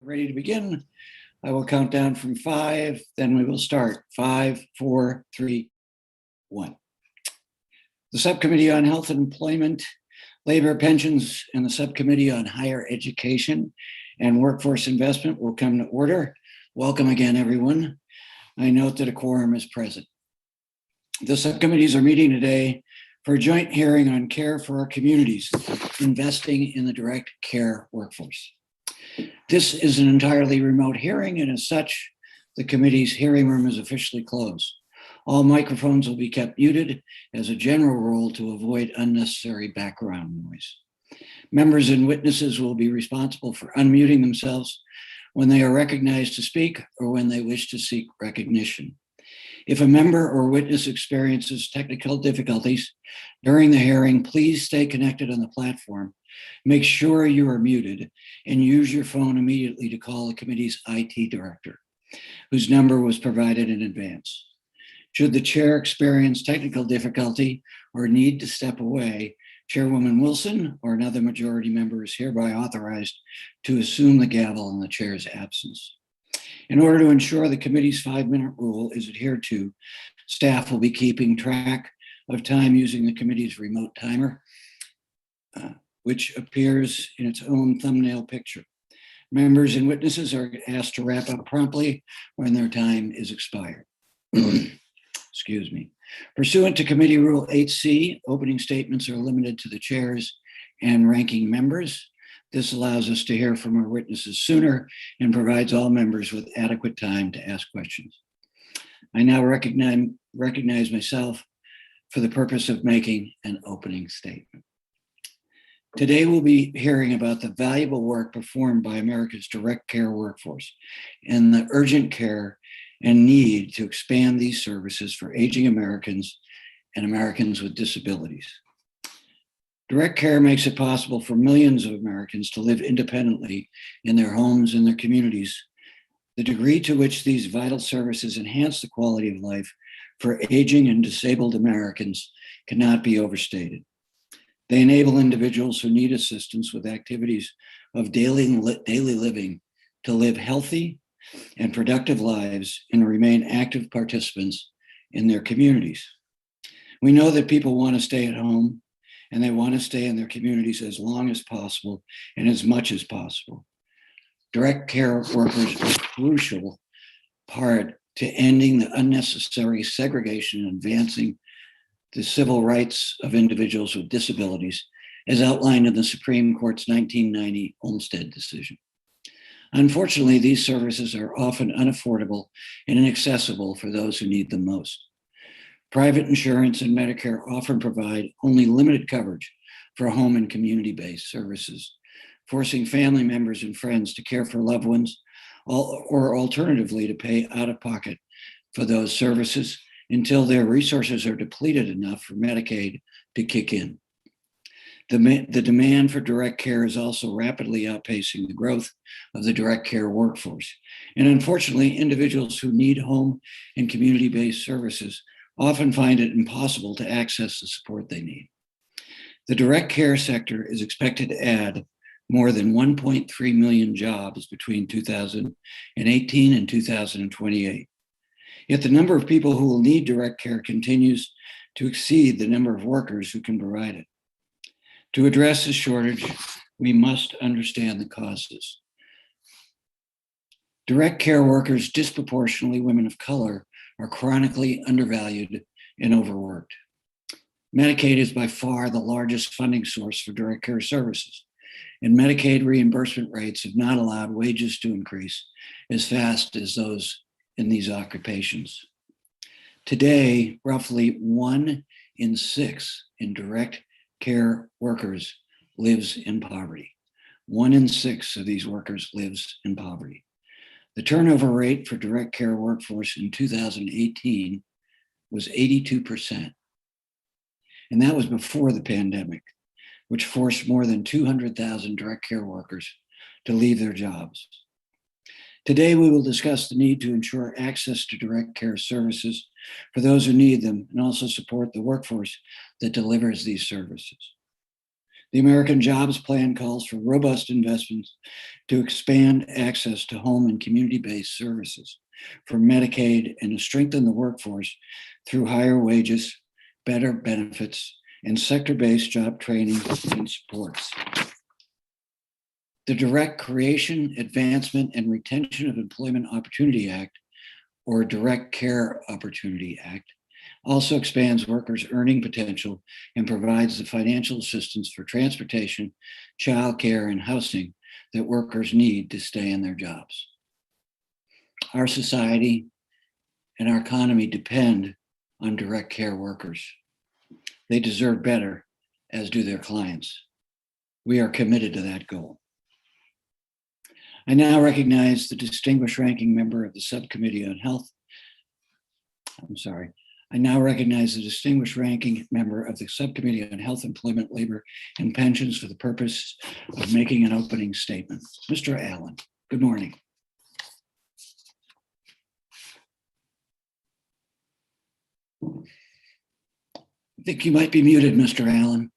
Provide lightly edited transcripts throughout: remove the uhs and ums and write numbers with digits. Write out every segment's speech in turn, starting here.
Ready to begin? I will count down from 5, then we will start. 5, 4, 3, 1. The Subcommittee on Health and Employment, Labor, Pensions, and the Subcommittee on Higher Education and Workforce Investment will come to order. Welcome again, everyone. I note that a quorum is present. The subcommittees are meeting today for a joint hearing on care for our communities, investing in the direct care workforce. This is an entirely remote hearing, and as such, the committee's hearing room is officially closed. All microphones will be kept muted as a general rule to avoid unnecessary background noise. Members and witnesses will be responsible for unmuting themselves when they are recognized to speak or when they wish to seek recognition. If a member or witness experiences technical difficulties during the hearing, please stay connected on the platform. Make sure you are muted and use your phone immediately to call the committee's IT director, whose number was provided in advance. Should the chair experience technical difficulty or need to step away, Chairwoman Wilson or another majority member is hereby authorized to assume the gavel in the chair's absence. In order to ensure the committee's 5-minute rule is adhered to, staff will be keeping track of time using the committee's remote timer, which appears in its own thumbnail picture. Members and witnesses are asked to wrap up promptly when their time is expired. Excuse me. Pursuant to Committee Rule 8C, opening statements are limited to the chairs and ranking members. This allows us to hear from our witnesses sooner and provides all members with adequate time to ask questions. I now recognize myself for the purpose of making an opening statement. Today we'll be hearing about the valuable work performed by America's direct care workforce and the urgent care and need to expand these services for aging Americans and Americans with disabilities. Direct care makes it possible for millions of Americans to live independently in their homes and their communities. The degree to which these vital services enhance the quality of life for aging and disabled Americans cannot be overstated. They enable individuals who need assistance with activities of daily living to live healthy and productive lives and remain active participants in their communities. We know that people want to stay at home and they want to stay in their communities as long as possible and as much as possible. Direct care workers are a crucial part to ending the unnecessary segregation and advancing the civil rights of individuals with disabilities, as outlined in the Supreme Court's 1990 Olmstead decision. Unfortunately, these services are often unaffordable and inaccessible for those who need them most. Private insurance and Medicare often provide only limited coverage for home and community-based services, forcing family members and friends to care for loved ones or alternatively to pay out of pocket for those services until their resources are depleted enough for Medicaid to kick in. The demand for direct care is also rapidly outpacing the growth of the direct care workforce. And unfortunately, individuals who need home and community-based services often find it impossible to access the support they need. The direct care sector is expected to add more than 1.3 million jobs between 2018 and 2028. Yet the number of people who will need direct care continues to exceed the number of workers who can provide it. To address this shortage, we must understand the causes. Direct care workers, disproportionately women of color, are chronically undervalued and overworked. Medicaid is by far the largest funding source for direct care services, and Medicaid reimbursement rates have not allowed wages to increase as fast as those in these occupations. Today, roughly 1 in 6 in direct care workers lives in poverty. 1 in 6 of these workers lives in poverty. The turnover rate for direct care workforce in 2018 was 82%. And that was before the pandemic, which forced more than 200,000 direct care workers to leave their jobs. Today, we will discuss the need to ensure access to direct care services for those who need them and also support the workforce that delivers these services. The American Jobs Plan calls for robust investments to expand access to home and community-based services for Medicaid and to strengthen the workforce through higher wages, better benefits, and sector-based job training and supports. The Direct Creation, Advancement, and Retention of Employment Opportunity Act, or Direct Care Opportunity Act, also expands workers' earning potential and provides the financial assistance for transportation, childcare, and housing that workers need to stay in their jobs. Our society and our economy depend on direct care workers. They deserve better, as do their clients. We are committed to that goal. I now recognize the distinguished ranking member of the Subcommittee on Health. I now recognize the distinguished ranking member of the Subcommittee on Health, Employment, Labor, and Pensions for the purpose of making an opening statement. Mr. Allen, good morning. I think you might be muted, Mr. Allen.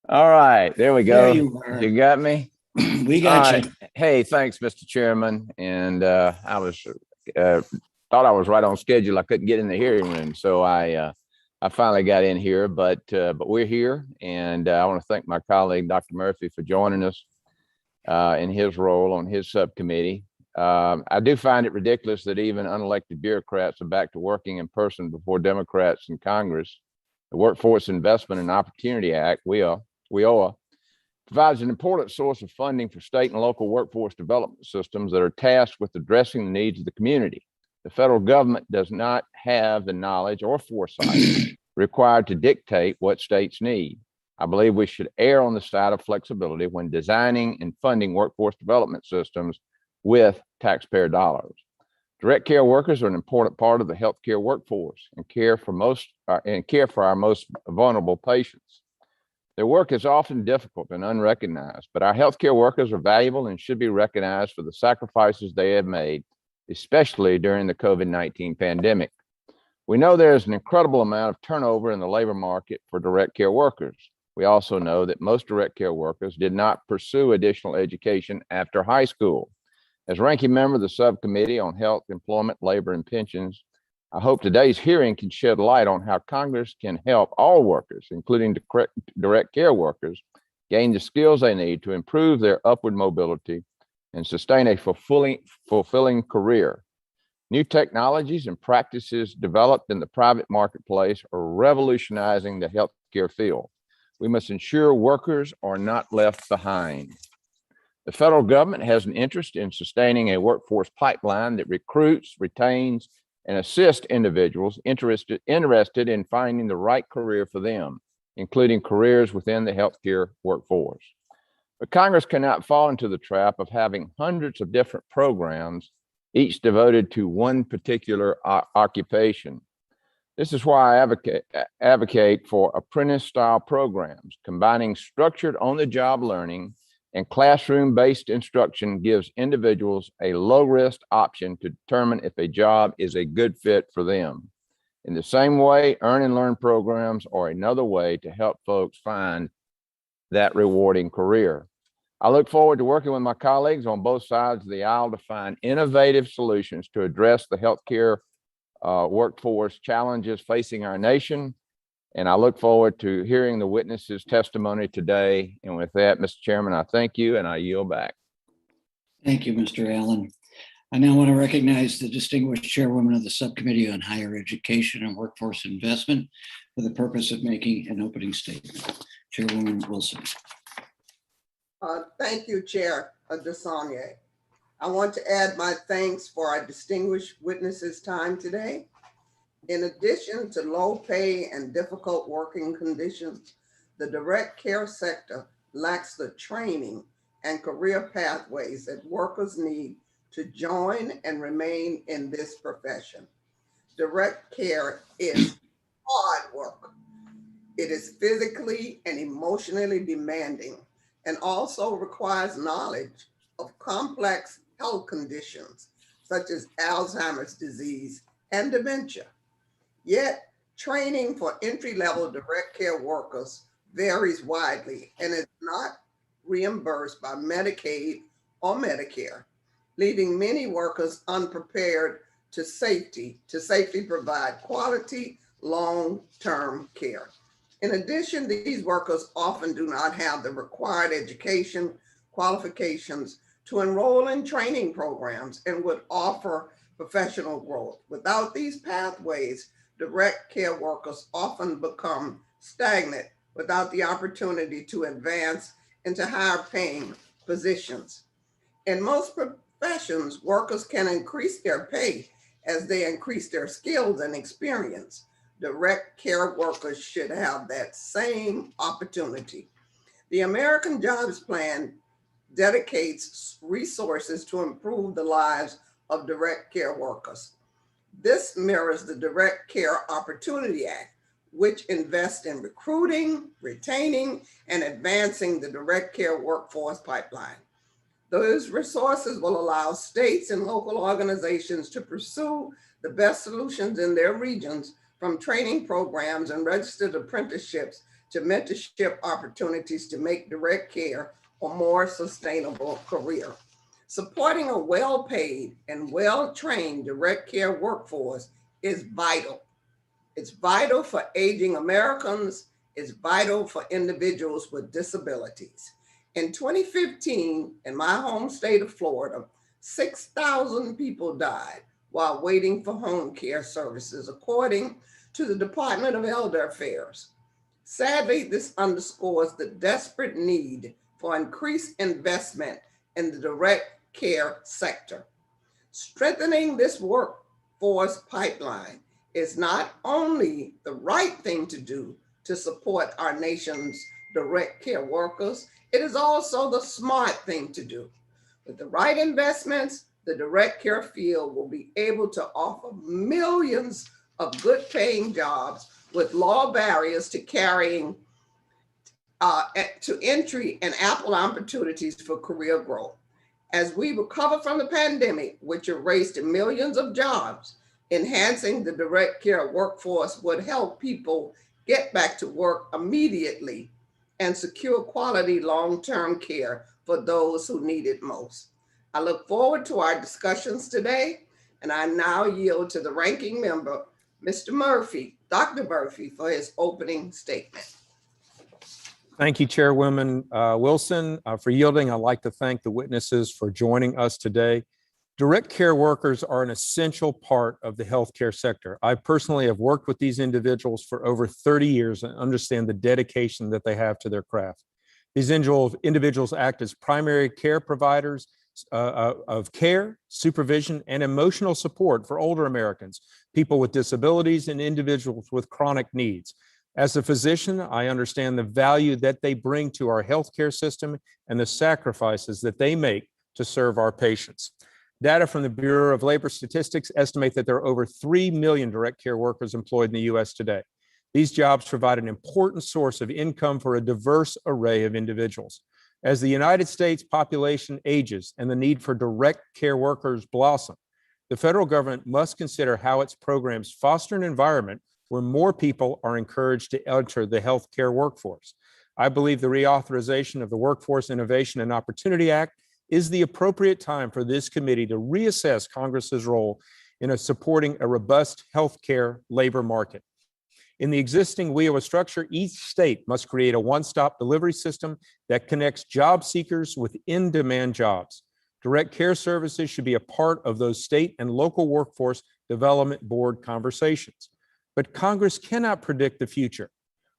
All right, there we go. There you are. You got me? We got you. Hey, thanks, Mr. Chairman. And I was thought I was right on schedule. I couldn't get in the hearing room, so I finally got in here. But we're here, and I want to thank my colleague, Dr. Murphy, for joining us in his role on his subcommittee. I do find it ridiculous that even unelected bureaucrats are back to working in person before Democrats in Congress. The Workforce Investment and Opportunity Act, WIOA, provides an important source of funding for state and local workforce development systems that are tasked with addressing the needs of the community. The federal government does not have the knowledge or foresight required to dictate what states need. I believe we should err on the side of flexibility when designing and funding workforce development systems with taxpayer dollars. Direct care workers are an important part of the healthcare workforce and care for our most vulnerable patients. Their work is often difficult and unrecognized, but our healthcare workers are valuable and should be recognized for the sacrifices they have made, especially during the COVID-19 pandemic. We know there is an incredible amount of turnover in the labor market for direct care workers. We also know that most direct care workers did not pursue additional education after high school. As ranking member of the Subcommittee on Health, Employment, Labor, and Pensions, I hope today's hearing can shed light on how Congress can help all workers, including direct care workers, gain the skills they need to improve their upward mobility and sustain a fulfilling career. New technologies and practices developed in the private marketplace are revolutionizing the healthcare field. We must ensure workers are not left behind. The federal government has an interest in sustaining a workforce pipeline that recruits, retains, and assists individuals interested in finding the right career for them, including careers within the healthcare workforce. But Congress cannot fall into the trap of having hundreds of different programs, each devoted to one particular occupation. This is why I advocate for apprentice-style programs. Combining structured on-the-job learning and classroom-based instruction gives individuals a low-risk option to determine if a job is a good fit for them. In the same way, earn and learn programs are another way to help folks find that rewarding career. I look forward to working with my colleagues on both sides of the aisle to find innovative solutions to address the healthcare workforce challenges facing our nation. And I look forward to hearing the witnesses' testimony today. And with that, Mr. Chairman, I thank you and I yield back. Thank you, Mr. Allen. I now want to recognize the distinguished chairwoman of the Subcommittee on Higher Education and Workforce Investment for the purpose of making an opening statement. Chairwoman Wilson. Thank you, Chair DeSaulnier. I want to add my thanks for our distinguished witnesses' time today. In addition to low pay and difficult working conditions, the direct care sector lacks the training and career pathways that workers need to join and remain in this profession. Direct care is hard work. It is physically and emotionally demanding and also requires knowledge of complex health conditions such as Alzheimer's disease and dementia. Yet, Training for entry-level direct care workers varies widely and is not reimbursed by Medicaid or Medicare, leaving many workers unprepared to safely provide quality long-term care. In addition, these workers often do not have the required education qualifications to enroll in training programs and would offer professional growth. Without these pathways, direct care workers often become stagnant without the opportunity to advance into higher paying positions. In most professions, workers can increase their pay as they increase their skills and experience. Direct care workers should have that same opportunity. The American Jobs Plan dedicates resources to improve the lives of direct care workers. This mirrors the Direct Care Opportunity Act, which invests in recruiting, retaining, and advancing the direct care workforce pipeline. Those resources will allow states and local organizations to pursue the best solutions in their regions, from training programs and registered apprenticeships to mentorship opportunities to make direct care a more sustainable career. Supporting a well-paid and well-trained direct care workforce is vital. It's vital for aging Americans. It's vital for individuals with disabilities. In 2015, in my home state of Florida, 6,000 people died while waiting for home care services, according to the Department of Elder Affairs. Sadly, this underscores the desperate need for increased investment in the direct care sector. Strengthening this workforce pipeline is not only the right thing to do to support our nation's direct care workers, it is also the smart thing to do. With the right investments, the direct care field will be able to offer millions of good paying jobs with low barriers to entry and ample opportunities for career growth. As we recover from the pandemic, which erased millions of jobs, enhancing the direct care workforce would help people get back to work immediately and secure quality long-term care for those who need it most. I look forward to our discussions today, and I now yield to the ranking member, Mr. Murphy, Dr. Murphy, for his opening statement. Thank you, Chairwoman Wilson, for yielding. I'd like to thank the witnesses for joining us today. Direct care workers are an essential part of the healthcare sector. I personally have worked with these individuals for over 30 years and understand the dedication that they have to their craft. These individuals act as primary care providers of care, supervision, and emotional support for older Americans, people with disabilities, and individuals with chronic needs. As a physician, I understand the value that they bring to our healthcare system and the sacrifices that they make to serve our patients. Data from the Bureau of Labor Statistics estimate that there are over 3 million direct care workers employed in the U.S. today. These jobs provide an important source of income for a diverse array of individuals. As the United States population ages and the need for direct care workers blossom, the federal government must consider how its programs foster an environment where more people are encouraged to enter the healthcare workforce. I believe the reauthorization of the Workforce Innovation and Opportunity Act is the appropriate time for this committee to reassess Congress's role in supporting a robust healthcare labor market. In the existing WIOA structure, each state must create a one-stop delivery system that connects job seekers with in-demand jobs. Direct care services should be a part of those state and local workforce development board conversations. But Congress cannot predict the future.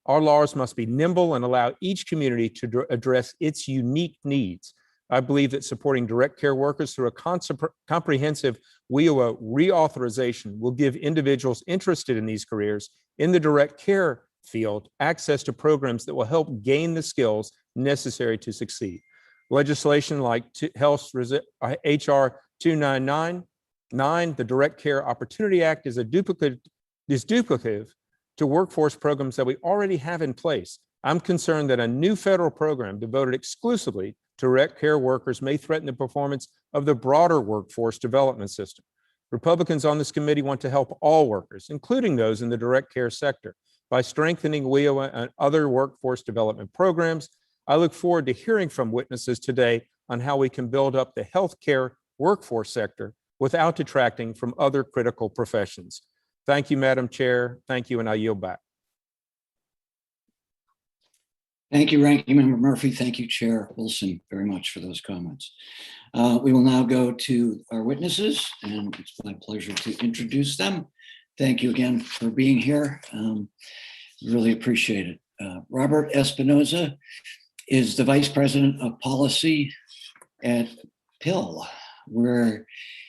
Our laws must be nimble and allow each community to address its unique needs. I believe that supporting direct care workers through a comprehensive WIOA reauthorization will give individuals interested in these careers in the direct care field access to programs that will help gain the skills necessary to succeed. Legislation like HR 2999, the Direct Care Opportunity Act, is duplicative to workforce programs that we already have in place. I'm concerned that a new federal program devoted exclusively to direct care workers may threaten the performance of the broader workforce development system. Republicans on this committee want to help all workers, including those in the direct care sector, by strengthening WIOA and other workforce development programs. I look forward to hearing from witnesses today on how we can build up the healthcare workforce sector without detracting from other critical professions. Thank you, Madam Chair. Thank you, and I yield back. Thank you, Ranking Member Murphy. Thank you, Chair Wilson, very much for those comments. We will now go to our witnesses, and it's my pleasure to introduce them. Thank you again for being here. Really appreciate it. Robert Espinoza is the Vice President of Policy at PIL, where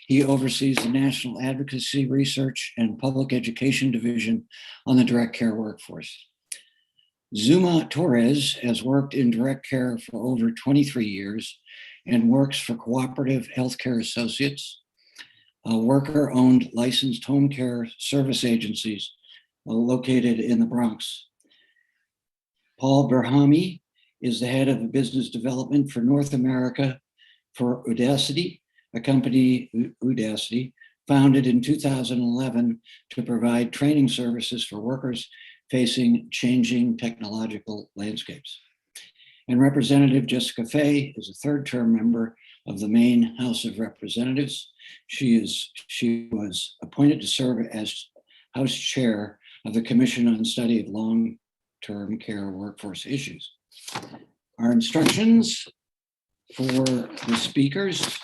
he oversees the National Advocacy Research and Public Education Division on the direct care workforce. Zuma Torres has worked in direct care for over 23 years and works for Cooperative Healthcare Associates, worker-owned licensed home care service agencies located in the Bronx. Paul Berhami is the head of business development for North America for Udacity, a company, Udacity, founded in 2011 to provide training services for workers facing changing technological landscapes. And Representative Jessica Fay is a third-term member of the Maine House of Representatives. She was appointed to serve as House Chair of the Commission on Study of Long-Term Care Workforce Issues. Our instructions for the speakers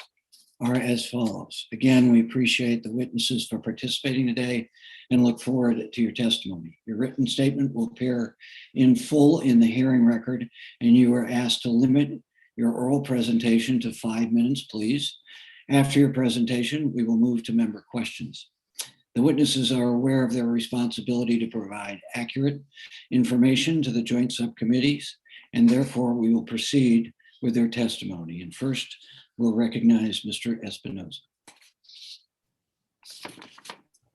are as follows. Again, we appreciate the witnesses for participating today and look forward to your testimony. Your written statement will appear in full in the hearing record, and you are asked to limit your oral presentation to 5 minutes, please. After your presentation, we will move to member questions. The witnesses are aware of their responsibility to provide accurate information to the joint subcommittees, and therefore we will proceed with their testimony. And first, we'll recognize Mr. Espinoza.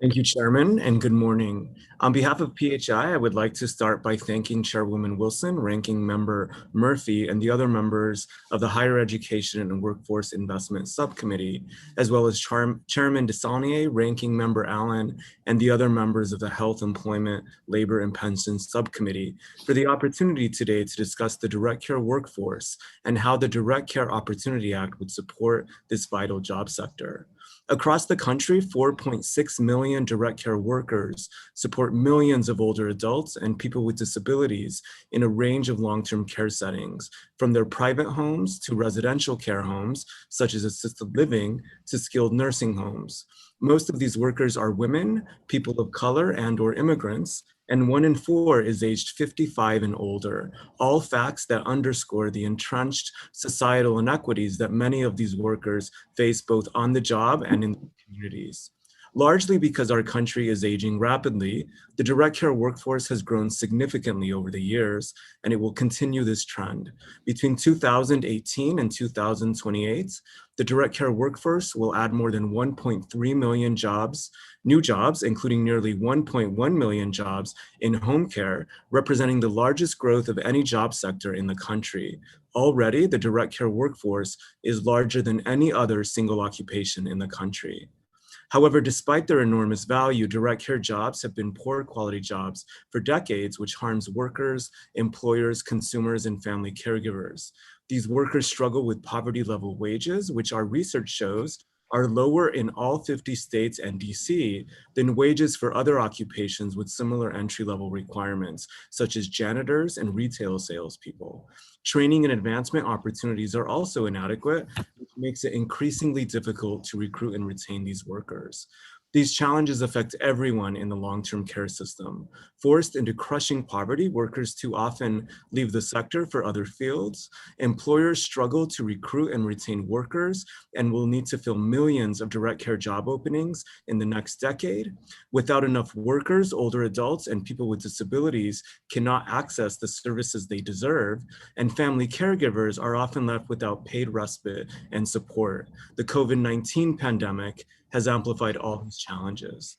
Thank you, Chairman, and good morning. On behalf of PHI, I would like to start by thanking Chairwoman Wilson, Ranking Member Murphy, and the other members of the Higher Education and Workforce Investment Subcommittee, as well as Chairman Desaulnier, Ranking Member Allen, and the other members of the Health, Employment, Labor, and Pensions Subcommittee for the opportunity today to discuss the direct care workforce and how the Direct Care Opportunity Act would support this vital job sector. Across the country, 4.6 million direct care workers support millions of older adults and people with disabilities in a range of long-term care settings, from their private homes to residential care homes, such as assisted living, to skilled nursing homes. Most of these workers are women, people of color, and/or immigrants, and 1 in 4 is aged 55 and older, all facts that underscore the entrenched societal inequities that many of these workers face both on the job and in their communities. Largely because our country is aging rapidly, the direct care workforce has grown significantly over the years, and it will continue this trend. Between 2018 and 2028, the direct care workforce will add more than 1.3 million jobs, new jobs, including nearly 1.1 million jobs in home care, representing the largest growth of any job sector in the country. Already, the direct care workforce is larger than any other single occupation in the country. However, despite their enormous value, direct care jobs have been poor quality jobs for decades, which harms workers, employers, consumers, and family caregivers. These workers struggle with poverty level wages, which our research shows are lower in all 50 states and DC than wages for other occupations with similar entry-level requirements, such as janitors and retail salespeople. Training and advancement opportunities are also inadequate, which makes it increasingly difficult to recruit and retain these workers. These challenges affect everyone in the long-term care system. Forced into crushing poverty, workers too often leave the sector for other fields. Employers struggle to recruit and retain workers and will need to fill millions of direct care job openings in the next decade. Without enough workers, older adults and people with disabilities cannot access the services they deserve, and family caregivers are often left without paid respite and support. The COVID-19 pandemic has amplified all these challenges.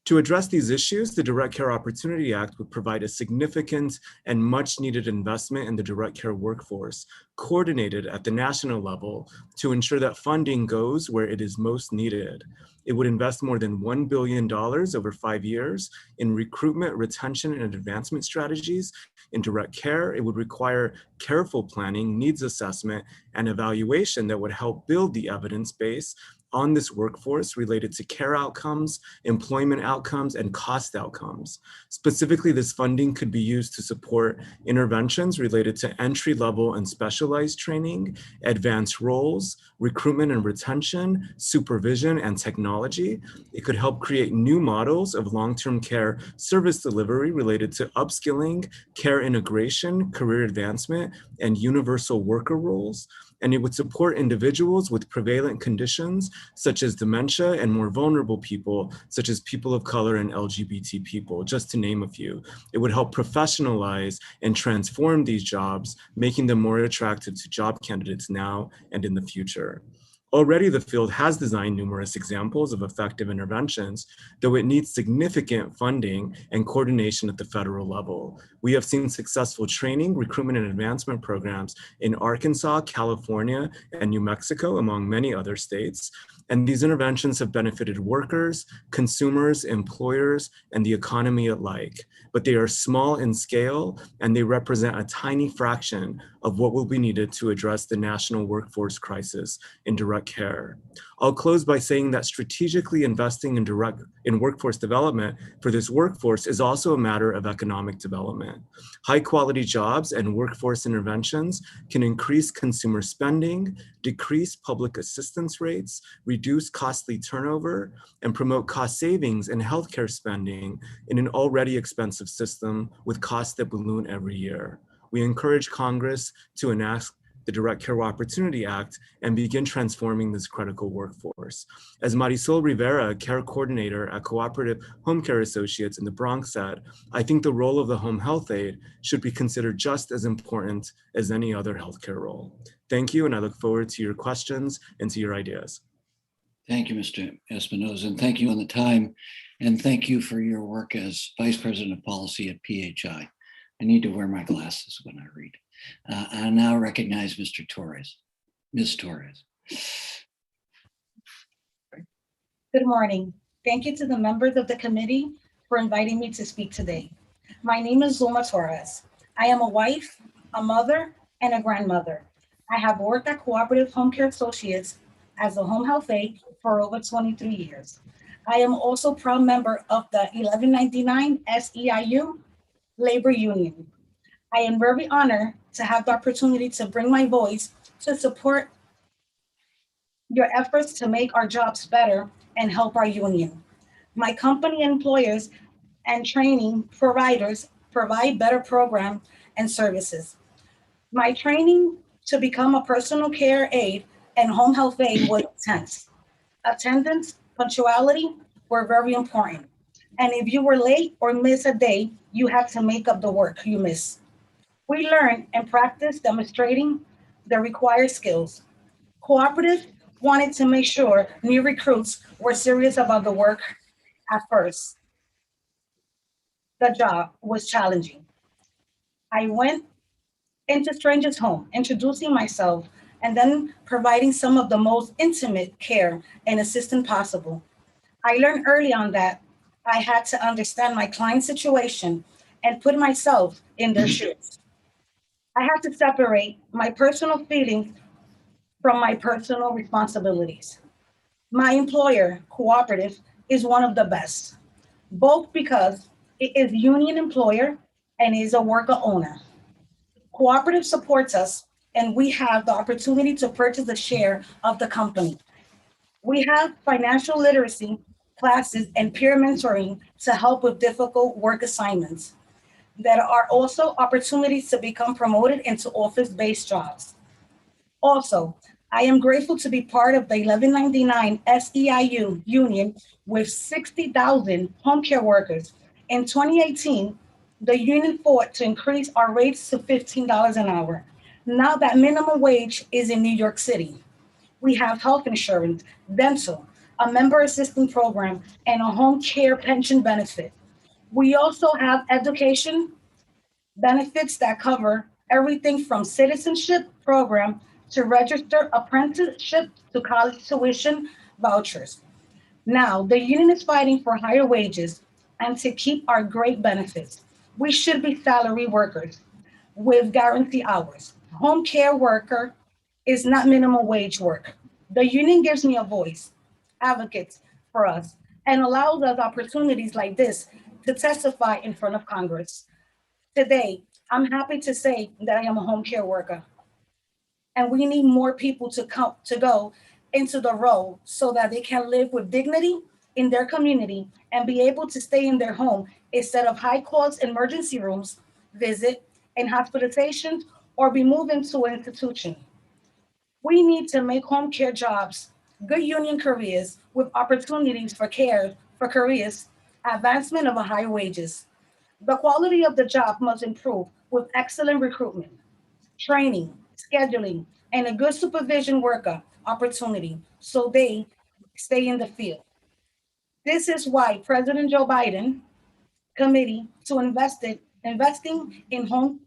To address these issues, the Direct Care Opportunity Act would provide a significant and much needed investment in the direct care workforce, coordinated at the national level to ensure that funding goes where it is most needed. It would invest more than $1 billion over 5 years in recruitment, retention, and advancement strategies. In direct care, it would require careful planning, needs assessment, and evaluation that would help build the evidence base on this workforce related to care outcomes, employment outcomes, and cost outcomes. Specifically, this funding could be used to support interventions related to entry-level and specialized training, advanced roles, recruitment and retention, supervision, and technology. It could help create new models of long-term care service delivery related to upskilling, care integration, career advancement, and universal worker roles. And it would support individuals with prevalent conditions such as dementia and more vulnerable people, such as people of color and LGBT people, just to name a few. It would help professionalize and transform these jobs, making them more attractive to job candidates now and in the future. Already, the field has designed numerous examples of effective interventions, though it needs significant funding and coordination at the federal level. We have seen successful training, recruitment, and advancement programs in Arkansas, California, and New Mexico, among many other states. And these interventions have benefited workers, consumers, employers, and the economy alike. But they are small in scale, and they represent a tiny fraction of what will be needed to address the national workforce crisis in direct care. I'll close by saying that strategically investing in workforce development for this workforce is also a matter of economic development. High quality jobs and workforce interventions can increase consumer spending, decrease public assistance rates, reduce costly turnover, and promote cost savings in healthcare spending in an already expensive system with costs that balloon every year. We encourage Congress to enact the Direct Care Opportunity Act and begin transforming this critical workforce. As Marisol Rivera, care coordinator at Cooperative Home Care Associates in the Bronx said, I think the role of the home health aide should be considered just as important as any other healthcare role. Thank you, and I look forward to your questions and to your ideas. Thank you, Mr. Espinoza, and thank you on the time, and thank you for your work as Vice President of Policy at PHI. I need to wear my glasses when I read. I now recognize Mr. Torres, Ms. Torres. Good morning. Thank you to the members of the committee for inviting me to speak today. My name is Zulma Torres. I am a wife, a mother, and a grandmother. I have worked at Cooperative Home Care Associates as a home health aide for over 23 years. I am also a proud member of the 1199 SEIU labor union. I am very honored to have the opportunity to bring my voice to support your efforts to make our jobs better and help our union. My company employers and training providers provide better programs and services. My training to become a personal care aide and home health aide was intense. Attendance, punctuality were very important. And if you were late or missed a day, you had to make up the work you missed. We learned and practiced demonstrating the required skills. Cooperative wanted to make sure new recruits were serious about the work at first. The job was challenging. I went into strangers' home, introducing myself, and then providing some of the most intimate care and assistance possible. I learned early on that I had to understand my client's situation and put myself in their shoes. I had to separate my personal feelings from my personal responsibilities. My employer, Cooperative, is one of the best, both because it is union employer and is a worker owner. Cooperative supports us, and we have the opportunity to purchase a share of the company. We have financial literacy classes and peer mentoring to help with difficult work assignments. There are also opportunities to become promoted into office-based jobs. Also, I am grateful to be part of the 1199 SEIU union with 60,000 home care workers. In 2018, the union fought to increase our rates to $15 an hour. Now that minimum wage is in New York City. We have health insurance, dental, a member assistance program, and a home care pension benefit. We also have education benefits that cover everything from citizenship program to register apprenticeship to college tuition vouchers. Now, the union is fighting for higher wages and to keep our great benefits. We should be salary workers with guarantee hours. Home care worker is not minimum wage work. The union gives me a voice, advocates for us, and allows us opportunities like this to testify in front of Congress. Today, I'm happy to say that I am a home care worker, and we need more people to come to go into the role so that they can live with dignity in their community and be able to stay in their home instead of high cost emergency rooms visit and hospitalizations or be moved into an institution. We need to make home care jobs good union careers with opportunities for care for careers, advancement of a higher wages. The quality of the job must improve with excellent recruitment, training, scheduling, and a good supervision worker opportunity so they stay in the field. This is why President Joe Biden committee to investing in home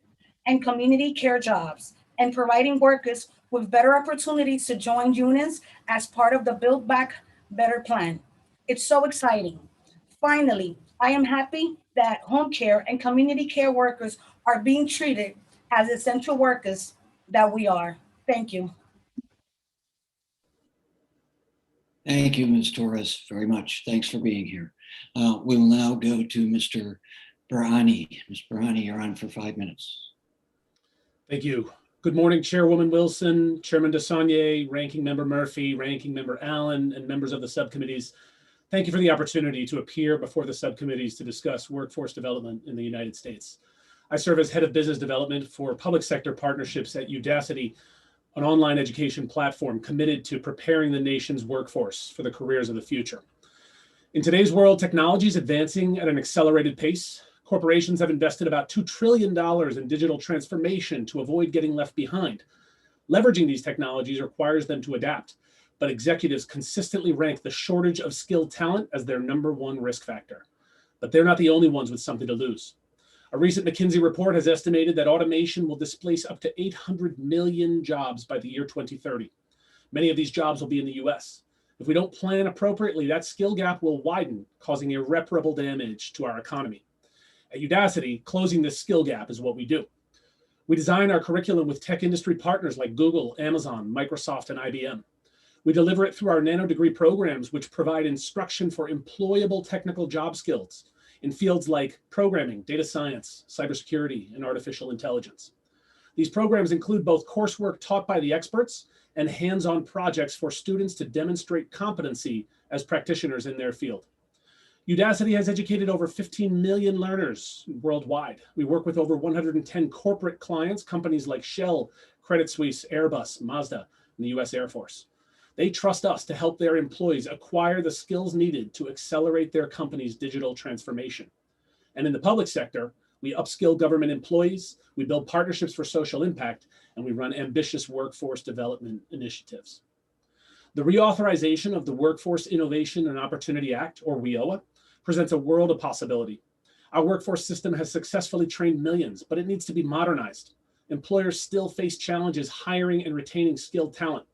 and community care jobs and providing workers with better opportunities to join unions as part of the Build Back Better plan. It's so exciting. Finally, I am happy that home care and community care workers are being treated as essential workers that we are. Thank you. Thank you, Ms. Torres, very much. Thanks for being here. We will now go to Mr. Burhani. Ms. Burhani, you're on for 5 minutes. Thank you. Good morning, Chairwoman Wilson, Chairman DeSaulnier, Ranking Member Murphy, Ranking Member Allen, and members of the subcommittees. Thank you for the opportunity to appear before the subcommittees to discuss workforce development in the United States. I serve as Head of Business Development for Public Sector Partnerships at Udacity, an online education platform committed to preparing the nation's workforce for the careers of the future. In today's world, technology is advancing at an accelerated pace. Corporations have invested about $2 trillion in digital transformation to avoid getting left behind. Leveraging these technologies requires them to adapt, but executives consistently rank the shortage of skilled talent as their #1 risk factor. But they're not the only ones with something to lose. A recent McKinsey report has estimated that automation will displace up to 800 million jobs by the year 2030. Many of these jobs will be in the US. If we don't plan appropriately, that skill gap will widen, causing irreparable damage to our economy. At Udacity, closing this skill gap is what we do. We design our curriculum with tech industry partners like Google, Amazon, Microsoft, and IBM. We deliver it through our nano-degree programs, which provide instruction for employable technical job skills in fields like programming, data science, cybersecurity, and artificial intelligence. These programs include both coursework taught by the experts and hands-on projects for students to demonstrate competency as practitioners in their field. Udacity has educated over 15 million learners worldwide. We work with over 110 corporate clients, companies like Shell, Credit Suisse, Airbus, Mazda, and the US Air Force. They trust us to help their employees acquire the skills needed to accelerate their company's digital transformation. And in the public sector, we upskill government employees, we build partnerships for social impact, and we run ambitious workforce development initiatives. The reauthorization of the Workforce Innovation and Opportunity Act, or WIOA, presents a world of possibility. Our workforce system has successfully trained millions, but it needs to be modernized. Employers still face challenges hiring and retaining skilled talent,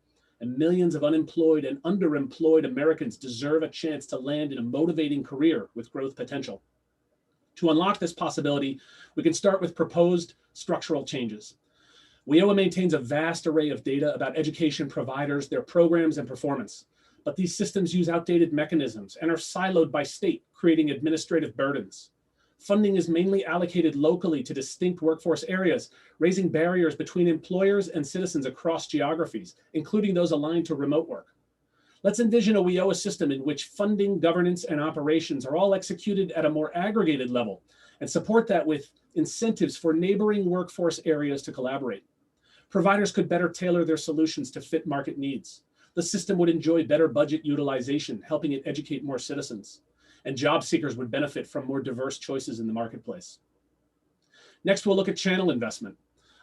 and millions of unemployed and underemployed Americans deserve a chance to land in a motivating career with growth potential. To unlock this possibility, we can start with proposed structural changes. WIOA maintains a vast array of data about education providers, their programs, and performance. But these systems use outdated mechanisms and are siloed by state, creating administrative burdens. Funding is mainly allocated locally to distinct workforce areas, raising barriers between employers and citizens across geographies, including those aligned to remote work. Let's envision a WIOA system in which funding, governance, and operations are all executed at a more aggregated level, and support that with incentives for neighboring workforce areas to collaborate. Providers could better tailor their solutions to fit market needs. The system would enjoy better budget utilization, helping it educate more citizens. And job seekers would benefit from more diverse choices in the marketplace. Next, we'll look at channel investment.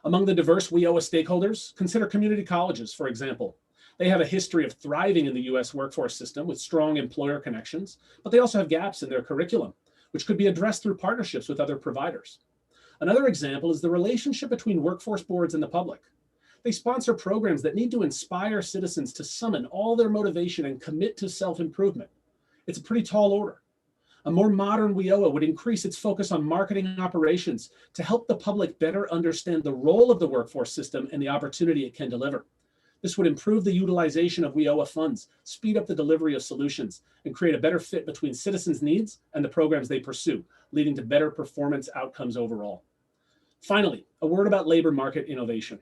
Among the diverse WIOA stakeholders, consider community colleges, for example. They have a history of thriving in the US workforce system with strong employer connections, but they also have gaps in their curriculum, which could be addressed through partnerships with other providers. Another example is the relationship between workforce boards and the public. They sponsor programs that need to inspire citizens to summon all their motivation and commit to self-improvement. It's a pretty tall order. A more modern WIOA would increase its focus on marketing and operations to help the public better understand the role of the workforce system and the opportunity it can deliver. This would improve the utilization of WIOA funds, speed up the delivery of solutions, and create a better fit between citizens' needs and the programs they pursue, leading to better performance outcomes overall. Finally, a word about labor market innovation.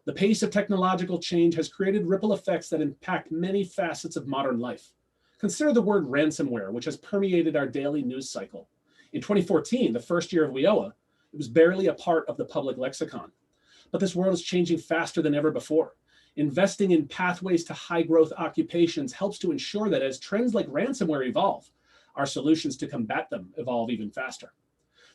The pace of technological change has created ripple effects that impact many facets of modern life. Consider the word ransomware, which has permeated our daily news cycle. In 2014, the first year of WIOA, it was barely a part of the public lexicon. But this world is changing faster than ever before. Investing in pathways to high growth occupations helps to ensure that as trends like ransomware evolve, our solutions to combat them evolve even faster.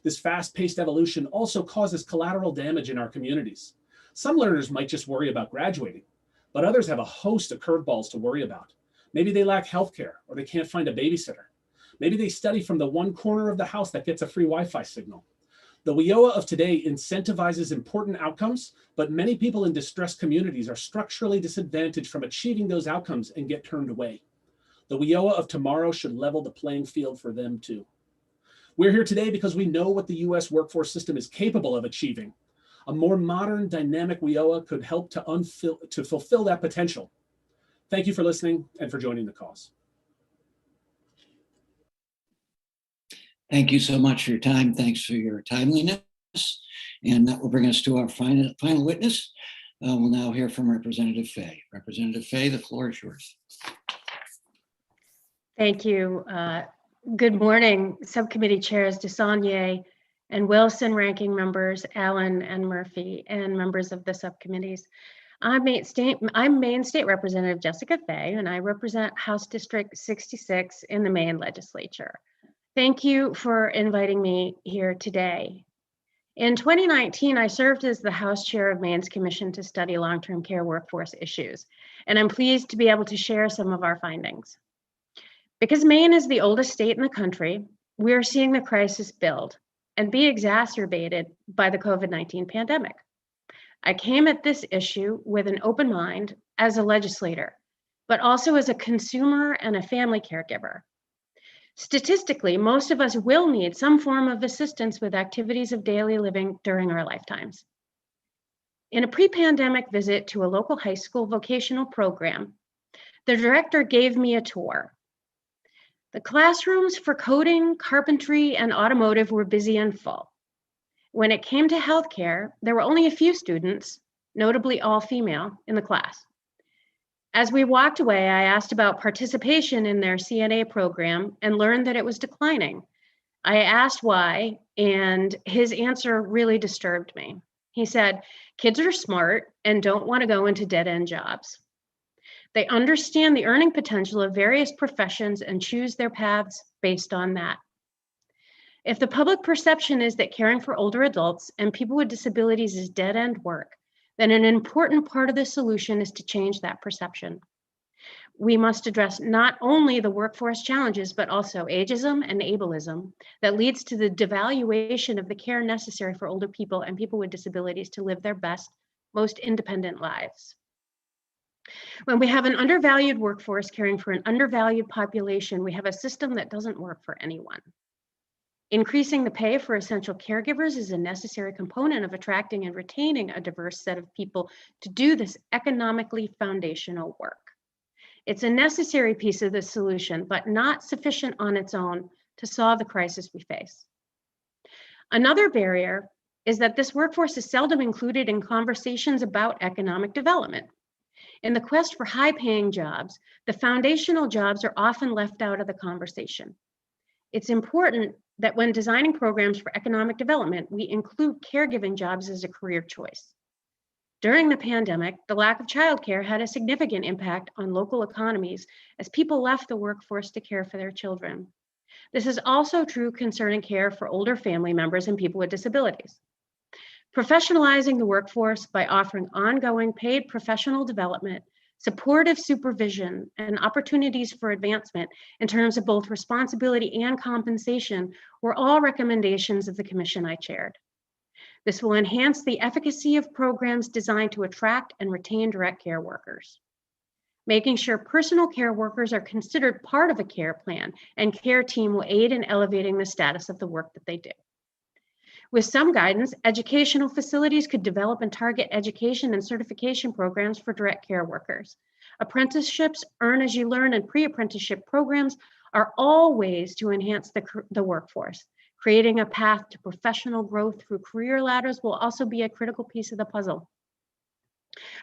This fast-paced evolution also causes collateral damage in our communities. Some learners might just worry about graduating, but others have a host of curveballs to worry about. Maybe they lack healthcare or they can't find a babysitter. Maybe they study from the one corner of the house that gets a free Wi-Fi signal. The WIOA of today incentivizes important outcomes, but many people in distressed communities are structurally disadvantaged from achieving those outcomes and get turned away. The WIOA of tomorrow should level the playing field for them too. We're here today because we know what the US workforce system is capable of achieving. A more modern, dynamic WIOA could help to fulfill that potential. Thank you for listening and for joining the cause. Thank you so much for your time. Thanks for your timeliness. And that will bring us to our final witness. We'll now hear from Representative Fay. Representative Fay, the floor is yours. Thank you. Good morning, Subcommittee Chairs DeSaulnier and Wilson, Ranking Members Allen and Murphy, and members of the subcommittees. I'm Maine State Representative Jessica Fay, and I represent House District 66 in the Maine Legislature. Thank you for inviting me here today. In 2019, I served as the House Chair of Maine's Commission to Study Long-Term Care Workforce Issues, and I'm pleased to be able to share some of our findings. Because Maine is the oldest state in the country, we are seeing the crisis build and be exacerbated by the COVID-19 pandemic. I came at this issue with an open mind as a legislator, but also as a consumer and a family caregiver. Statistically, most of us will need some form of assistance with activities of daily living during our lifetimes. In a pre-pandemic visit to a local high school vocational program, the director gave me a tour. The classrooms for coding, carpentry, and automotive were busy and full. When it came to healthcare, there were only a few students, notably all female, in the class. As we walked away, I asked about participation in their CNA program and learned that it was declining. I asked why, and his answer really disturbed me. He said, kids are smart and don't want to go into dead-end jobs. They understand the earning potential of various professions and choose their paths based on that. If the public perception is that caring for older adults and people with disabilities is dead-end work, then an important part of the solution is to change that perception. We must address not only the workforce challenges, but also ageism and ableism that leads to the devaluation of the care necessary for older people and people with disabilities to live their best, most independent lives. When we have an undervalued workforce caring for an undervalued population, we have a system that doesn't work for anyone. Increasing the pay for essential caregivers is a necessary component of attracting and retaining a diverse set of people to do this economically foundational work. It's a necessary piece of the solution, but not sufficient on its own to solve the crisis we face. Another barrier is that this workforce is seldom included in conversations about economic development. In the quest for high-paying jobs, the foundational jobs are often left out of the conversation. It's important that when designing programs for economic development, we include caregiving jobs as a career choice. During the pandemic, the lack of childcare had a significant impact on local economies as people left the workforce to care for their children. This is also true concerning care for older family members and people with disabilities. Professionalizing the workforce by offering ongoing paid professional development, supportive supervision, and opportunities for advancement in terms of both responsibility and compensation were all recommendations of the commission I chaired. This will enhance the efficacy of programs designed to attract and retain direct care workers. Making sure personal care workers are considered part of a care plan and care team will aid in elevating the status of the work that they do. With some guidance, educational facilities could develop and target education and certification programs for direct care workers. Apprenticeships, earn as you learn, and pre-apprenticeship programs are all ways to enhance the workforce. Creating a path to professional growth through career ladders will also be a critical piece of the puzzle.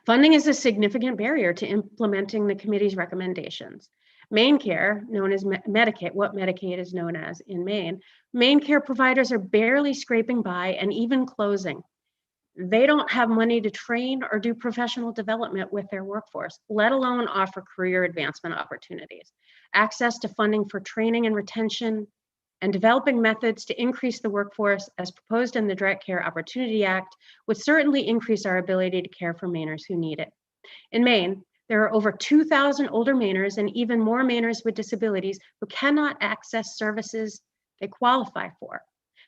Funding is a significant barrier to implementing the committee's recommendations. Maine care, known as Medicaid, what Medicaid is known as in Maine, Maine care providers are barely scraping by and even closing. They don't have money to train or do professional development with their workforce, let alone offer career advancement opportunities. Access to funding for training and retention and developing methods to increase the workforce as proposed in the Direct Care Opportunity Act would certainly increase our ability to care for Mainers who need it. In Maine, there are over 2,000 older Mainers and even more Mainers with disabilities who cannot access services they qualify for.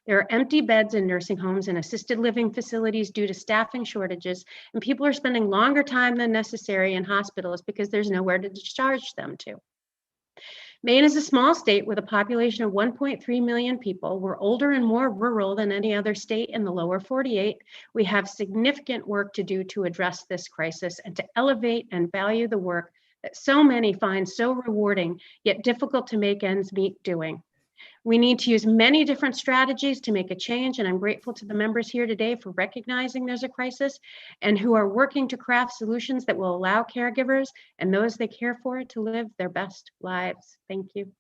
There are empty beds in nursing homes and assisted living facilities due to staffing shortages, and people are spending longer time than necessary in hospitals because there's nowhere to discharge them to. Maine is a small state with a population of 1.3 million people. We're older and more rural than any other state in the lower 48. We have significant work to do to address this crisis and to elevate and value the work that so many find so rewarding, yet difficult to make ends meet doing. We need to use many different strategies to make a change, and I'm grateful to the members here today for recognizing there's a crisis and who are working to craft solutions that will allow caregivers and those they care for to live their best lives. Thank you.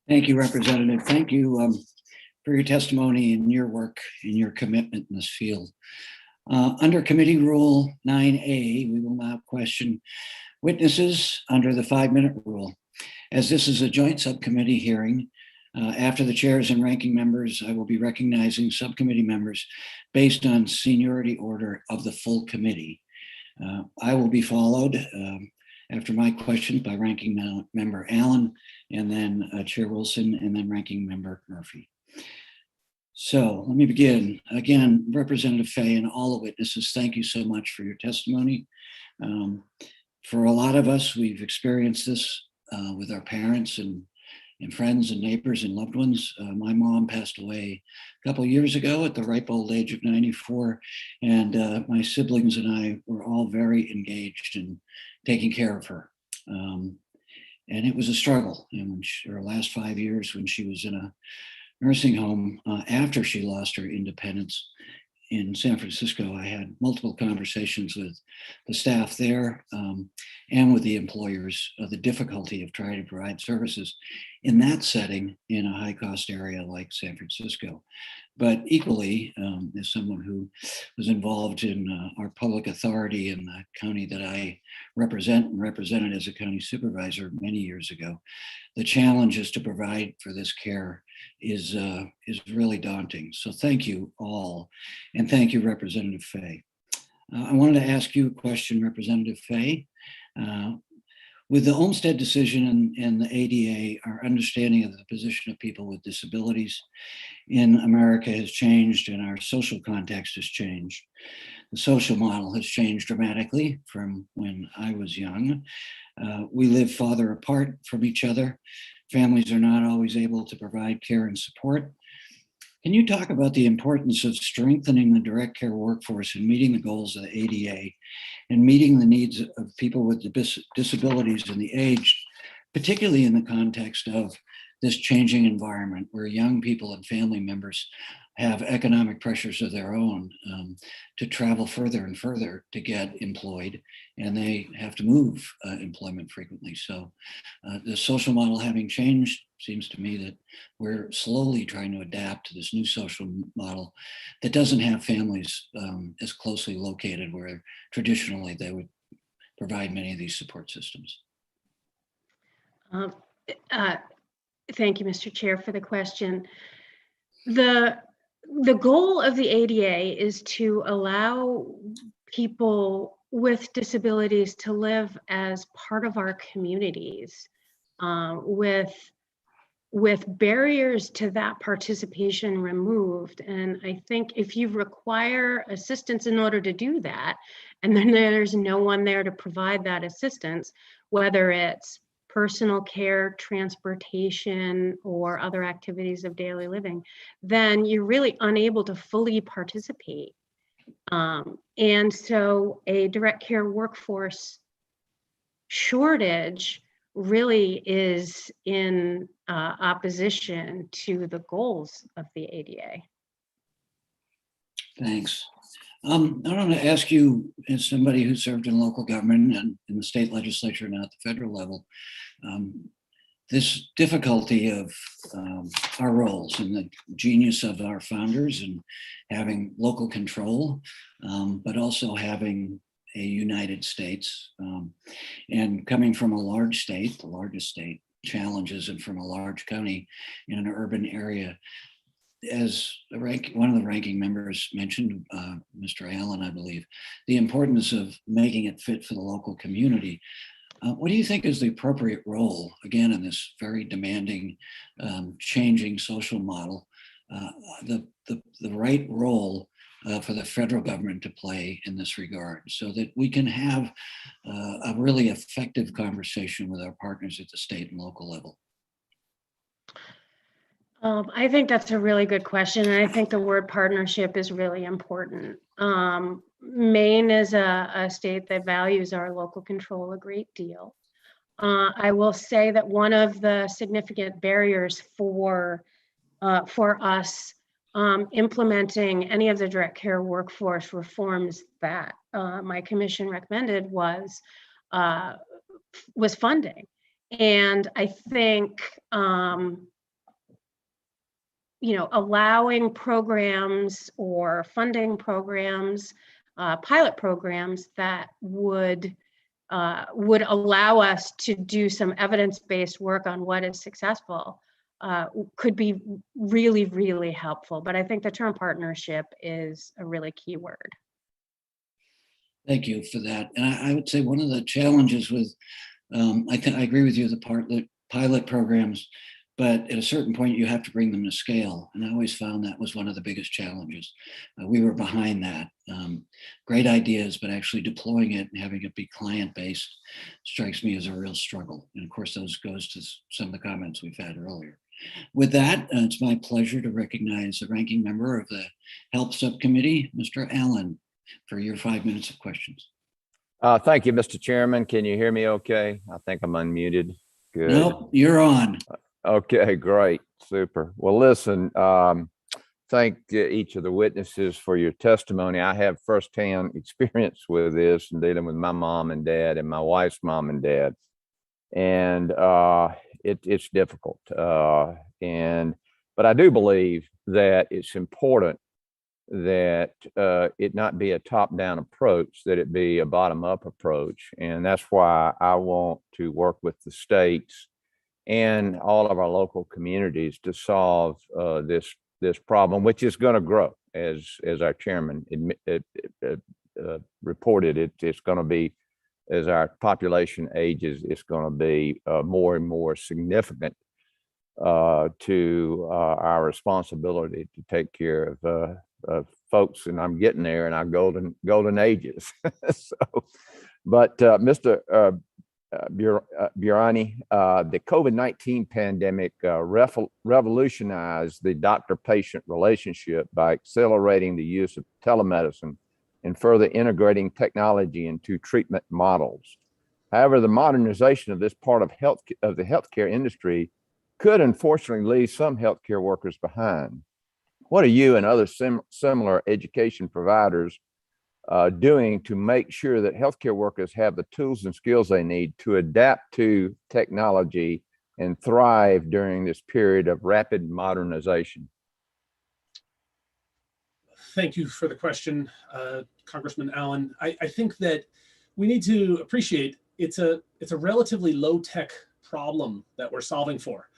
Thank you, Representative. Thank you for your testimony and your work and your commitment in this field. Under Committee Rule 9A, we will now question witnesses under the 5-minute rule. As this is a joint subcommittee hearing, after the chairs and ranking members, I will be recognizing subcommittee members based on seniority order of the full committee. I will be followed after my questions by ranking member Allen, and then Chair Wilson, and then ranking member Murphy. So let me begin. Again, Representative Fay and all the witnesses, thank you so much for your testimony. For a lot of us, we've experienced this with our parents and friends and neighbors and loved ones. My mom passed away a couple of years ago at the ripe old age of 94, and my siblings and I were all very engaged in taking care of her. And it was a struggle. And her last 5 years when she was in a nursing home after she lost her independence in San Francisco, I had multiple conversations with the staff there and with the employers of the difficulty of trying to provide services in that setting in a high-cost area like San Francisco. But equally, as someone who was involved in our public authority in the county that I represent and represented as a county supervisor many years ago, the challenges to provide for this care is really daunting. So thank you all, and thank you, Representative Fay. I wanted to ask you a question, Representative Fay. With the Olmstead decision and the ADA, our understanding of the position of people with disabilities in America has changed, and our social context has changed. The social model has changed dramatically from when I was young. We live farther apart from each other. Families are not always able to provide care and support. Can you talk about the importance of strengthening the direct care workforce and meeting the goals of the ADA and meeting the needs of people with disabilities and the aged, particularly in the context of this changing environment where young people and family members have economic pressures of their own to travel further and further to get employed, and they have to move employment frequently. So the social model having changed, seems to me that we're slowly trying to adapt to this new social model that doesn't have families as closely located where traditionally they would provide many of these support systems. Thank you, Mr. Chair, for the question. The goal of the ADA is to allow people with disabilities to live as part of our communities, with barriers to that participation removed. And I think if you require assistance in order to do that, and then there's no one there to provide that assistance, whether it's personal care, transportation, or other activities of daily living, then you're really unable to fully participate. And so a direct care workforce shortage really is in opposition to the goals of the ADA. Thanks. I want to ask you, as somebody who served in local government and in the state legislature and at the federal level, this difficulty of our roles and the genius of our founders and having local control, but also having a United States, and coming from a large state, the largest state, challenges, and from a large county in an urban area. As one of the ranking members mentioned, Mr. Allen, I believe, the importance of making it fit for the local community. What do you think is the appropriate role, again, in this very demanding, changing social model, the right role for the federal government to play in this regard, so that we can have a really effective conversation with our partners at the state and local level? I think that's a really good question. And I think the word partnership is really important. Maine is a state that values our local control a great deal. I will say that one of the significant barriers for us implementing any of the direct care workforce reforms that my commission recommended was funding. And I think allowing programs or funding programs, pilot programs that would allow us to do some evidence-based work on what is successful could be really, really helpful. But I think the term partnership is a really key word. Thank you for that. And I would say one of the challenges with, I agree with you, the pilot programs, but at a certain point you have to bring them to scale. And I always found that was one of the biggest challenges. We were behind that. Great ideas, but actually deploying it and having it be client-based strikes me as a real struggle. And of course, those goes to some of the comments we've had earlier. With that, it's my pleasure to recognize the ranking member of the Health Subcommittee, Mr. Allen, for your 5 minutes of questions. Thank you, Mr. Chairman. Can you hear me okay? I think I'm unmuted. Good. Nope, you're on. Okay, great. Super. Well, listen, thank each of the witnesses for your testimony. I have firsthand experience with this and dealing with my mom and dad and my wife's mom and dad. And it's difficult. But I do believe that it's important that it not be a top-down approach, that it be a bottom-up approach. And that's why I want to work with the states and all of our local communities to solve this problem, which is going to grow, as our chairman reported. It's going to be, as our population ages, it's going to be more and more significant to our responsibility to take care of folks, and I'm getting there in our golden ages. But Mr. Burani, the COVID-19 pandemic revolutionized the doctor-patient relationship by accelerating the use of telemedicine and further integrating technology into treatment models. However, the modernization of this part of the healthcare industry could unfortunately leave some healthcare workers behind. What are you and other similar education providers doing to make sure that healthcare workers have the tools and skills they need to adapt to technology and thrive during this period of rapid modernization? Thank you for the question, Congressman Allen. I think that we need to appreciate it's a relatively low-tech problem that we're solving for.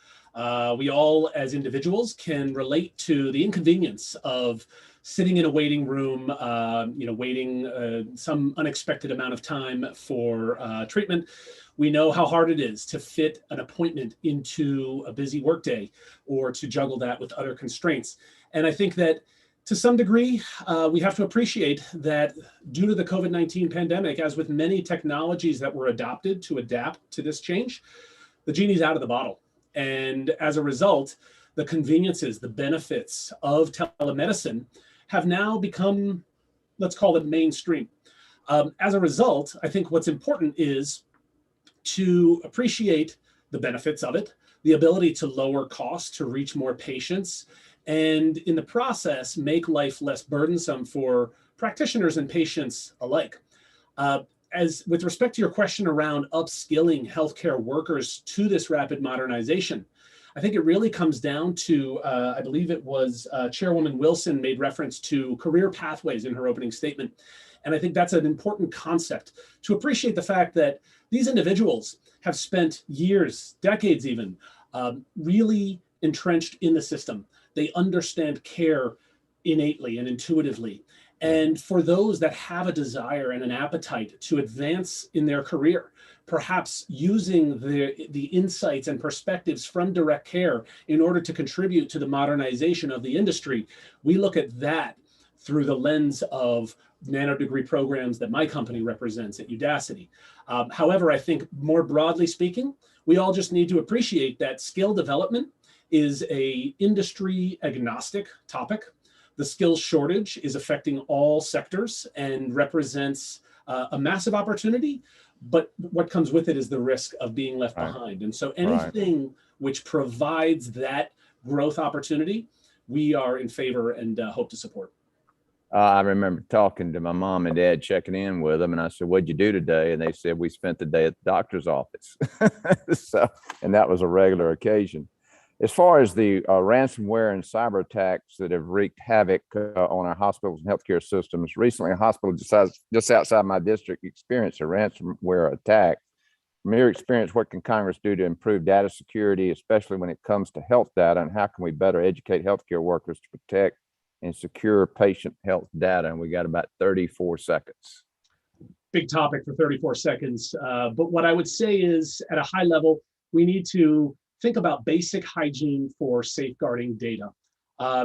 We all, as individuals, can relate to the inconvenience of sitting in a waiting room, waiting some unexpected amount of time for treatment. We know how hard it is to fit an appointment into a busy workday or to juggle that with other constraints. And I think that to some degree, we have to appreciate that due to the COVID-19 pandemic, as with many technologies that were adopted to adapt to this change, the genie's out of the bottle. And as a result, the conveniences, the benefits of telemedicine have now become, let's call it mainstream. As a result, I think what's important is to appreciate the benefits of it, the ability to lower costs, to reach more patients, and in the process, make life less burdensome for practitioners and patients alike. As with respect to your question around upskilling healthcare workers to this rapid modernization, I think it really comes down to, I believe it was Chairwoman Wilson made reference to career pathways in her opening statement. And I think that's an important concept to appreciate the fact that these individuals have spent years, decades even, really entrenched in the system. They understand care innately and intuitively. And for those that have a desire and an appetite to advance in their career, perhaps using the insights and perspectives from direct care in order to contribute to the modernization of the industry, we look at that through the lens of nanodegree programs that my company represents at Udacity. However, I think more broadly speaking, we all just need to appreciate that skill development is an industry agnostic topic. The skills shortage is affecting all sectors and represents a massive opportunity, but what comes with it is the risk of being left behind. And so anything which provides that growth opportunity, we are in favor and hope to support. I remember talking to my mom and dad, checking in with them, and I said, "What'd you do today?" And they said, "We spent the day at the doctor's office." And that was a regular occasion. As far as the ransomware and cyber attacks that have wreaked havoc on our hospitals and healthcare systems, recently a hospital just outside my district experienced a ransomware attack. From your experience, what can Congress do to improve data security, especially when it comes to health data, and how can we better educate healthcare workers to protect and secure patient health data? And we got about 34 seconds. Big topic for 34 seconds. But what I would say is at a high level, we need to think about basic hygiene for safeguarding data.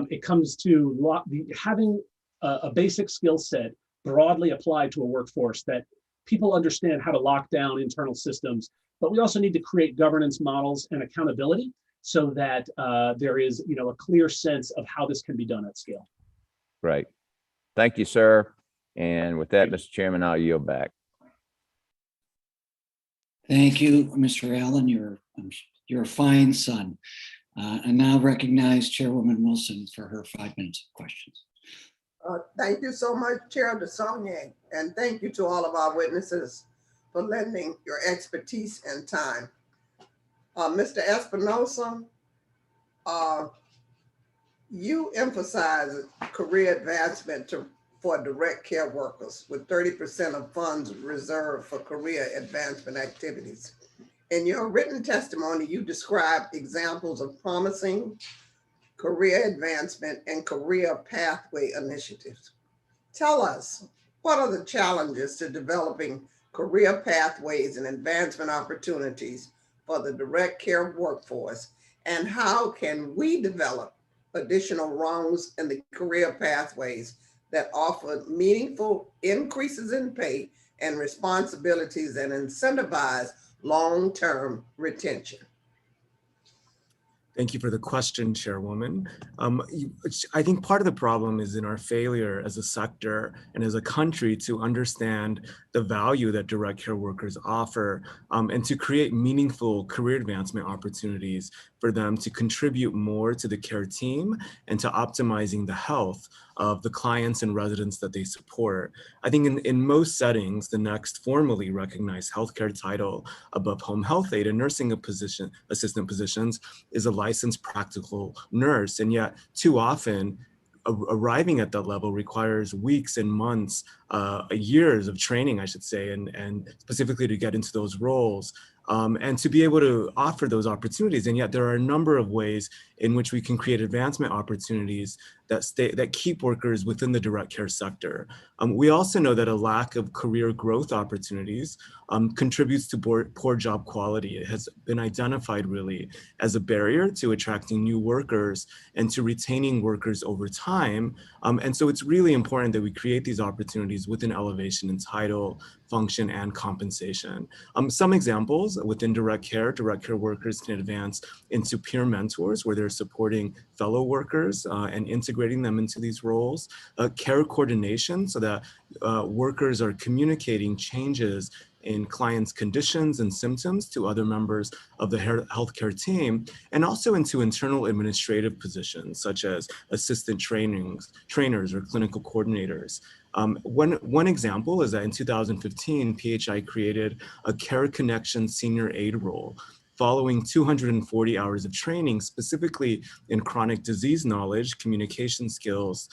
It comes to having a basic skill set broadly applied to a workforce that people understand how to lock down internal systems, but we also need to create governance models and accountability so that there is a clear sense of how this can be done at scale. Great. Thank you, sir. And with that, Mr. Chairman, I'll yield back. Thank you, Mr. Allen. You're a fine son. And now recognize Chairwoman Wilson for her 5 minutes of questions. Thank you so much, Chair DeSaulnier, and thank you to all of our witnesses for lending your expertise and time. Mr. Espinosa, you emphasize career advancement for direct care workers with 30% of funds reserved for career advancement activities. In your written testimony, you described examples of promising career advancement and career pathway initiatives. Tell us, what are the challenges to developing career pathways and advancement opportunities for the direct care workforce, and how can we develop additional rungs in the career pathways that offer meaningful increases in pay and responsibilities and incentivize long-term retention? Thank you for the question, Chairwoman. I think part of the problem is in our failure as a sector and as a country to understand the value that direct care workers offer and to create meaningful career advancement opportunities for them to contribute more to the care team and to optimizing the health of the clients and residents that they support. I think in most settings, the next formally recognized healthcare title above home health aide and nursing assistant positions is a licensed practical nurse. And yet too often, arriving at that level requires weeks and months, years of training, I should say, and specifically to get into those roles. And to be able to offer those opportunities. And yet there are a number of ways in which we can create advancement opportunities that keep workers within the direct care sector. We also know that a lack of career growth opportunities contributes to poor job quality. It has been identified really as a barrier to attracting new workers and to retaining workers over time. And so it's really important that we create these opportunities with an elevation in title, function, and compensation. Some examples within direct care workers can advance into peer mentors where they're supporting fellow workers and integrating them into these roles. Care coordination so that workers are communicating changes in clients' conditions and symptoms to other members of the healthcare team, and also into internal administrative positions such as assistant trainers or clinical coordinators. One example is that in 2015, PHI created a Care Connection senior aid role following 240 hours of training, specifically in chronic disease knowledge, communication skills,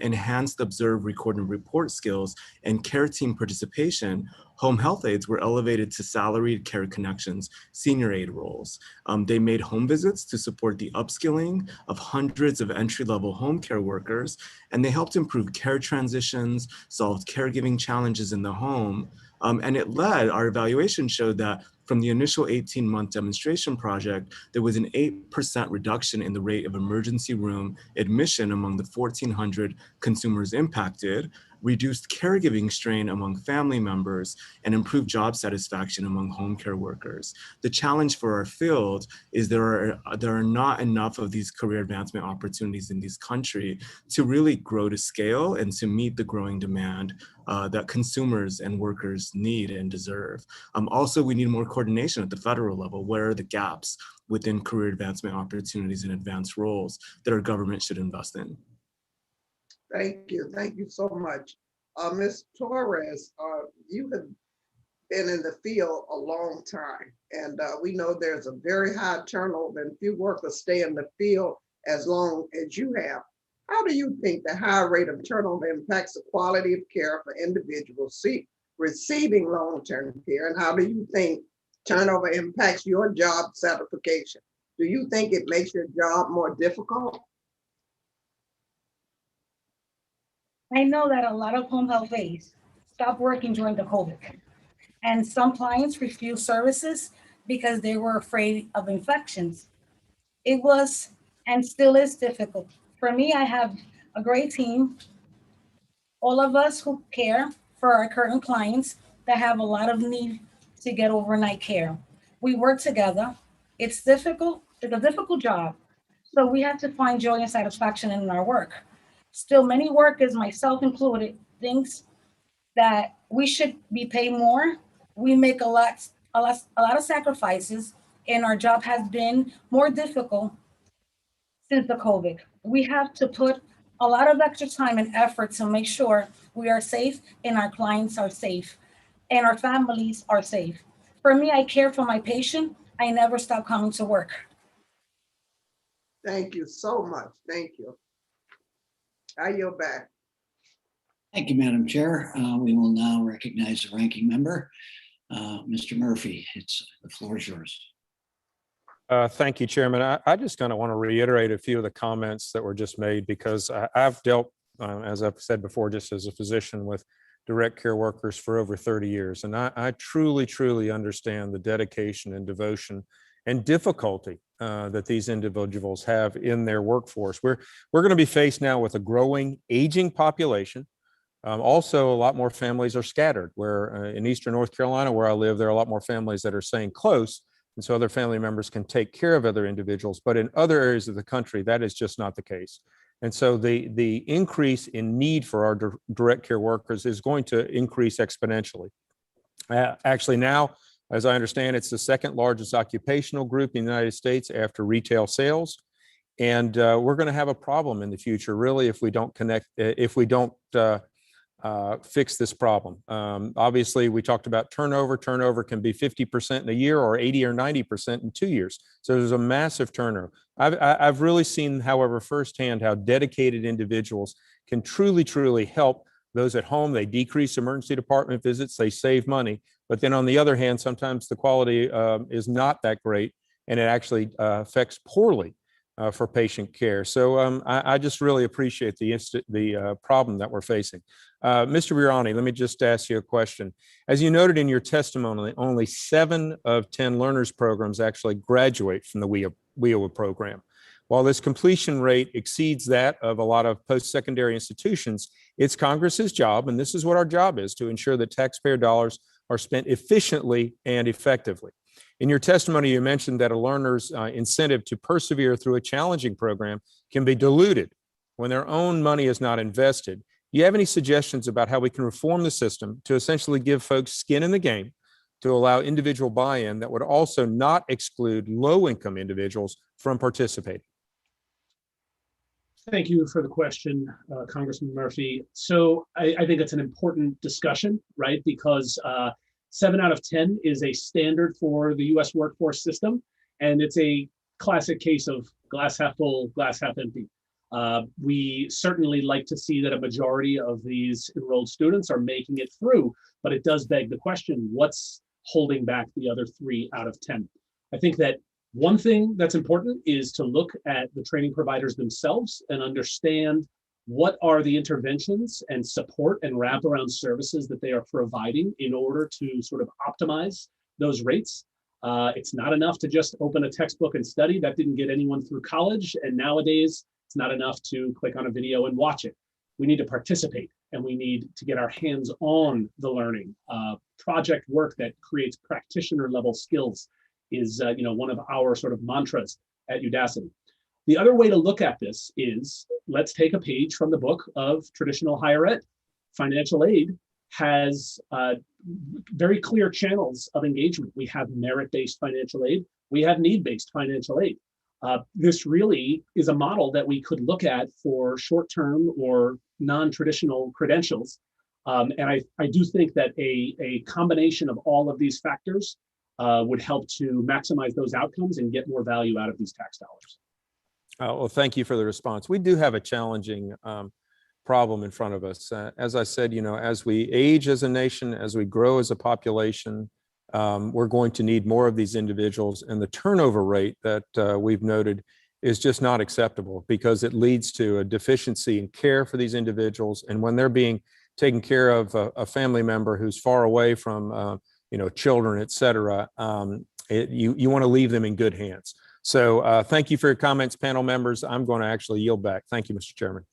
enhanced observe, record, and report skills, and care team participation. Home health aides were elevated to salaried Care Connections senior aid roles. They made home visits to support the upskilling of hundreds of entry-level home care workers, and they helped improve care transitions, solved caregiving challenges in the home, and our evaluation showed that from the initial 18-month demonstration project, there was an 8% reduction in the rate of emergency room admission among the 1,400 consumers impacted, reduced caregiving strain among family members, and improved job satisfaction among home care workers. The challenge for our field is there are not enough of these career advancement opportunities in this country to really grow to scale and to meet the growing demand that consumers and workers need and deserve. Also, we need more coordination at the federal level. Where are the gaps within career advancement opportunities and advanced roles that our government should invest in? Thank you so much. Ms. Torres, you have been in the field a long time, and we know there's a very high turnover and few workers stay in the field as long as you have. How do you think the high rate of turnover impacts the quality of care for individuals receiving long-term care? And how do you think turnover impacts your job satisfaction? Do you think it makes your job more difficult? I know that a lot of home health aides stopped working during the COVID, and some clients refused services because they were afraid of infections. It was and still is difficult. For me, I have a great team, all of us who care for our current clients that have a lot of need to get overnight care. We work together. It's difficult. It's a difficult job. So we have to find joy and satisfaction in our work. Still, many workers, myself included, thinks that we should be paid more. We make a lot of sacrifices, and our job has been more difficult since the COVID. We have to put a lot of extra time and effort to make sure we are safe and our clients are safe and our families are safe. For me, I care for my patient. I never stop coming to work. Thank you so much. Thank you. I yield back. Thank you, Madam Chair. We will now recognize the ranking member. Mr. Murphy, the floor is yours. Thank you, Chairman. I just kind of want to reiterate a few of the comments that were just made because I've dealt, as I've said before, just as a physician with direct care workers for over 30 years. And I truly, truly understand the dedication and devotion and difficulty that these individuals have in their workforce. We're going to be faced now with a growing, aging population. Also, a lot more families are scattered, where in Eastern North Carolina, where I live, there are a lot more families that are staying close. And so other family members can take care of other individuals. But in other areas of the country, that is just not the case. And so the increase in need for our direct care workers is going to increase exponentially. Actually now, as I understand, it's the second largest occupational group in the United States after retail sales. And we're going to have a problem in the future, really, if we don't fix this problem. Obviously, we talked about turnover. Turnover can be 50% in a year or 80 or 90% in 2 years. So there's a massive turnover. I've really seen, however, firsthand how dedicated individuals can truly, truly help those at home. They decrease emergency department visits, they save money. But then on the other hand, sometimes the quality is not that great, and it actually affects poorly for patient care. So I just really appreciate the problem that we're facing. Mr. Virani, let me just ask you a question. As you noted in your testimony, only 7 of 10 learners programs actually graduate from the WIOA program. While this completion rate exceeds that of a lot of post-secondary institutions, it's Congress's job, and this is what our job is, to ensure that taxpayer dollars are spent efficiently and effectively. In your testimony, you mentioned that a learner's incentive to persevere through a challenging program can be diluted when their own money is not invested. Do you have any suggestions about how we can reform the system to essentially give folks skin in the game, to allow individual buy-in that would also not exclude low-income individuals from participating? Thank you for the question, Congressman Murphy. So I think it's an important discussion, right? Because 7 out of 10 is a standard for the US workforce system. And it's a classic case of glass half full, glass half empty. We certainly like to see that a majority of these enrolled students are making it through, but it does beg the question, what's holding back the other 3 out of 10? I think that one thing that's important is to look at the training providers themselves and understand what are the interventions and support and wraparound services that they are providing in order to sort of optimize those rates. It's not enough to just open a textbook and study. That didn't get anyone through college. And nowadays, it's not enough to click on a video and watch it. We need to participate, and we need to get our hands on the learning. Project work that creates practitioner level skills is one of our sort of mantras at Udacity. The other way to look at this is, let's take a page from the book of traditional higher ed. Financial aid has very clear channels of engagement. We have merit-based financial aid. We have need-based financial aid. This really is a model that we could look at for short-term or non-traditional credentials. And I do think that a combination of all of these factors would help to maximize those outcomes and get more value out of these tax dollars. Well, thank you for the response. We do have a challenging problem in front of us. As I said, as we age as a nation, as we grow as a population, we're going to need more of these individuals. And the turnover rate that we've noted is just not acceptable, because it leads to a deficiency in care for these individuals. And when they're being taken care of, a family member who's far away from children, et cetera, you want to leave them in good hands. So thank you for your comments, panel members. I'm going to actually yield back. Thank you, Mr. Chairman.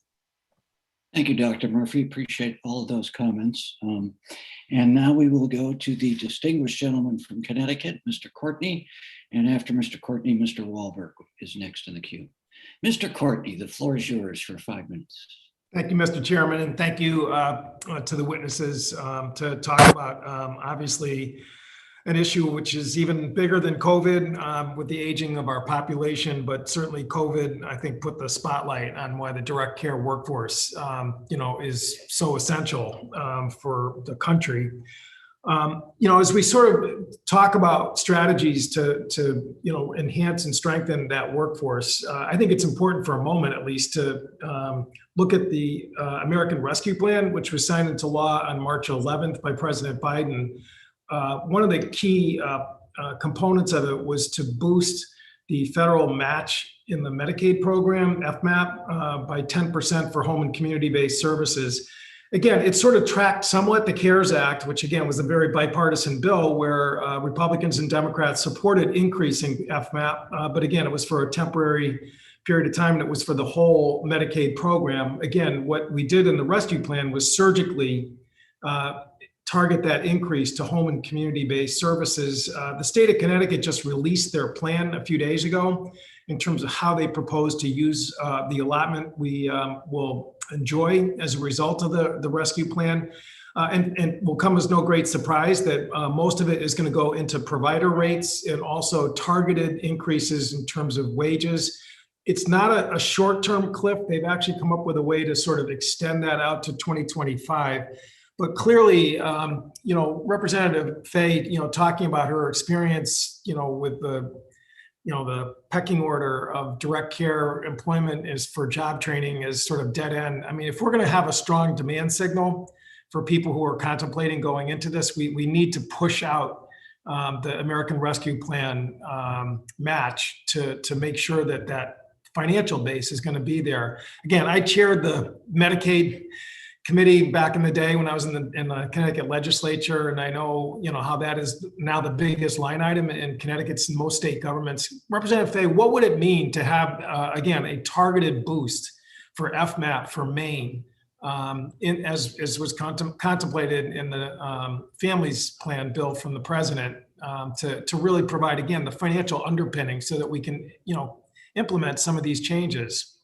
Thank you, Dr. Murphy. Appreciate all of those comments. And now we will go to the distinguished gentleman from Connecticut, Mr. Courtney. And after Mr. Courtney, Mr. Wahlberg is next in the queue. Mr. Courtney, the floor is yours for 5 minutes. Thank you, Mr. Chairman, and thank you to the witnesses to talk about, obviously, an issue which is even bigger than COVID with the aging of our population, but certainly COVID, I think, put the spotlight on why the direct care workforce, is so essential for the country. As we sort of talk about strategies to enhance and strengthen that workforce, I think it's important for a moment, at least, to look at the American Rescue Plan, which was signed into law on March 11th by President Biden. One of the key components of it was to boost the federal match in the Medicaid program, FMAP, by 10% for home and community-based services. Again, it sort of tracked somewhat the CARES Act, which again was a very bipartisan bill where Republicans and Democrats supported increasing FMAP. But again, it was for a temporary period of time, and it was for the whole Medicaid program. Again, what we did in the rescue plan was surgically target that increase to home and community-based services. The state of Connecticut just released their plan a few days ago in terms of how they propose to use the allotment we will enjoy as a result of the rescue plan. And will come as no great surprise that most of it is going to go into provider rates and also targeted increases in terms of wages. It's not a short-term cliff. They've actually come up with a way to sort of extend that out to 2025. But clearly, Representative Fay, talking about her experience, with the pecking order of direct care employment is for job training is sort of dead end. I mean, if we're going to have a strong demand signal for people who are contemplating going into this, we need to push out the American Rescue Plan match to make sure that financial base is going to be there. Again, I chaired the Medicaid committee back in the day when I was in the Connecticut legislature, and I know how that is now the biggest line item in Connecticut's and most state governments. Representative Fay, what would it mean to have again a targeted boost for FMAP for Maine, as was contemplated in the Families Plan bill from the president, to really provide again the financial underpinning so that we can implement some of these changes?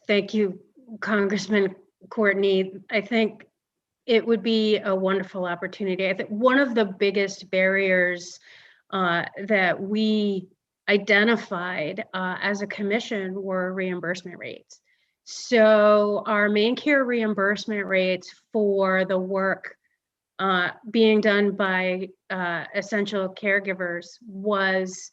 Thank you, Congressman Courtney. I think it would be a wonderful opportunity. I think one of the biggest barriers that we identified as a commission were reimbursement rates. So our main care reimbursement rates for the work being done by essential caregivers was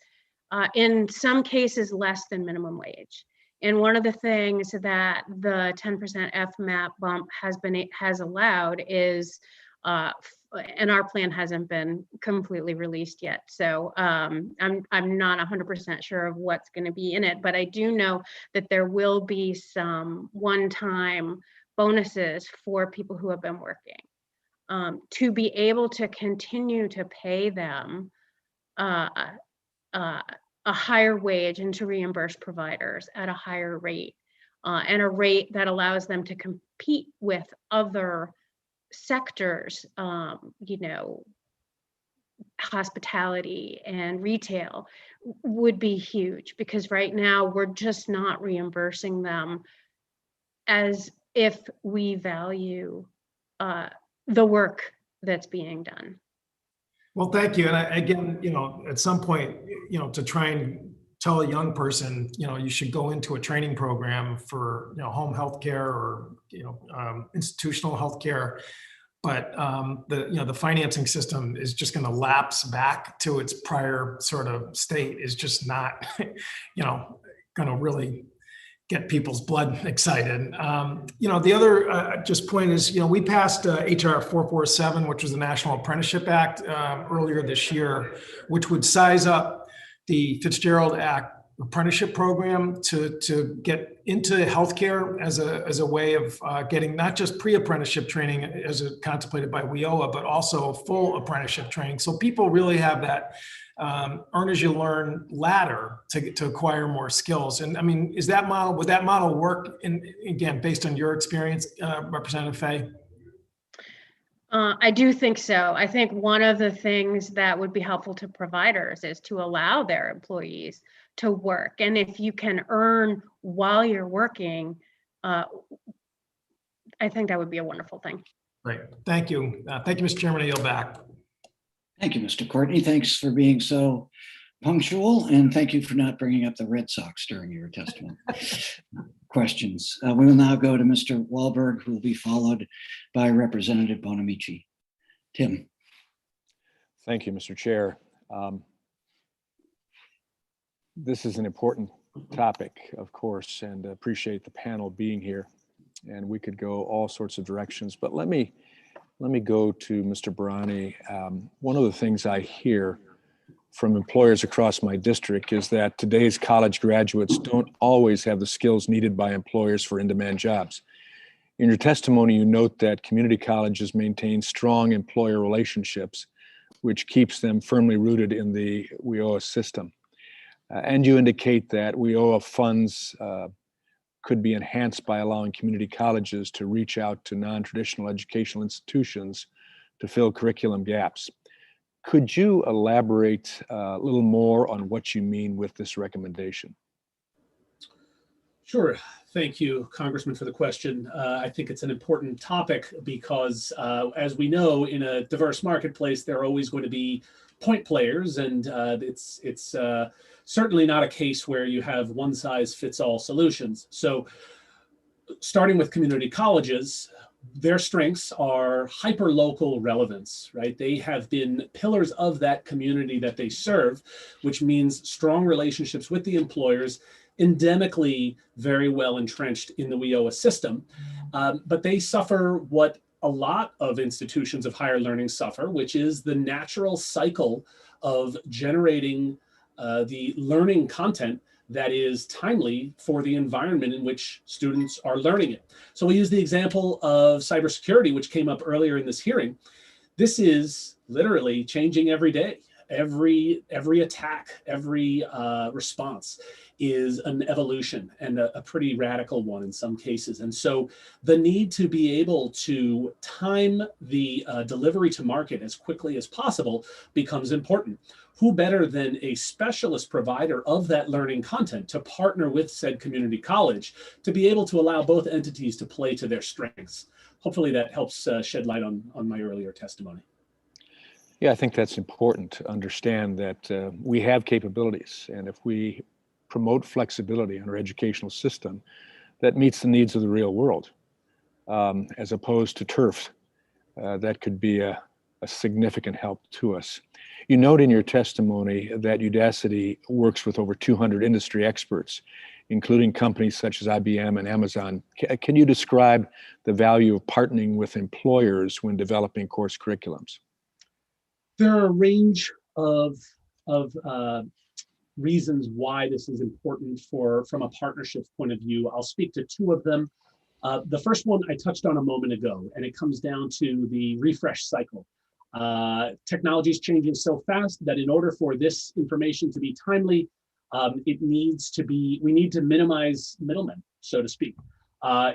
in some cases less than minimum wage. And one of the things that the 10% FMAP bump has allowed is, and our plan hasn't been completely released yet, so I'm not 100% sure of what's going to be in it, but I do know that there will be some one-time bonuses for people who have been working, to be able to continue to pay them a higher wage and to reimburse providers at a higher rate, and a rate that allows them to compete with other sectors, hospitality and retail would be huge, because right now we're just not reimbursing them as if we value the work that's being done. Well, thank you. And again, at some point, to try and tell a young person, you should go into a training program for, home health care or, institutional health care. But the financing system is just going to lapse back to its prior sort of state, is just not, going to really get people's blood excited. The other just point is, we passed HR 447, which was the National Apprenticeship Act earlier this year, which would size up the Fitzgerald Act apprenticeship program to get into healthcare as a way of getting not just pre-apprenticeship training as contemplated by WIOA, but also full apprenticeship training. So people really have that earn as you learn ladder to acquire more skills. And I mean, would that model work again, based on your experience, Representative Fay? I do think so. I think one of the things that would be helpful to providers is to allow their employees to work. And if you can earn while you're working, I think that would be a wonderful thing. Great. Thank you. Thank you, Mr. Chairman. I yield back. Thank you, Mr. Courtney. Thanks for being so punctual, and thank you for not bringing up the Red Sox during your testimony. Questions. We will now go to Mr. Wahlberg, who will be followed by Representative Bonamici. Tim. Thank you, Mr. Chair. This is an important topic, of course, and appreciate the panel being here. And we could go all sorts of directions, but let me go to Mr. Barani. One of the things I hear from employers across my district is that today's college graduates don't always have the skills needed by employers for in-demand jobs. In your testimony, you note that community colleges maintain strong employer relationships, which keeps them firmly rooted in the WIOA system. And you indicate that WIOA funds could be enhanced by allowing community colleges to reach out to non-traditional educational institutions to fill curriculum gaps. Could you elaborate a little more on what you mean with this recommendation? Sure. Thank you, Congressman, for the question. I think it's an important topic because, as we know, in a diverse marketplace, there are always going to be point players, and it's certainly not a case where you have one-size-fits-all solutions. So starting with community colleges, their strengths are hyper-local relevance, right? They have been pillars of that community that they serve, which means strong relationships with the employers, endemically very well entrenched in the WIOA system. But they suffer what a lot of institutions of higher learning suffer, which is the natural cycle of generating the learning content that is timely for the environment in which students are learning it. So we use the example of cybersecurity, which came up earlier in this hearing. This is literally changing every day. Every attack, every response is an evolution, and a pretty radical one in some cases. And so the need to be able to time the delivery to market as quickly as possible becomes important. Who better than a specialist provider of that learning content to partner with said community college to be able to allow both entities to play to their strengths? Hopefully that helps shed light on my earlier testimony. Yeah, I think that's important to understand that we have capabilities, and if we promote flexibility in our educational system that meets the needs of the real world, as opposed to turf, that could be a significant help to us. You note in your testimony that Udacity works with over 200 industry experts, including companies such as IBM and Amazon. Can you describe the value of partnering with employers when developing course curriculums? There are a range of reasons why this is important from a partnership point of view. I'll speak to two of them. The first one I touched on a moment ago, and it comes down to the refresh cycle. Technology is changing so fast that in order for this information to be timely, we need to minimize middlemen, so to speak.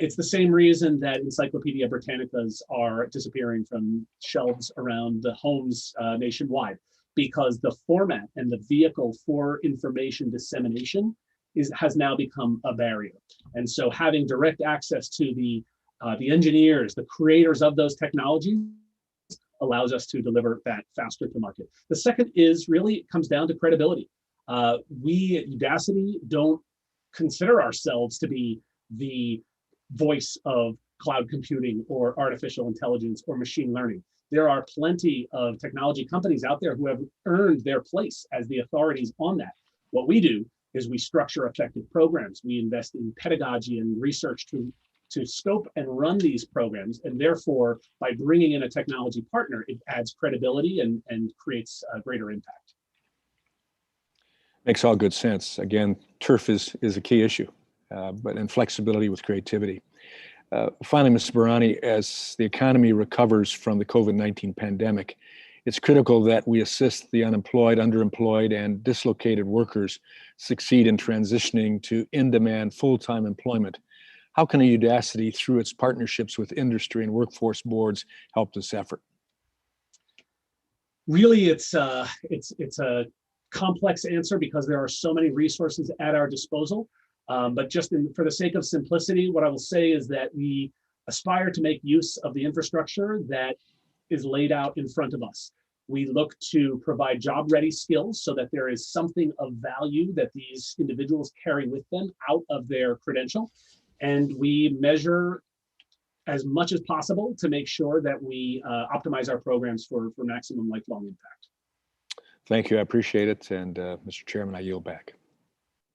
It's the same reason that Encyclopedia Britannicas are disappearing from shelves around the homes nationwide, because the format and the vehicle for information dissemination has now become a barrier. And so having direct access to the engineers, the creators of those technologies, allows us to deliver that faster to market. The second is really, it comes down to credibility. We at Udacity don't consider ourselves to be the voice of cloud computing or artificial intelligence or machine learning. There are plenty of technology companies out there who have earned their place as the authorities on that. What we do is we structure effective programs. We invest in pedagogy and research to scope and run these programs. And therefore, by bringing in a technology partner, it adds credibility and creates a greater impact. Makes all good sense. Again, turf is a key issue, but in flexibility with creativity. Finally, Ms. Barani, as the economy recovers from the COVID-19 pandemic, it's critical that we assist the unemployed, underemployed, and dislocated workers succeed in transitioning to in-demand full-time employment. How can Udacity, through its partnerships with industry and workforce boards, help this effort? Really, it's a complex answer because there are so many resources at our disposal. But just for the sake of simplicity, what I will say is that we aspire to make use of the infrastructure that is laid out in front of us. We look to provide job-ready skills so that there is something of value that these individuals carry with them out of their credential. And we measure as much as possible to make sure that we optimize our programs for maximum lifelong impact. Thank you. I appreciate it. And Mr. Chairman, I yield back.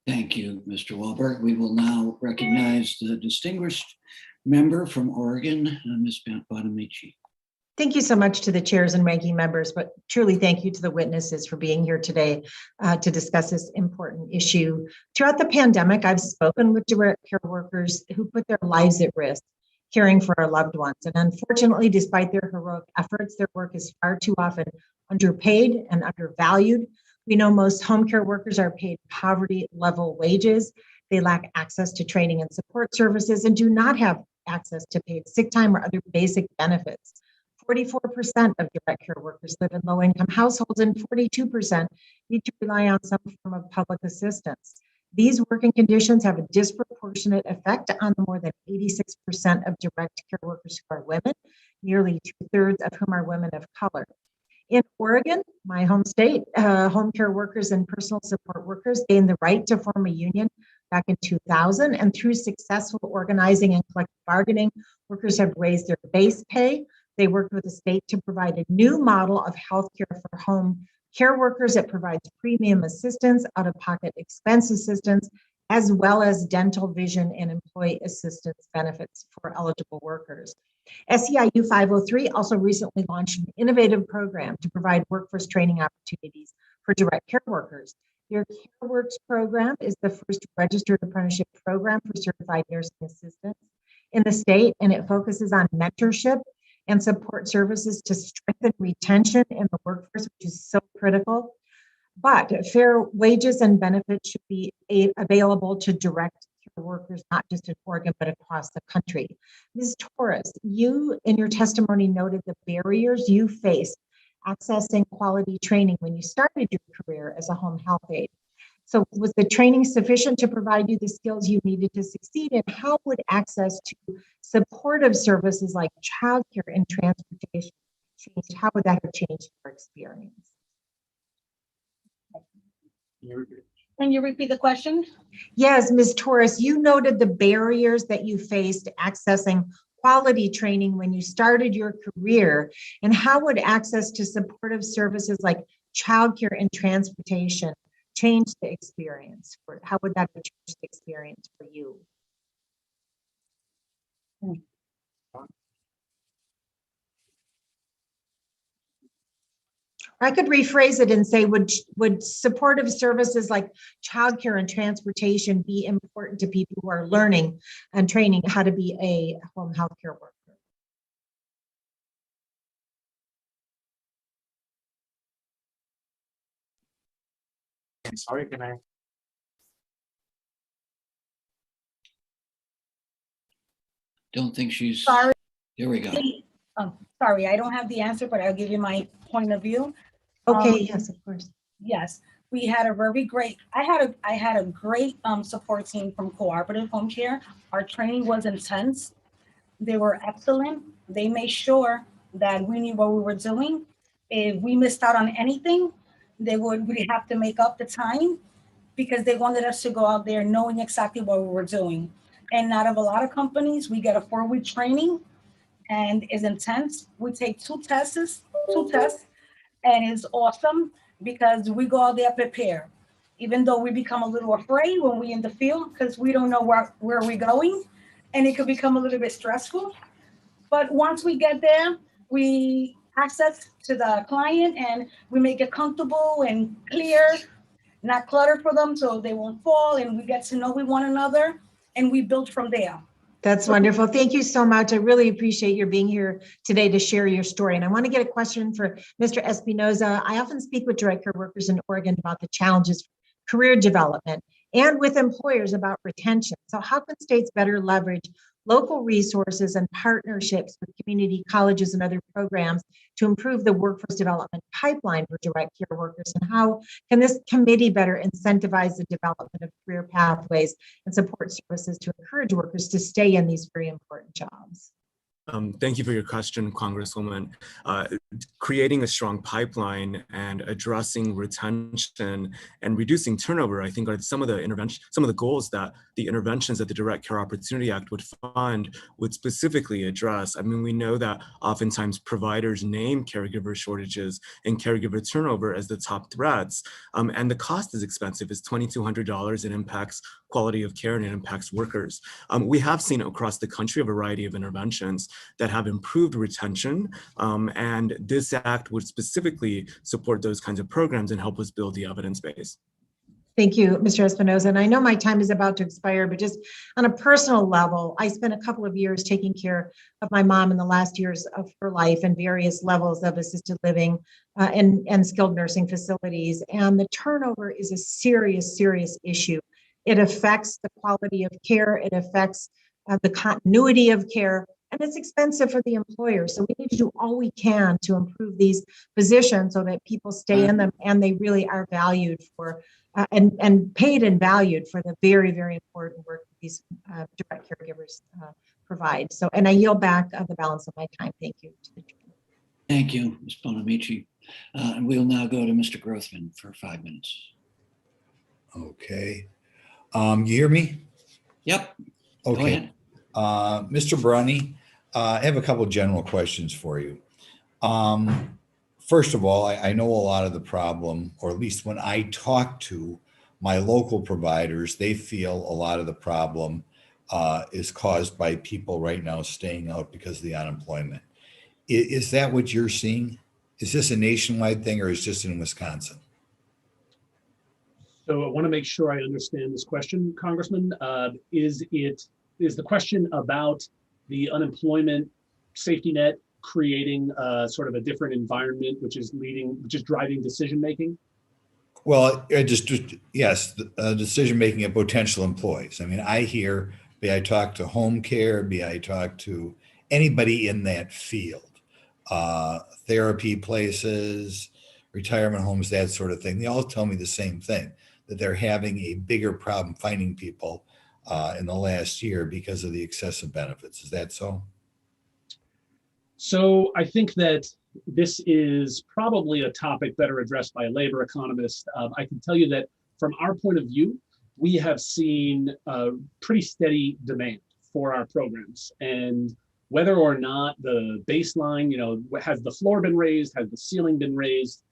Thank you, Mr. Wahlberg. We will now recognize the distinguished member from Oregon, Ms. Bonamici. Thank you so much to the chairs and ranking members, but truly thank you to the witnesses for being here today to discuss this important issue. Throughout the pandemic, I've spoken with direct care workers who put their lives at risk caring for our loved ones. And unfortunately, despite their heroic efforts, their work is far too often underpaid and undervalued. We know most home care workers are paid poverty-level wages. They lack access to training and support services and do not have access to paid sick time or other basic benefits. 44% of direct care workers live in low-income households, and 42% need to rely on some form of public assistance. These working conditions have a disproportionate effect on the more than 86% of direct care workers who are women, nearly 2/3 of whom are women of color. In Oregon, my home state, home care workers and personal support workers gained the right to form a union back in 2000, and through successful organizing and collective bargaining, workers have raised their base pay. They worked with the state to provide a new model of health care for home care workers that provides premium assistance, out-of-pocket expense assistance, as well as dental, vision, and employee assistance benefits for eligible workers. SEIU 503 also recently launched an innovative program to provide workforce training opportunities for direct care workers. Your CareWorks program is the first registered apprenticeship program for certified nursing assistants in the state, and it focuses on mentorship and support services to strengthen retention in the workforce, which is so critical. But fair wages and benefits should be available to direct care workers, not just in Oregon, but across the country. Ms. Torres, you in your testimony noted the barriers you faced accessing quality training when you started your career as a home health aide. So was the training sufficient to provide you the skills you needed to succeed? And how would access to supportive services like childcare and transportation change? How would that have changed your experience? Can you repeat the question? Yes, Ms. Torres, you noted the barriers that you faced accessing quality training when you started your career, and how would access to supportive services like childcare and transportation change the experience? Or how would that have changed the experience for you? I could rephrase it and say, would supportive services like childcare and transportation be important to people who are learning and training how to be a home health care worker? Sorry, can I? Don't think she's. Sorry. Here we go. Sorry, I don't have the answer, but I'll give you my point of view. Okay, yes, of course. Yes, we had a very great, I had a great support team from Cooperative Home Care. Our training was intense. They were excellent. They made sure that we knew what we were doing. If we missed out on anything, we'd have to make up the time, because they wanted us to go out there knowing exactly what we were doing. And out of a lot of companies, we get a 4-week training and it's intense. We take two tests, and it's awesome because we go out there prepared. Even though we become a little afraid when we're in the field because we don't know where we're going, and it could become a little bit stressful. But once we get there, we access to the client and we make it comfortable and clear, not cluttered for them so they won't fall, and we get to know one another and we build from there. That's wonderful. Thank you so much. I really appreciate your being here today to share your story. And I want to get a question for Mr. Espinoza. I often speak with direct care workers in Oregon about the challenges for career development and with employers about retention. So how can states better leverage local resources and partnerships with community colleges and other programs to improve the workforce development pipeline for direct care workers? And how can this committee better incentivize the development of career pathways and support services to encourage workers to stay in these very important jobs? Thank you for your question, Congresswoman. Creating a strong pipeline and addressing retention and reducing turnover, I think, are some of the goals that the interventions that the Direct Care Opportunity Act would fund would specifically address. I mean, we know that oftentimes providers name caregiver shortages and caregiver turnover as the top threats, and the cost is expensive. It's $2,200. It impacts quality of care and it impacts workers. We have seen across the country a variety of interventions that have improved retention, and this act would specifically support those kinds of programs and help us build the evidence base. Thank you, Mr. Espinoza. And I know my time is about to expire, but just on a personal level, I spent a couple of years taking care of my mom in the last years of her life in various levels of assisted living and skilled nursing facilities. And the turnover is a serious, serious issue. It affects the quality of care. It affects the continuity of care. And it's expensive for the employer. So we need to do all we can to improve these positions so that people stay in them and they really are valued for and paid and valued for the very, very important work that these direct caregivers provide. So, and I yield back the balance of my time. Thank you. Thank you, Ms. Bonamici. And we'll now go to Mr. Grothman for 5 minutes. Okay. You hear me? Yep. Okay. Go ahead. Mr. Brunny, I have a couple of general questions for you. First of all, I know a lot of the problem, or at least when I talk to my local providers, they feel a lot of the problem is caused by people right now staying out because of the unemployment. Is that what you're seeing? Is this a nationwide thing or is this in Wisconsin? So I want to make sure I understand this question, Congressman. Is the question about the unemployment safety net creating sort of a different environment, which is driving decision making? Well, yes, decision making of potential employees. I mean, be I talk to home care, be I talk to anybody in that field, therapy places, retirement homes, that sort of thing. They all tell me the same thing, that they're having a bigger problem finding people in the last year because of the excessive benefits. Is that so? So I think that this is probably a topic better addressed by a labor economist. I can tell you that from our point of view, we have seen pretty steady demand for our programs. And whether or not the baseline, has the floor been raised, has the ceiling been raised,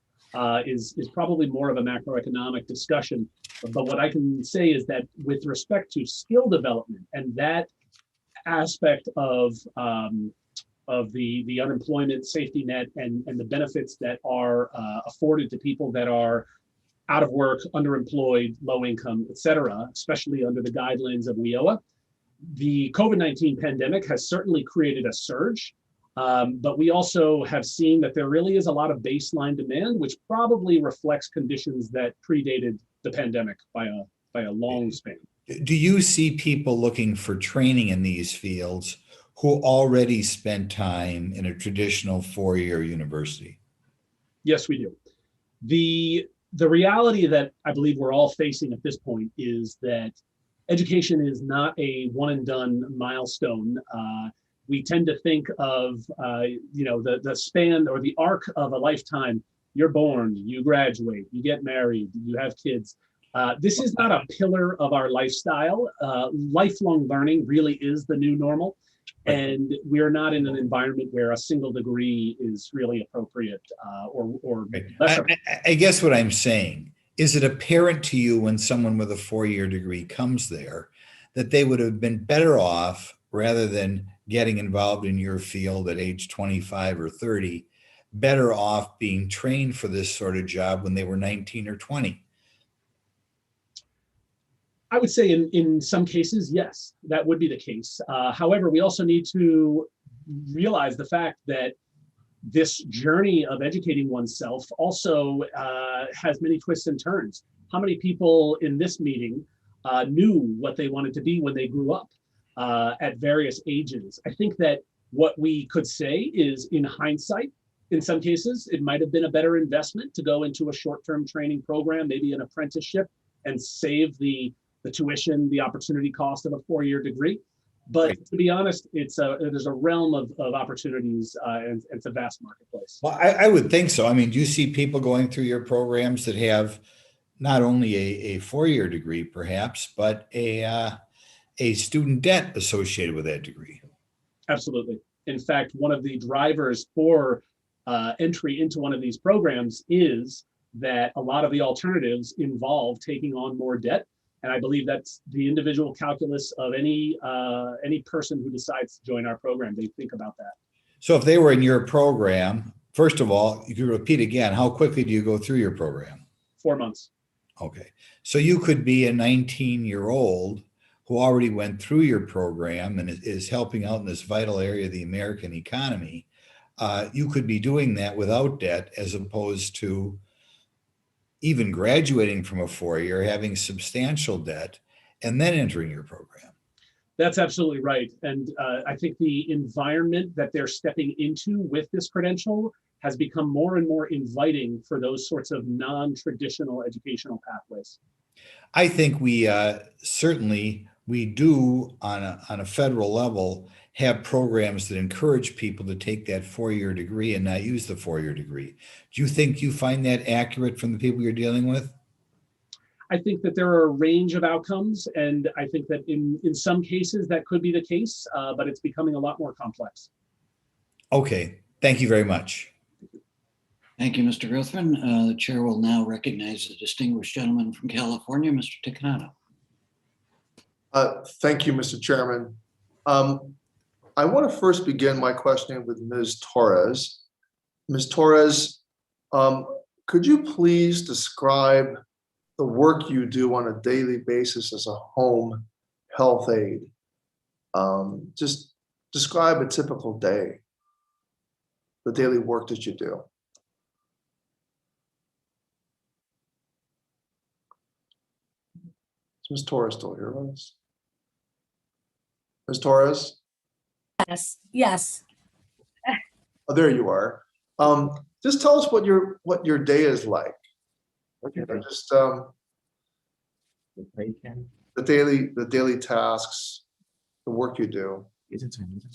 is probably more of a macroeconomic discussion. But what I can say is that with respect to skill development and that aspect of the unemployment safety net and the benefits that are afforded to people that are out of work, underemployed, low income, et cetera, especially under the guidelines of WIOA. The COVID-19 pandemic has certainly created a surge, but we also have seen that there really is a lot of baseline demand, which probably reflects conditions that predated the pandemic by a long span. Do you see people looking for training in these fields who already spent time in a traditional four-year university? Yes, we do. The reality that I believe we're all facing at this point is that education is not a one and done milestone. We tend to think of the span or the arc of a lifetime. You're born, you graduate, you get married, you have kids. This is not a pillar of our lifestyle. Lifelong learning really is the new normal. And we are not in an environment where a single degree is really appropriate or less. I guess what I'm saying, is it apparent to you when someone with a four-year degree comes there that they would have been better off, rather than getting involved in your field at age 25 or 30, better off being trained for this sort of job when they were 19 or 20? I would say in some cases, yes, that would be the case. However, we also need to realize the fact that this journey of educating oneself also has many twists and turns. How many people in this meeting knew what they wanted to be when they grew up at various ages? I think that what we could say is, in hindsight, in some cases, it might have been a better investment to go into a short-term training program, maybe an apprenticeship, and save the tuition, the opportunity cost of a four-year degree. But right, to be honest, there's a realm of opportunities and it's a vast marketplace. Well, I would think so. I mean, do you see people going through your programs that have not only a four-year degree, perhaps, but a student debt associated with that degree? Absolutely. In fact, one of the drivers for entry into one of these programs is that a lot of the alternatives involve taking on more debt. And I believe that's the individual calculus of any person who decides to join our program. They think about that. So if they were in your program, first of all, you could repeat again, how quickly do you go through your program? 4 months. Okay. So you could be a 19-year-old who already went through your program and is helping out in this vital area of the American economy. You could be doing that without debt, as opposed to even graduating from a four-year, having substantial debt, and then entering your program. That's absolutely right. And I think the environment that they're stepping into with this credential has become more and more inviting for those sorts of non-traditional educational pathways. I think we certainly do on a federal level have programs that encourage people to take that four-year degree and not use the four-year degree. Do you think you find that accurate from the people you're dealing with? I think that there are a range of outcomes, and I think that in some cases that could be the case, but it's becoming a lot more complex. Okay, thank you very much. Thank you, Mr. Grothman. The chair will now recognize the distinguished gentleman from California, Mr. Ticanato. Thank you, Mr. Chairman. I want to first begin my questioning with Ms. Torres. Ms. Torres, could you please describe the work you do on a daily basis as a home health aide. Just describe a typical day, the daily work that you do. Is Ms. Torres still here with us? Ms. Torres? Yes, yes. Oh, there you are. Just tell us what your day is like. You know, just the daily tasks, the work you do.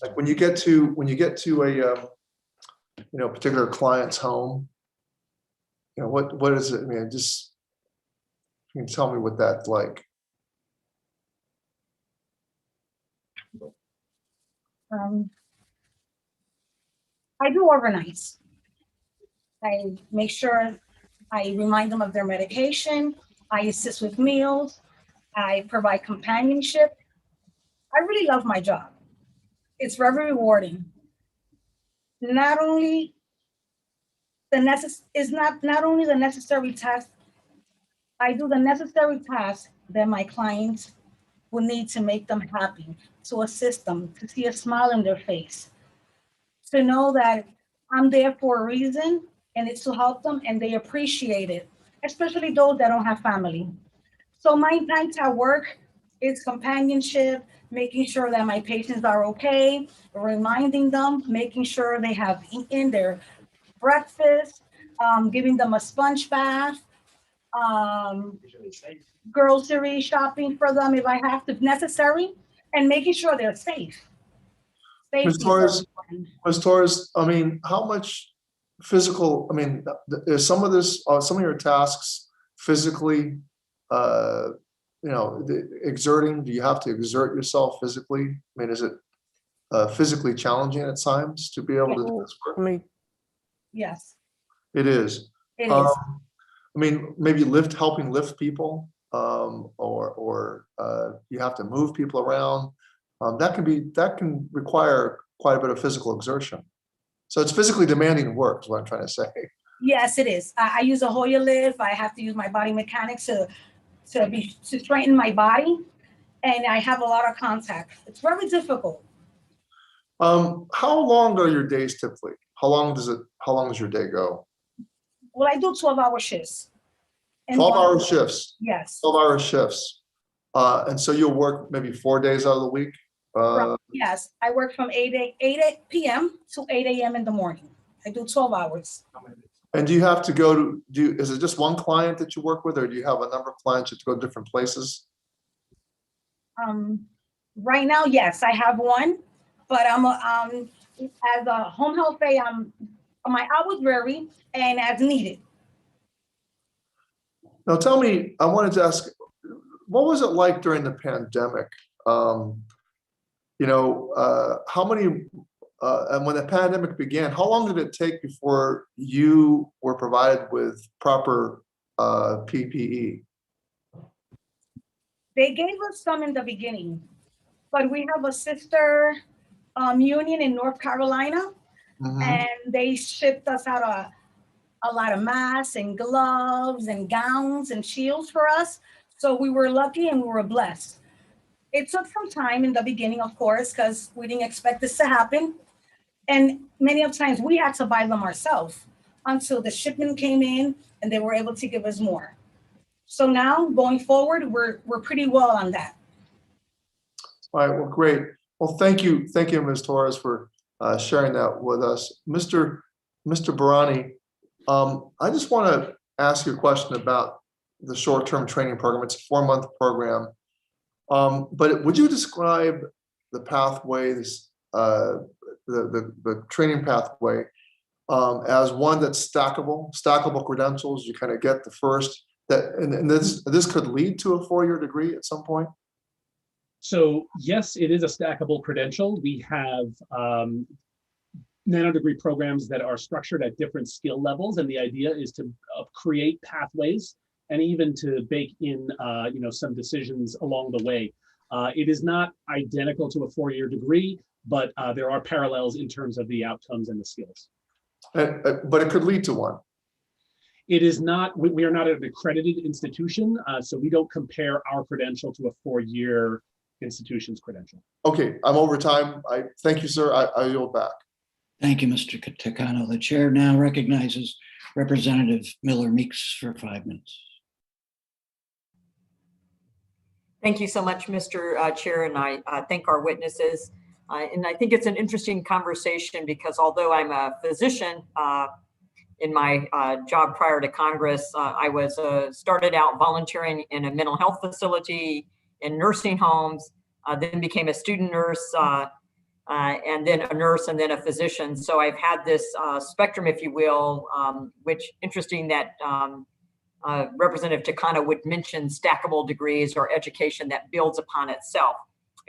Like when you get to a particular client's home, you know, what is it? I mean, just you can tell me what that's like. I do organize. I make sure I remind them of their medication. I assist with meals. I provide companionship. I really love my job. It's very rewarding. Not only not only the necessary tasks, I do the necessary tasks that my clients will need to make them happy, to assist them, to see a smile on their face, to know that I'm there for a reason and it's to help them and they appreciate it, especially those that don't have family. So my nights at work is companionship, making sure that my patients are okay, reminding them, making sure they have eaten their breakfast, giving them a sponge bath, grocery shopping for them if I have to, necessary, and making sure they're safe. Ms. Torres, I mean, how much physical, I mean, is some of your tasks physically, exerting? Do you have to exert yourself physically? I mean, is it physically challenging at times to be able to do this work? Yes. It is. It is. I mean, maybe helping lift people, or you have to move people around. That can require quite a bit of physical exertion. So it's physically demanding work, is what I'm trying to say. Yes, it is. I use a Hoyer lift. I have to use my body mechanics to straighten my body, and I have a lot of contact. It's very difficult. How long are your days typically? How long does your day go? Well, I do 12-hour shifts. 12-hour shifts. Yes. 12-hour shifts. And so you'll work maybe 4 days out of the week? Yes, I work from 8 p.m. to 8 a.m. in the morning. I do 12 hours. And do you have to is it just one client that you work with, or do you have a number of clients that you go to different places? Right now, yes, I have one, but as a home health aide, my hours vary and as needed. Now tell me, I wanted to ask, what was it like during the pandemic? How many, and when the pandemic began, how long did it take before you were provided with proper PPE? They gave us some in the beginning, but we have a sister union in North Carolina, and they shipped us out a lot of masks and gloves and gowns and shields for us. So we were lucky and we were blessed. It took some time in the beginning, of course, because we didn't expect this to happen. And many of times we had to buy them ourselves until the shipment came in and they were able to give us more. So now going forward, we're pretty well on that. All right, well, great. Well, thank you, Ms. Torres, for sharing that with us. Mr. Barani, I just want to ask you a question about the short-term training program. It's a 4-month program. But would you describe the pathways, the training pathway, as one that's stackable credentials? You kind of get the first, and this could lead to a 4-year degree at some point? So yes, it is a stackable credential. We have nano-degree programs that are structured at different skill levels, and the idea is to create pathways and even to bake in some decisions along the way. It is not identical to a 4-year degree, but there are parallels in terms of the outcomes and the skills. But it could lead to one. It is not, we are not an accredited institution, so we don't compare our credential to a 4-year institution's credential. Okay, I'm over time. I thank you, sir. I yield back. Thank you, Mr. Takano. The chair now recognizes Representative Miller Meeks for 5 minutes. Thank you so much, Mr. Chair, and I thank our witnesses. And I think it's an interesting conversation because although I'm a physician in my job prior to Congress, I was started out volunteering in a mental health facility, in nursing homes, then became a student nurse, and then a nurse, and then a physician. So I've had this spectrum, if you will, which interesting that Representative Takano would mention stackable degrees or education that builds upon itself.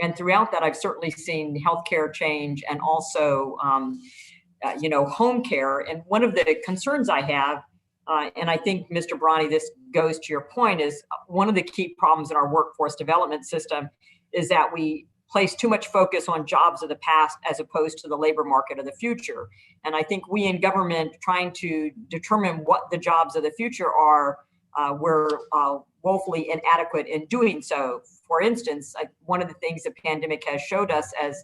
And throughout that, I've certainly seen healthcare change and also, home care. And one of the concerns I have, and I think, Mr. Brani, this goes to your point, is one of the key problems in our workforce development system is that we place too much focus on jobs of the past as opposed to the labor market of the future. And I think we in government trying to determine what the jobs of the future are, we're woefully inadequate in doing so. For instance, one of the things the pandemic has showed us as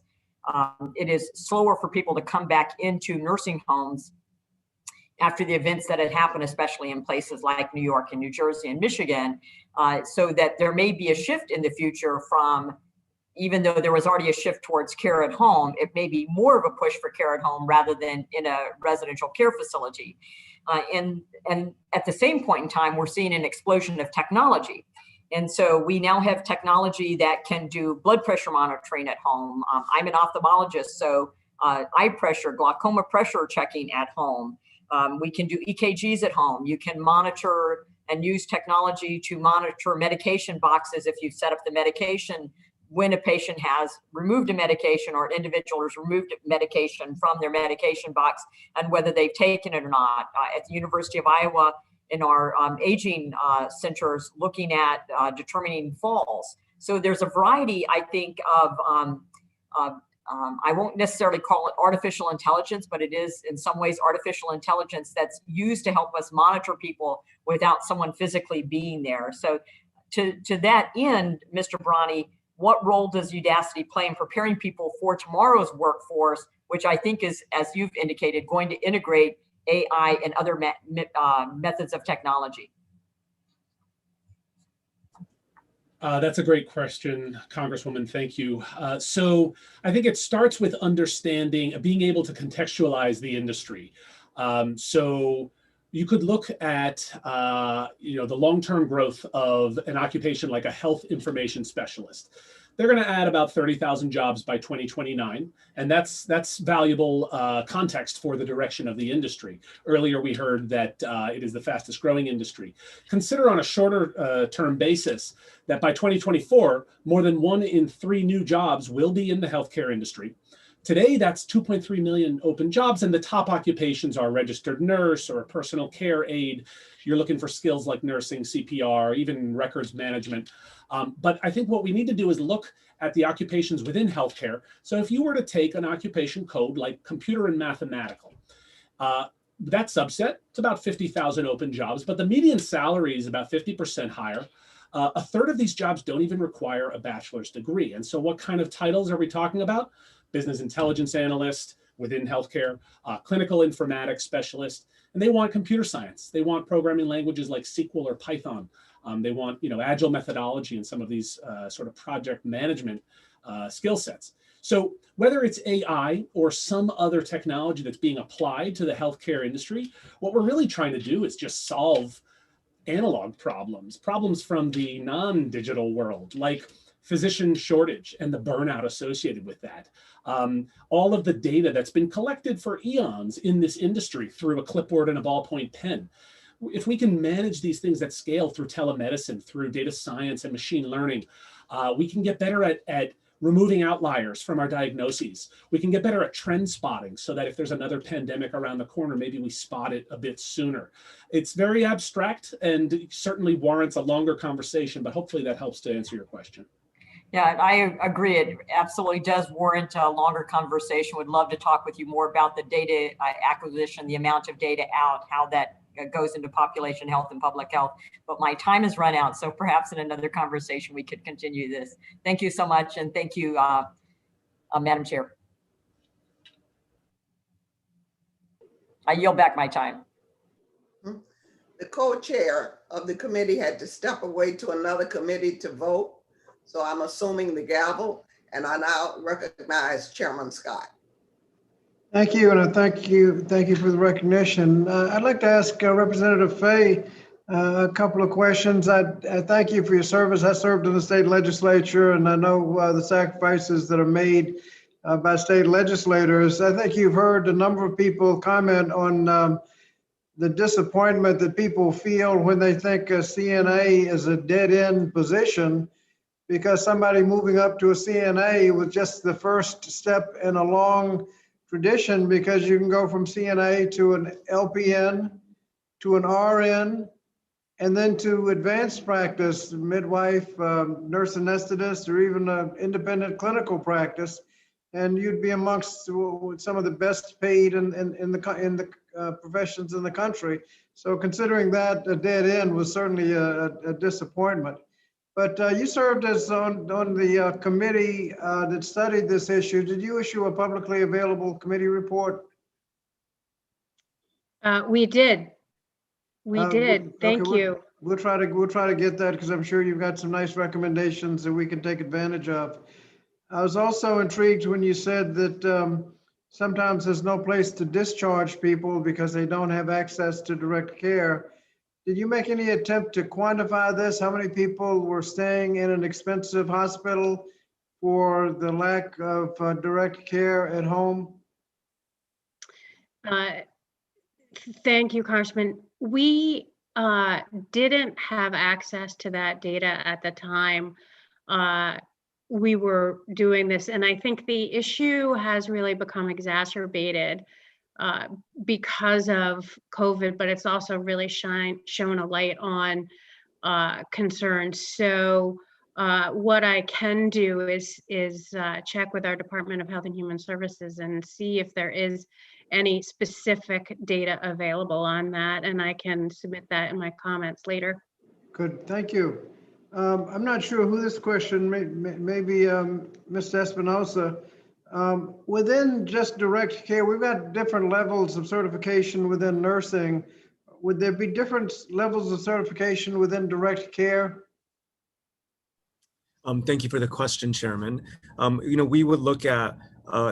it is slower for people to come back into nursing homes after the events that had happened, especially in places like New York and New Jersey and Michigan, so that there may be a shift in the future from, even though there was already a shift towards care at home, it may be more of a push for care at home rather than in a residential care facility. And at the same point in time, we're seeing an explosion of technology. And so we now have technology that can do blood pressure monitoring at home. I'm an ophthalmologist, so eye pressure, glaucoma pressure checking at home. We can do EKGs at home. You can monitor and use technology to monitor medication boxes if you've set up the medication when a patient has removed a medication or an individual has removed medication from their medication box and whether they've taken it or not. At the University of Iowa, in our aging centers, looking at determining falls. So there's a variety, I think, of, I won't necessarily call it artificial intelligence, but it is in some ways artificial intelligence that's used to help us monitor people without someone physically being there. So to that end, Mr. Brani, what role does Udacity play in preparing people for tomorrow's workforce, which I think is, as you've indicated, going to integrate AI and other methods of technology? That's a great question, Congresswoman. Thank you. So I think it starts with understanding, being able to contextualize the industry. So you could look at the long-term growth of an occupation like a health information specialist. They're going to add about 30,000 jobs by 2029, and that's valuable context for the direction of the industry. Earlier, we heard that it is the fastest growing industry. Consider on a shorter term basis that by 2024, more than 1 in 3 new jobs will be in the healthcare industry. Today, that's 2.3 million open jobs, and the top occupations are registered nurse or a personal care aide. You're looking for skills like nursing, CPR, even records management. But I think what we need to do is look at the occupations within healthcare. So if you were to take an occupation code like computer and mathematical, that subset, it's about 50,000 open jobs, but the median salary is about 50% higher. A third of these jobs don't even require a bachelor's degree. And so what kind of titles are we talking about? Business intelligence analyst within healthcare, clinical informatics specialist, and they want computer science. They want programming languages like SQL or Python. They want agile methodology and some of these sort of project management skill sets. So whether it's AI or some other technology that's being applied to the healthcare industry, what we're really trying to do is just solve analog problems from the non-digital world, like physician shortage and the burnout associated with that. All of the data that's been collected for eons in this industry through a clipboard and a ballpoint pen. If we can manage these things at scale through telemedicine, through data science and machine learning, we can get better at removing outliers from our diagnoses. We can get better at trend spotting so that if there's another pandemic around the corner, maybe we spot it a bit sooner. It's very abstract and it certainly warrants a longer conversation, but hopefully that helps to answer your question. Yeah, I agree. It absolutely does warrant a longer conversation. Would love to talk with you more about the data acquisition, the amount of data out, how that goes into population health and public health. But my time has run out, so perhaps in another conversation we could continue this. Thank you so much, and thank you, Madam Chair. I yield back my time. The co-chair of the committee had to step away to another committee to vote. So I'm assuming the gavel, and I now recognize Chairman Scott. Thank you, and thank you for the recognition. I'd like to ask Representative Fay a couple of questions. I thank you for your service. I served in the state legislature, and I know the sacrifices that are made by state legislators. I think you've heard a number of people comment on the disappointment that people feel when they think a CNA is a dead-end position, because somebody moving up to a CNA was just the first step in a long tradition, because you can go from CNA to an LPN, to an RN, and then to advanced practice, midwife, nurse anesthetist, or even an independent clinical practice. And you'd be amongst some of the best paid in the professions in the country. So considering that a dead end was certainly a disappointment. But you served as on the committee that studied this issue. Did you issue a publicly available committee report? We did. We did. Thank you. We'll try to get that, because I'm sure you've got some nice recommendations that we can take advantage of. I was also intrigued when you said that sometimes there's no place to discharge people because they don't have access to direct care. Did you make any attempt to quantify this? How many people were staying in an expensive hospital for the lack of direct care at home? Thank you, Congressman. We didn't have access to that data at the time we were doing this. And I think the issue has really become exacerbated because of COVID, but it's also really shown a light on concerns. So what I can do is check with our Department of Health and Human Services and see if there is any specific data available on that, and I can submit that in my comments later. Good, thank you. I'm not sure who this question maybe Mr. Espinosa. Within just direct care, we've got different levels of certification within nursing. Would there be different levels of certification within direct care? Thank you for the question, Chairman. We would look at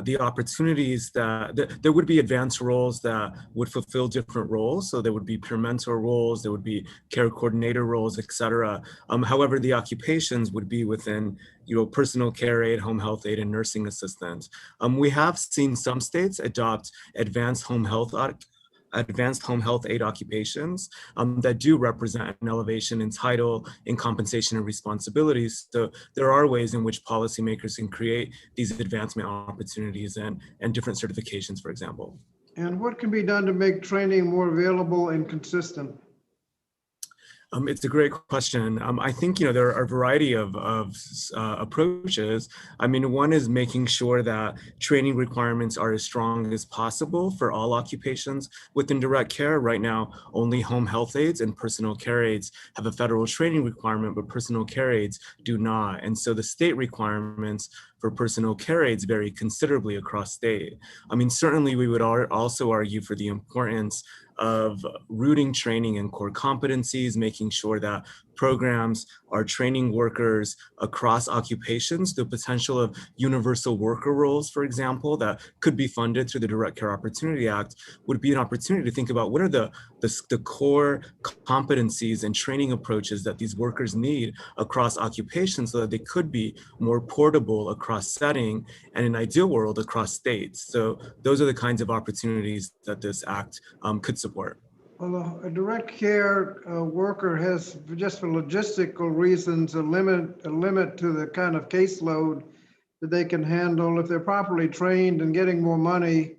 the opportunities that there would be advanced roles that would fulfill different roles. So there would be peer mentor roles, there would be care coordinator roles, et cetera. However, the occupations would be within, personal care aide, home health aide, and nursing assistant. We have seen some states adopt advanced home health aid occupations that do represent an elevation in title, in compensation and responsibilities. So there are ways in which policymakers can create these advancement opportunities and different certifications, for example. And what can be done to make training more available and consistent? It's a great question. I think, there are a variety of approaches. I mean, one is making sure that training requirements are as strong as possible for all occupations within direct care. Right now, only home health aides and personal care aides have a federal training requirement, but personal care aides do not. And so the state requirements for personal care aides vary considerably across state. I mean, certainly we would also argue for the importance of rooting training in core competencies, making sure that programs are training workers across occupations. The potential of universal worker roles, for example, that could be funded through the Direct Care Opportunity Act would be an opportunity to think about what are the core competencies and training approaches that these workers need across occupations so that they could be more portable across setting and in an ideal world across states. So those are the kinds of opportunities that this act could support. Well, a direct care worker has, just for logistical reasons, a limit to the kind of caseload that they can handle. If they're properly trained and getting more money,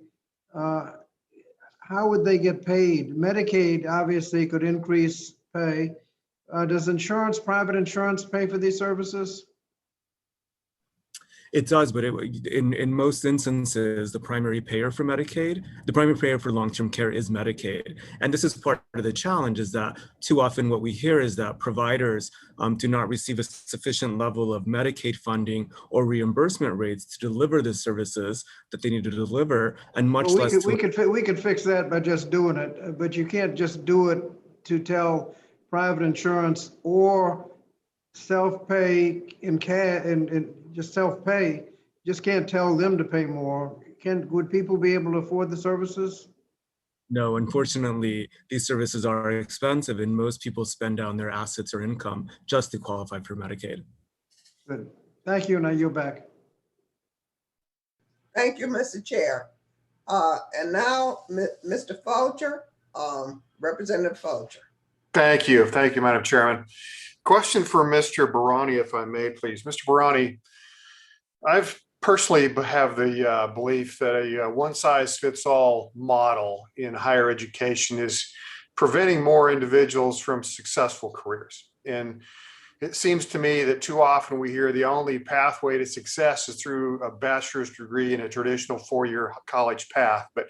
how would they get paid? Medicaid obviously could increase pay. Does private insurance pay for these services? It does, but in most instances, the primary payer for Medicaid, the primary payer for long-term care is Medicaid. And this is part of the challenge, is that too often what we hear is that providers do not receive a sufficient level of Medicaid funding or reimbursement rates to deliver the services that they need to deliver, and much Well, less we could fix that by just doing it, but you can't just do it to tell private insurance or self-pay and just self-pay, just can't tell them to pay more. Would people be able to afford the services? No, unfortunately, these services are expensive and most people spend down their assets or income just to qualify for Medicaid. Good. Thank you, and I yield back. Thank you, Mr. Chair. And now, Mr. Fulcher, Representative Fulcher. Thank you, Madam Chairman. Question for Mr. Barani, if I may, please. Mr. Barani, I've personally have the belief that a one-size-fits-all model in higher education is preventing more individuals from successful careers. And it seems to me that too often we hear the only pathway to success is through a bachelor's degree in a traditional four-year college path. But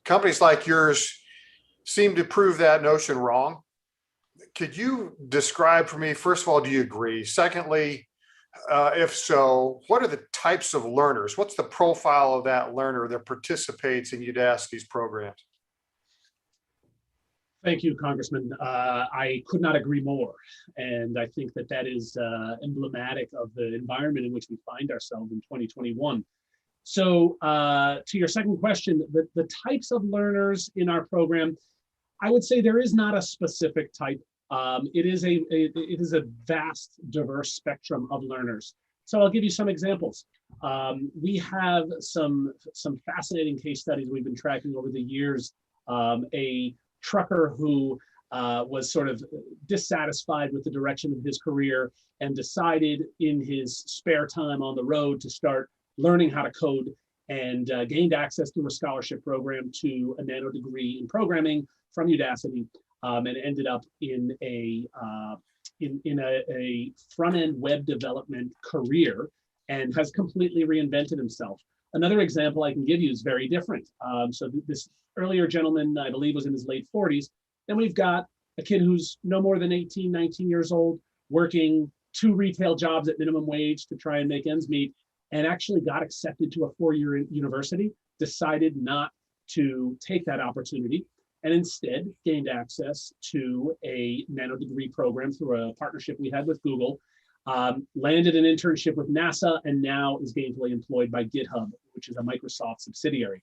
companies like yours seem to prove that notion wrong. Could you describe for me, first of all, do you agree? Secondly, if so, what are the types of learners? What's the profile of that learner that participates in Udacity's programs? Thank you, Congressman. I could not agree more. And I think that that is emblematic of the environment in which we find ourselves in 2021. So to your second question, the types of learners in our program, I would say there is not a specific type. It is a vast, diverse spectrum of learners. So I'll give you some examples. We have some fascinating case studies we've been tracking over the years. A trucker who was sort of dissatisfied with the direction of his career and decided in his spare time on the road to start learning how to code, and gained access to a scholarship program to a nano degree in programming from Udacity, and ended up in a front-end web development career and has completely reinvented himself. Another example I can give you is very different. So this earlier gentleman, I believe, was in his late 40s. Then we've got a kid who's no more than 18, 19 years old, working 2 retail jobs at minimum wage to try and make ends meet, and actually got accepted to a 4-year university, decided not to take that opportunity, and instead gained access to a nano degree program through a partnership we had with Google, landed an internship with NASA, and now is gainfully employed by GitHub, which is a Microsoft subsidiary.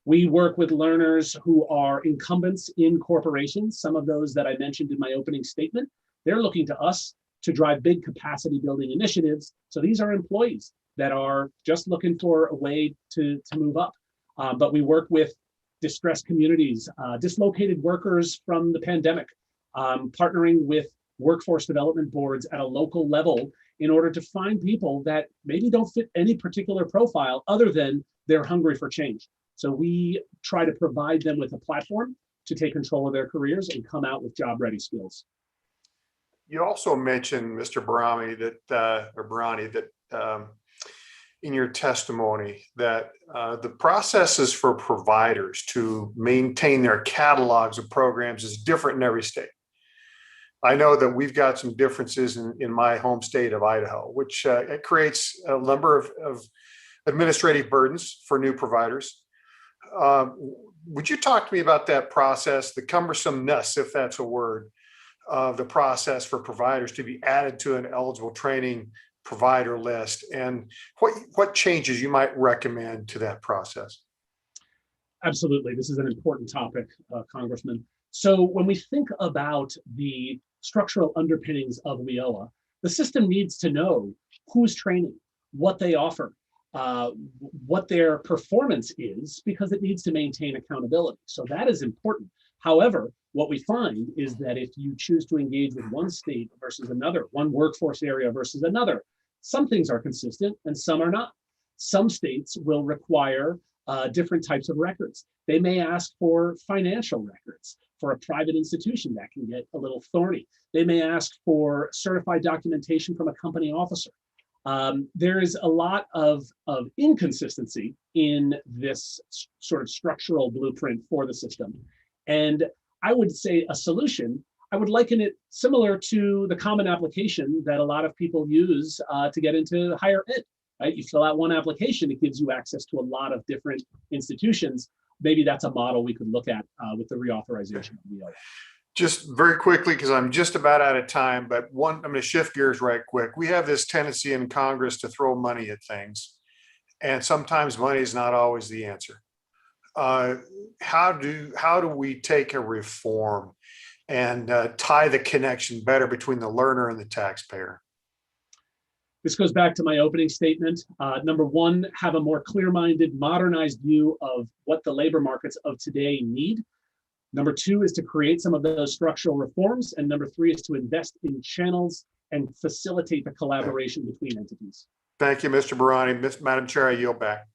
We work with learners who are incumbents in corporations, some of those that I mentioned in my opening statement. They're looking to us to drive big capacity building initiatives. So these are employees that are just looking for a way to move up. But we work with distressed communities, dislocated workers from the pandemic, partnering with workforce development boards at a local level in order to find people that maybe don't fit any particular profile other than they're hungry for change. So we try to provide them with a platform to take control of their careers and come out with job-ready skills. You also mentioned, Mr. Barani, that in your testimony that the processes for providers to maintain their catalogs of programs is different in every state. I know that we've got some differences in my home state of Idaho, which it creates a number of administrative burdens for new providers. Would you talk to me about that process, the cumbersomeness, if that's a word, of the process for providers to be added to an eligible training provider list, and what changes you might recommend to that process? Absolutely. This is an important topic, Congressman. So when we think about the structural underpinnings of WIOA, the system needs to know who's training, what they offer, what their performance is, because it needs to maintain accountability. So that is important. However, what we find is that if you choose to engage with one state versus another, one workforce area versus another, some things are consistent and some are not. Some states will require different types of records. They may ask for financial records. For a private institution, that can get a little thorny. They may ask for certified documentation from a company officer. there is a lot of inconsistency in this sort of structural blueprint for the system. And I would say a solution, I would liken it similar to the common application that a lot of people use to get into higher ed. Right? You fill out one application, it gives you access to a lot of different institutions. Maybe that's a model we could look at with the reauthorization of the ELA. Just very quickly, because I'm just about out of time, but I'm going to shift gears right quick. We have this tendency in Congress to throw money at things, and sometimes money is not always the answer. How do we take a reform and tie the connection better between the learner and the taxpayer? This goes back to my opening statement. Number one, have a more clear-minded, modernized view of what the labor markets of today need. Number two is to create some of those structural reforms. And number three is to invest in channels and facilitate the collaboration between entities. Thank you, Mr. Barani. Madam Chair, I yield back.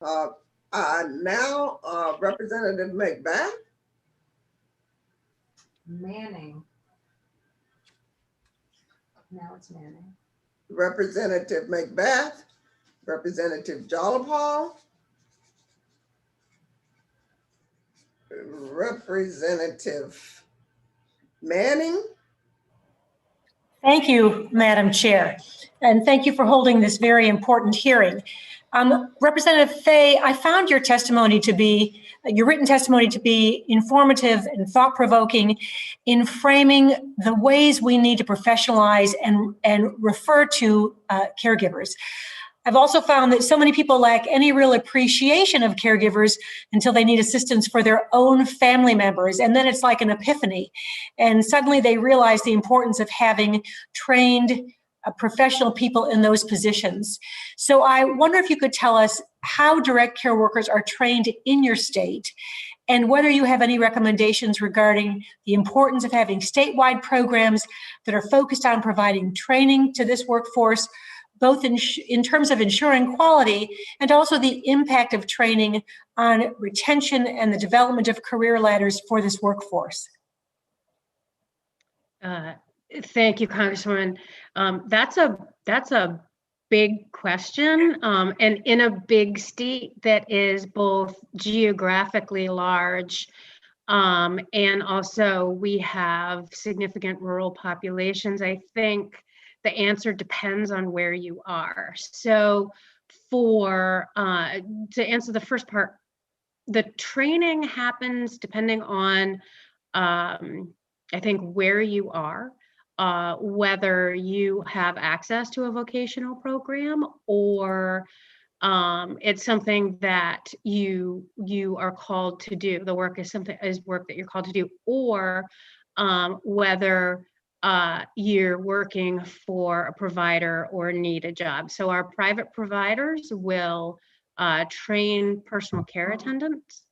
Now, Representative McBath. Manning. Now it's Manning. Representative McBath, Representative Jollapal, Representative Manning. Thank you, Madam Chair, and thank you for holding this very important hearing. Representative Fay, I found your testimony to be, your written testimony to be informative and thought-provoking in framing the ways we need to professionalize and refer to caregivers. I've also found that so many people lack any real appreciation of caregivers until they need assistance for their own family members. And then it's like an epiphany. And suddenly they realize the importance of having trained professional people in those positions. So I wonder if you could tell us how direct care workers are trained in your state, and whether you have any recommendations regarding the importance of having statewide programs that are focused on providing training to this workforce, both in terms of ensuring quality and also the impact of training on retention and the development of career ladders for this workforce. Thank you, Congresswoman. That's a big question, and in a big state that is both geographically large, and also we have significant rural populations. I think the answer depends on where you are. So to answer the first part, the training happens depending on, I think, where you are, whether you have access to a vocational program or it's something that you are called to do. The work is work that you're called to do, or whether you're working for a provider or need a job. So our private providers will train personal care attendants.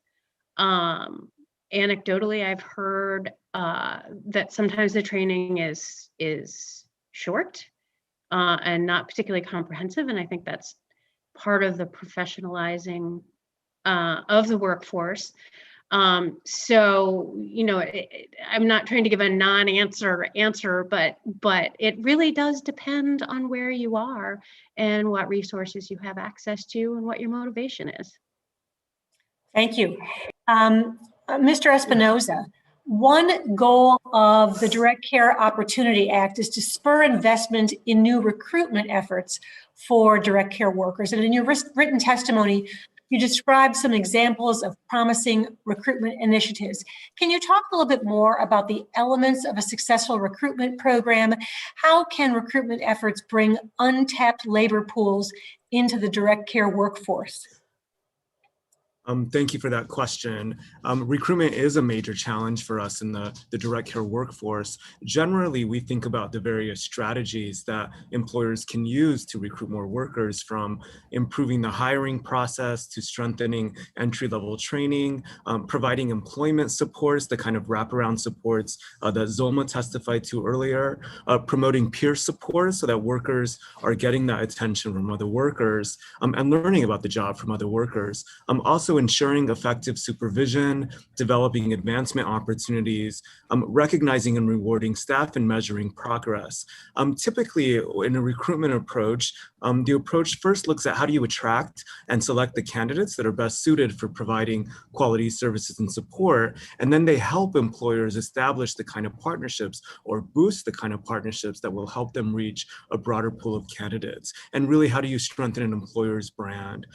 Anecdotally, I've heard that sometimes the training is short and not particularly comprehensive, and I think that's part of the professionalizing of the workforce. So, you know, I'm not trying to give a non-answer answer, but it really does depend on where you are and what resources you have access to and what your motivation is. Thank you. Mr. Espinoza, one goal of the Direct Care Opportunity Act is to spur investment in new recruitment efforts for direct care workers. And in your written testimony, you described some examples of promising recruitment initiatives. Can you talk a little bit more about the elements of a successful recruitment program? How can recruitment efforts bring untapped labor pools into the direct care workforce? Thank you for that question. Recruitment is a major challenge for us in the direct care workforce. Generally, we think about the various strategies that employers can use to recruit more workers, from improving the hiring process to strengthening entry-level training, providing employment supports, the kind of wraparound supports that Zolma testified to earlier, promoting peer support so that workers are getting that attention from other workers, and learning about the job from other workers. Also ensuring effective supervision, developing advancement opportunities, recognizing and rewarding staff, and measuring progress. Typically, in a recruitment approach, the approach first looks at how do you attract and select the candidates that are best suited for providing quality services and support, and then they help employers establish the kind of partnerships or boost the kind of partnerships that will help them reach a broader pool of candidates. And really, how do you strengthen an employer's brand?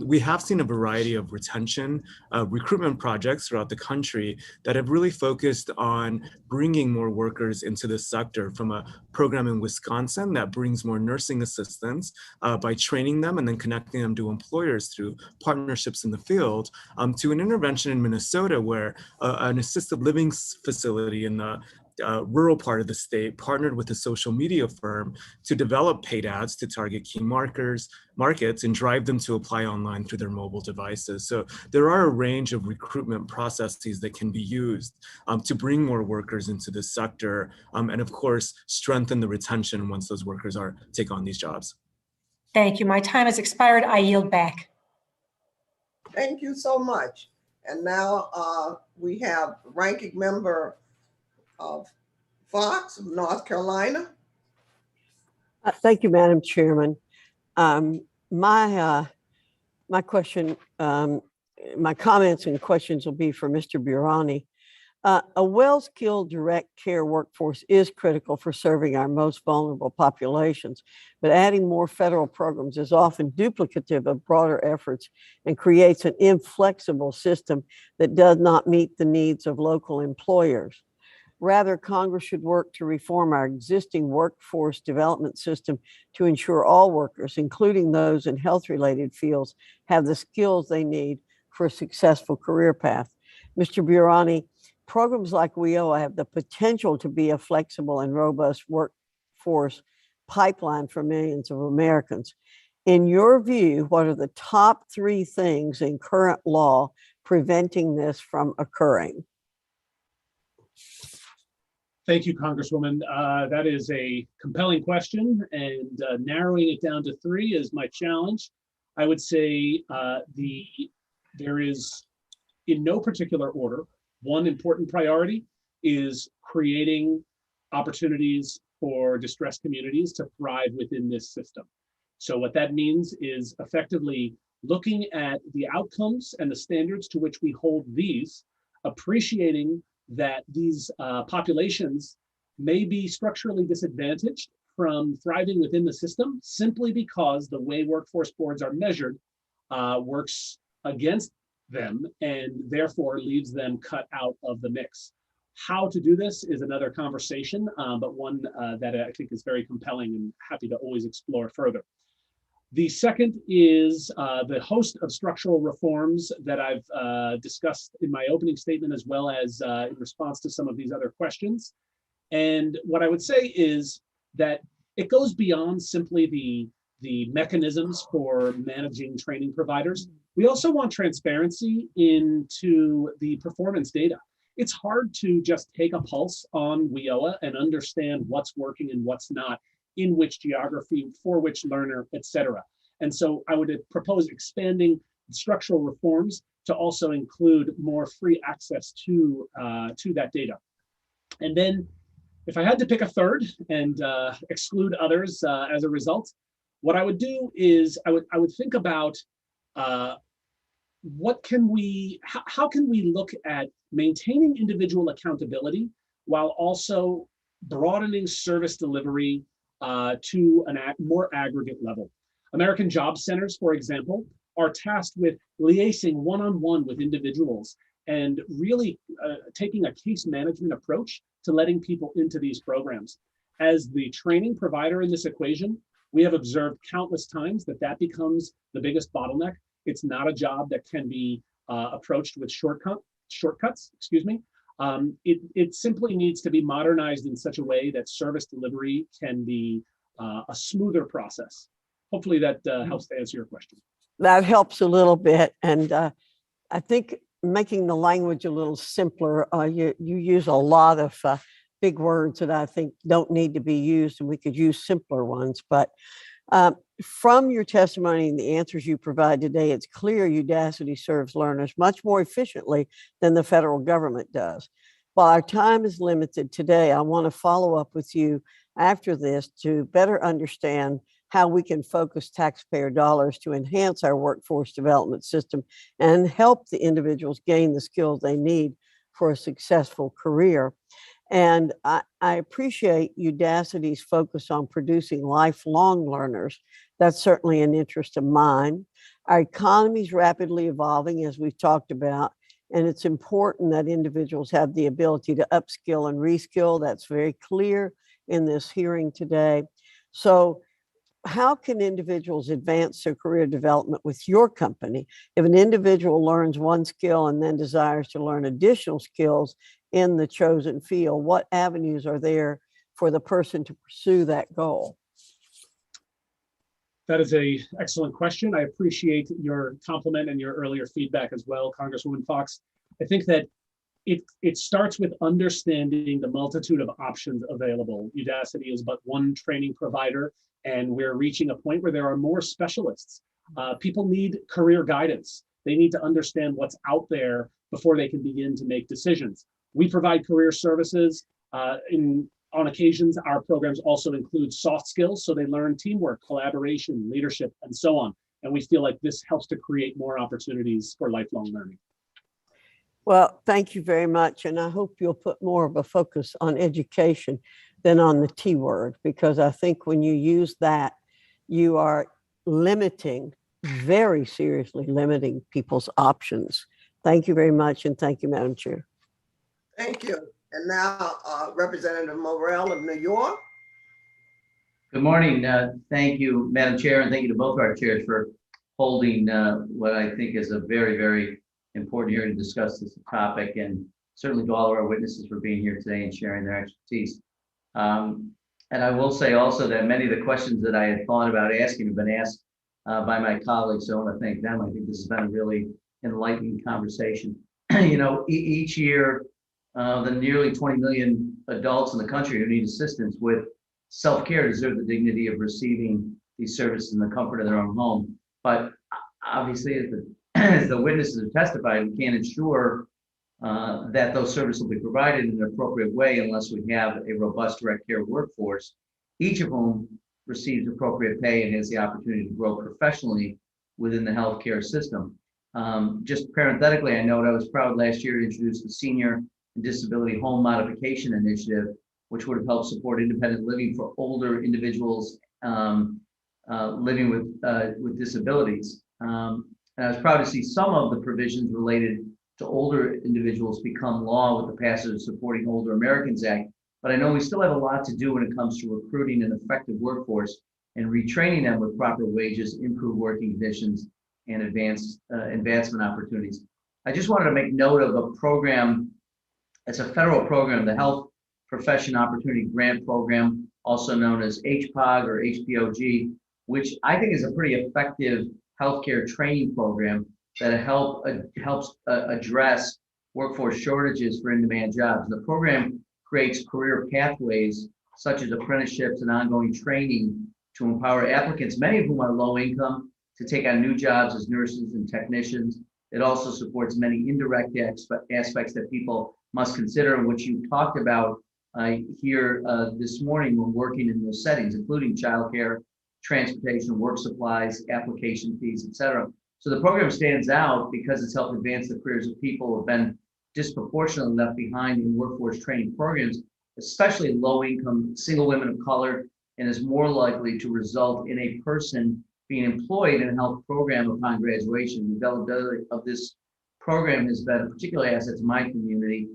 We have seen a variety of retention recruitment projects throughout the country that have really focused on bringing more workers into this sector, from a program in Wisconsin that brings more nursing assistants by training them and then connecting them to employers through partnerships in the field, to an intervention in Minnesota where an assisted living facility in the rural part of the state partnered with a social media firm to develop paid ads to target key markets and drive them to apply online through their mobile devices. So there are a range of recruitment processes that can be used to bring more workers into this sector, and of course, strengthen the retention once those workers take on these jobs. Thank you. My time has expired. I yield back. Thank you so much. And now we have Ranking Member of Fox of North Carolina. Thank you, Madam Chairman. My question, my comments and questions will be for Mr. Burani. A well-skilled direct care workforce is critical for serving our most vulnerable populations, but adding more federal programs is often duplicative of broader efforts and creates an inflexible system that does not meet the needs of local employers. Rather, Congress should work to reform our existing workforce development system to ensure all workers, including those in health-related fields, have the skills they need for a successful career path. Mr. Burani, programs like WIOA have the potential to be a flexible and robust workforce pipeline for millions of Americans. In your view, what are the top 3 things in current law preventing this from occurring? Thank you, Congresswoman. That is a compelling question, and narrowing it down to 3 is my challenge. I would say there is, in no particular order, one important priority is creating opportunities for distressed communities to thrive within this system. So what that means is effectively looking at the outcomes and the standards to which we hold these, appreciating that these populations may be structurally disadvantaged from thriving within the system simply because the way workforce boards are measured works against them and therefore leaves them cut out of the mix. How to do this is another conversation, but one that I think is very compelling and happy to always explore further. The second is the host of structural reforms that I've discussed in my opening statement, as well as in response to some of these other questions. And what I would say is that it goes beyond simply the mechanisms for managing training providers. We also want transparency into the performance data. It's hard to just take a pulse on WIOA and understand what's working and what's not, in which geography, for which learner, et cetera. And so I would propose expanding structural reforms to also include more free access to that data. And then if I had to pick a third and exclude others as a result, what I would do is I would think about how can we look at maintaining individual accountability while also broadening service delivery to a more aggregate level. American Job Centers, for example, are tasked with liaising one-on-one with individuals and really taking a case management approach to letting people into these programs. As the training provider in this equation, we have observed countless times that becomes the biggest bottleneck. It's not a job that can be approached with shortcuts, excuse me. It simply needs to be modernized in such a way that service delivery can be a smoother process. Hopefully that helps to answer your question. That helps a little bit. And I think making the language a little simpler, you use a lot of big words that I think don't need to be used, and we could use simpler ones. But From your testimony and the answers you provide today, it's clear Udacity serves learners much more efficiently than the federal government does. While our time is limited today, I want to follow up with you after this to better understand how we can focus taxpayer dollars to enhance our workforce development system and help the individuals gain the skills they need for a successful career. And I appreciate Udacity's focus on producing lifelong learners. That's certainly an interest of mine. Our economy is rapidly evolving, as we've talked about, and it's important that individuals have the ability to upskill and reskill. That's very clear in this hearing today. So how can individuals advance their career development with your company? If an individual learns one skill and then desires to learn additional skills in the chosen field, what avenues are there for the person to pursue that goal? That is an excellent question. I appreciate your compliment and your earlier feedback as well, Congresswoman Fox. I think that it starts with understanding the multitude of options available. Udacity is but one training provider, and we're reaching a point where there are more specialists. People need career guidance. They need to understand what's out there before they can begin to make decisions. We provide career services. On occasions, our programs also include soft skills, so they learn teamwork, collaboration, leadership, and so on. And we feel like this helps to create more opportunities for lifelong learning. Well, thank you very much. And I hope you'll put more of a focus on education than on the T word, because I think when you use that, you are limiting, very seriously limiting people's options. Thank you very much. And thank you, Madam Chair. Thank you. And now Representative Morrell of New York. Good morning. Thank you, Madam Chair, and thank you to both our chairs for holding what I think is a very, very important hearing to discuss this topic, and certainly to all of our witnesses for being here today and sharing their expertise. And I will say also that many of the questions that I had thought about asking have been asked by my colleagues, so I want to thank them. I think this has been a really enlightening conversation. You know, each year, the nearly 20 million adults in the country who need assistance with self-care deserve the dignity of receiving these services in the comfort of their own home. But obviously, as the witnesses have testified, we can't ensure that those services will be provided in an appropriate way unless we have a robust direct care workforce, each of whom receives appropriate pay and has the opportunity to grow professionally within the healthcare system. Just parenthetically, I note I was proud last year to introduce the Senior and Disability Home Modification Initiative, which would have helped support independent living for older individuals living with disabilities. And I was proud to see some of the provisions related to older individuals become law with the passage of Supporting Older Americans Act. But I know we still have a lot to do when it comes to recruiting an effective workforce and retraining them with proper wages, improved working conditions, and advancement opportunities. I just wanted to make note of a program. It's a federal program, the Health Profession Opportunity Grant Program, also known as HPOG or HPOG, which I think is a pretty effective healthcare training program that helps address workforce shortages for in-demand jobs. The program creates career pathways such as apprenticeships and ongoing training to empower applicants, many of whom are low income, to take on new jobs as nurses and technicians. It also supports many indirect aspects that people must consider, and which you talked about here this morning when working in those settings, including childcare, transportation, work supplies, application fees, etc. So the program stands out because it's helped advance the careers of people who have been disproportionately left behind in workforce training programs, especially low-income single women of color, and is more likely to result in a person being employed in a health program upon graduation. The availability of this program has been a particular asset to my community.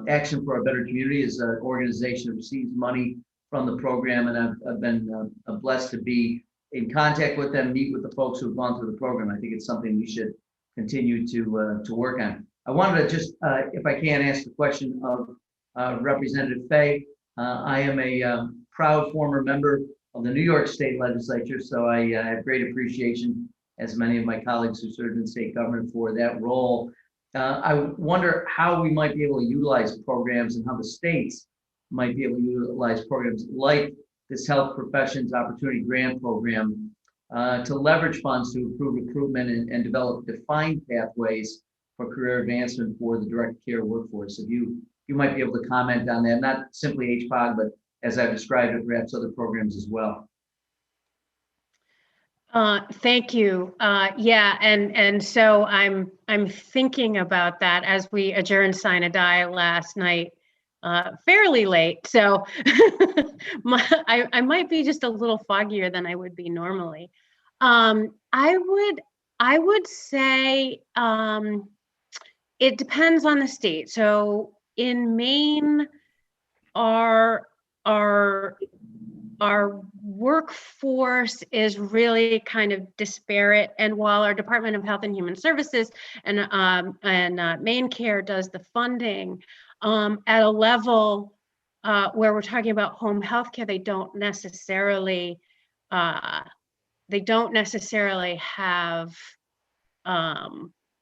Action for a Better Community is an organization that receives money from the program, and I've been blessed to be in contact with them, meet with the folks who have gone through the program. I think it's something we should continue to work on. I wanted to just, if I can, ask the question of Representative Fay. I am a proud former member of the New York State Legislature, so I have great appreciation, as many of my colleagues who served in state government, for that role. I wonder how we might be able to utilize programs and how the states might be able to utilize programs like this Health Professions Opportunity Grant Program to leverage funds to improve recruitment and develop defined pathways for career advancement for the direct care workforce. If you might be able to comment on that, not simply HPOG, but as I've described it, perhaps other programs as well. Thank you. Yeah, and so I'm thinking about that as we adjourned sine die last night, fairly late. So I might be just a little foggier than I would be normally. I would say it depends on the state. So in Maine, our workforce is really kind of disparate, and while our Department of Health and Human Services and Maine Care does the funding at a level where we're talking about home health care, they don't necessarily have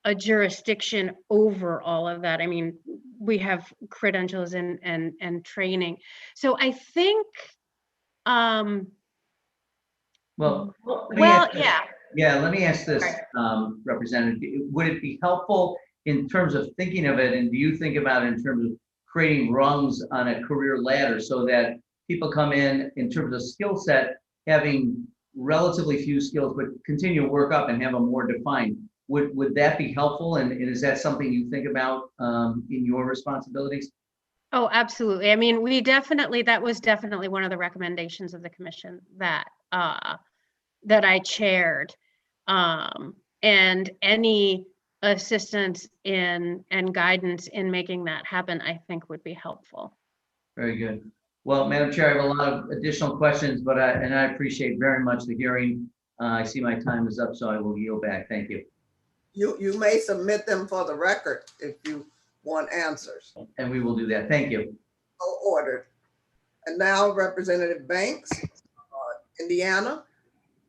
a jurisdiction over all of that. I mean, we have credentials and training. So I think, well, yeah. Yeah, let me ask this, Representative. Would it be helpful in terms of thinking of it, and do you think about it in terms of creating rungs on a career ladder so that people come in terms of skill set, having relatively few skills, but continue to work up and have a more defined? Would that be helpful? And is that something you think about in your responsibilities? Oh, absolutely. I mean, that was definitely one of the recommendations of the commission that I chaired. And any assistance and guidance in making that happen, I think would be helpful. Very good. Well, Madam Chair, I have a lot of additional questions, but I appreciate very much the hearing. I see my time is up, so I will yield back. Thank you. You may submit them for the record if you want answers. And we will do that. Thank you. So ordered. And now Representative Banks, Indiana.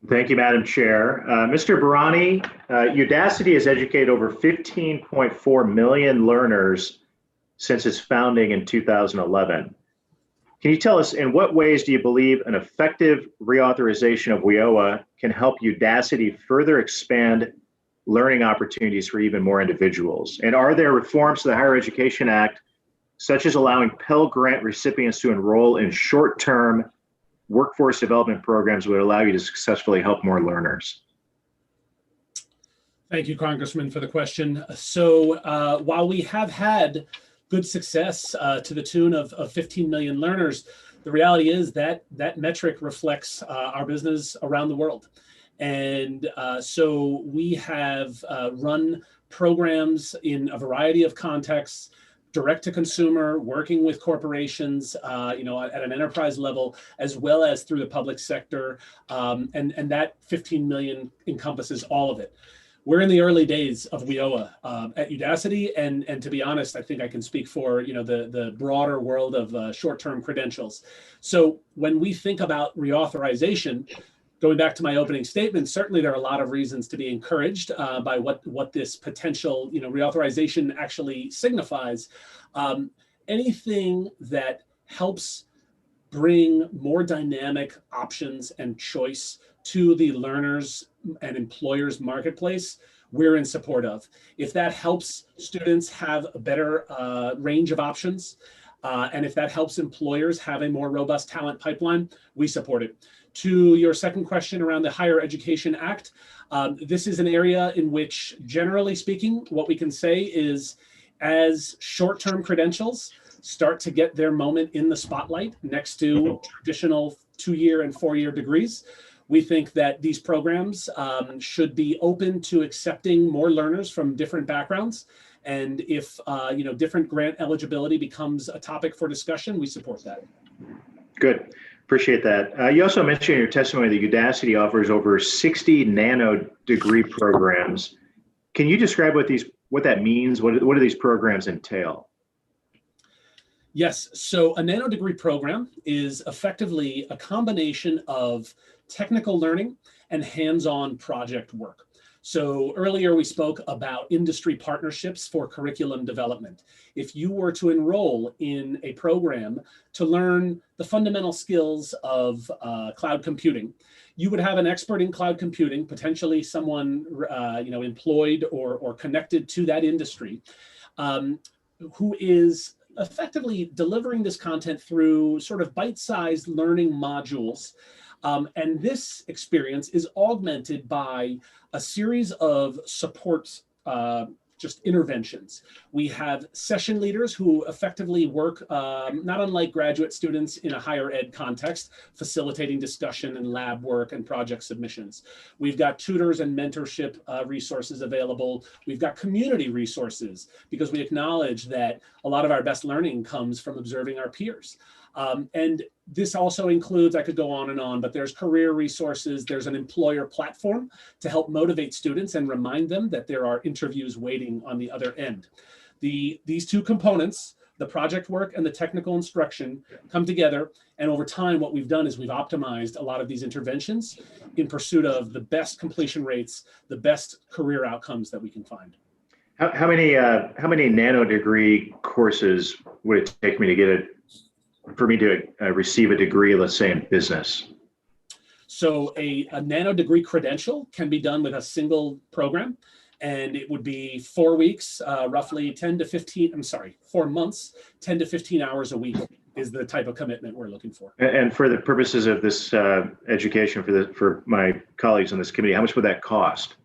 Thank you, Madam Chair. Mr. Barani, Udacity has educated over 15.4 million learners since its founding in 2011. Can you tell us, in what ways do you believe an effective reauthorization of WIOA can help Udacity further expand learning opportunities for even more individuals? And are there reforms to the Higher Education Act, such as allowing Pell Grant recipients to enroll in short-term workforce development programs, would allow you to successfully help more learners? Thank you, Congressman, for the question. So while we have had good success to the tune of 15 million learners, the reality is that that metric reflects our business around the world. And so we have run programs in a variety of contexts, direct to consumer, working with corporations, at an enterprise level, as well as through the public sector. And that 15 million encompasses all of it. We're in the early days of WIOA at Udacity, and to be honest, I think I can speak for the broader world of short-term credentials. So when we think about reauthorization, going back to my opening statement, certainly there are a lot of reasons to be encouraged by what this potential reauthorization actually signifies. Anything that helps bring more dynamic options and choice to the learners and employers marketplace, we're in support of. If that helps students have a better range of options, and if that helps employers have a more robust talent pipeline, we support it. To your second question around the Higher Education Act, this is an area in which, generally speaking, what we can say is as short-term credentials start to get their moment in the spotlight next to traditional 2-year and 4-year degrees, we think that these programs should be open to accepting more learners from different backgrounds. And if different grant eligibility becomes a topic for discussion, we support that. Good. Appreciate that. You also mentioned in your testimony that Udacity offers over 60 nano degree programs. Can you describe what that means? What do these programs entail? Yes, so a nano degree program is effectively a combination of technical learning and hands-on project work. So earlier we spoke about industry partnerships for curriculum development. If you were to enroll in a program to learn the fundamental skills of cloud computing, you would have an expert in cloud computing, potentially someone employed or connected to that industry, who is effectively delivering this content through sort of bite-sized learning modules. And this experience is augmented by a series of support just interventions. We have session leaders who effectively work, not unlike graduate students in a higher ed context, facilitating discussion and lab work and project submissions. We've got tutors and mentorship resources available. We've got community resources because we acknowledge that a lot of our best learning comes from observing our peers. And this also includes, I could go on, but there's career resources, there's an employer platform to help motivate students and remind them that there are interviews waiting on the other end. These two components, the project work and the technical instruction, come together. And over time, what we've done is we've optimized a lot of these interventions in pursuit of the best completion rates, the best career outcomes that we can find. How many nano degree courses would it take me to get for me to receive a degree, let's say in business? So a nano degree credential can be done with a single program, and it would be 4 weeks, roughly 4 months, 10 to 15 hours a week is the type of commitment we're looking for. And for the purposes of this education for my colleagues on this committee, how much would that cost?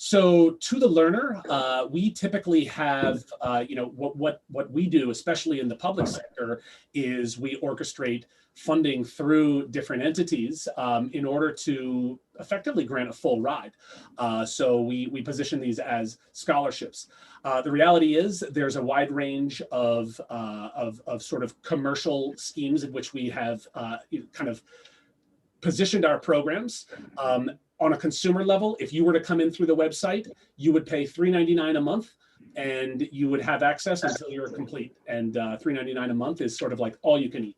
So to the learner, we typically have, what we do, especially in the public sector, is we orchestrate funding through different entities in order to effectively grant a full ride. So we position these as scholarships. The reality is there's a wide range of sort of commercial schemes in which we have kind of positioned our programs. On a consumer level, if you were to come in through the website, you would pay $3.99 a month and you would have access until you're complete. And $3.99 a month is sort of like all you can eat.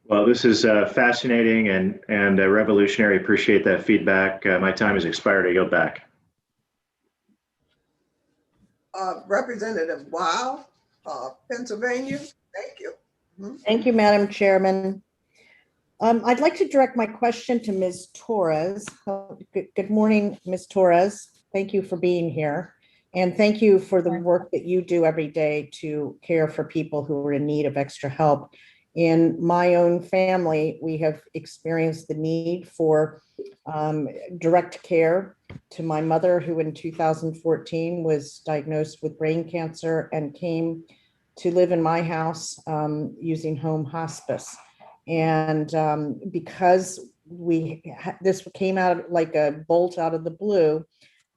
Well, this is fascinating and revolutionary. Appreciate that feedback. My time has expired. I yield back. Representative Wow, Pennsylvania, thank you. Thank you, Madam Chairman. I'd like to direct my question to Ms. Torres. Good morning, Ms. Torres. Thank you for being here. And thank you for the work that you do every day to care for people who are in need of extra help. In my own family, we have experienced the need for direct care to my mother, who in 2014 was diagnosed with brain cancer and came to live in my house using home hospice. And because this came out like a bolt out of the blue,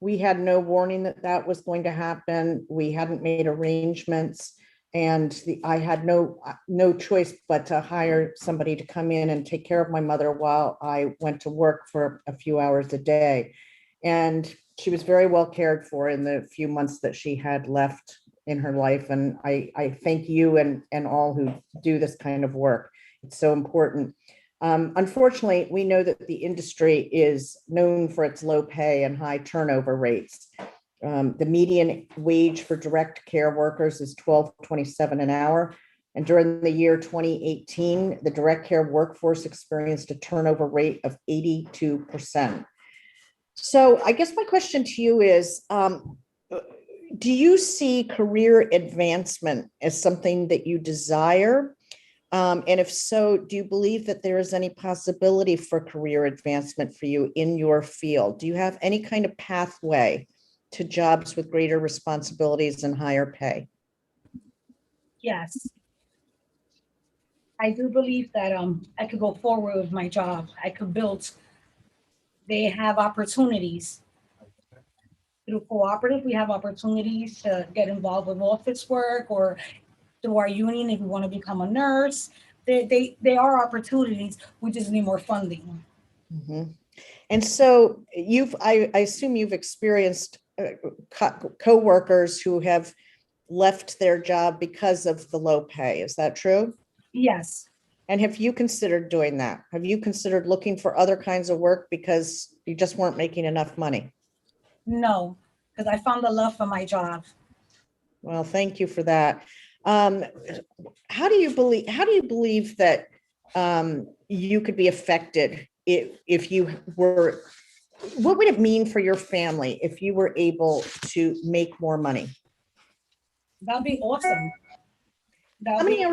we had no warning that that was going to happen. We hadn't made arrangements, and I had no choice but to hire somebody to come in and take care of my mother while I went to work for a few hours a day. And she was very well cared for in the few months that she had left in her life. And I thank you and all who do this kind of work. It's so important. Unfortunately, we know that the industry is known for its low pay and high turnover rates. The median wage for direct care workers is $12.27 an hour. And during the year 2018, the direct care workforce experienced a turnover rate of 82%. So I guess my question to you is, do you see career advancement as something that you desire? And if so, do you believe that there is any possibility for career advancement for you in your field? Do you have any kind of pathway to jobs with greater responsibilities and higher pay? Yes. I do believe that I could go forward with my job. I could build. They have opportunities. Through cooperative, we have opportunities to get involved with office work or through our union if you want to become a nurse. They are opportunities. We just need more funding. Mm-hmm. And so I assume you've experienced co-workers who have left their job because of the low pay. Is that true? Yes. And have you considered doing that? Have you considered looking for other kinds of work because you just weren't making enough money? No, because I found the love for my job. Well, thank you for that. How do you believe that you could be affected if you were, what would it mean for your family if you were able to make more money? That'd be awesome. How many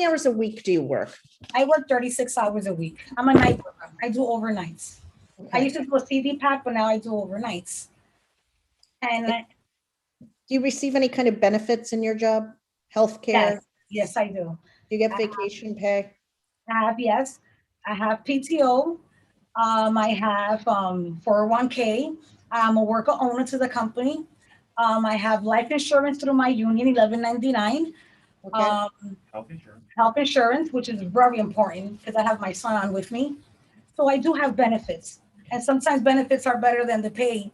hours a week do you work? I work 36 hours a week. I'm a night worker. I do overnights. I used to do a CD pack, but now I do overnights. And do you receive any kind of benefits in your job? Healthcare? Yes, I do. Do you get vacation pay? Yes. I have PTO. I have 401k. I'm a worker owner to the company. I have life insurance through my union, 1199. Health insurance, which is very important because I have my son on with me. So I do have benefits. And sometimes benefits are better than the pay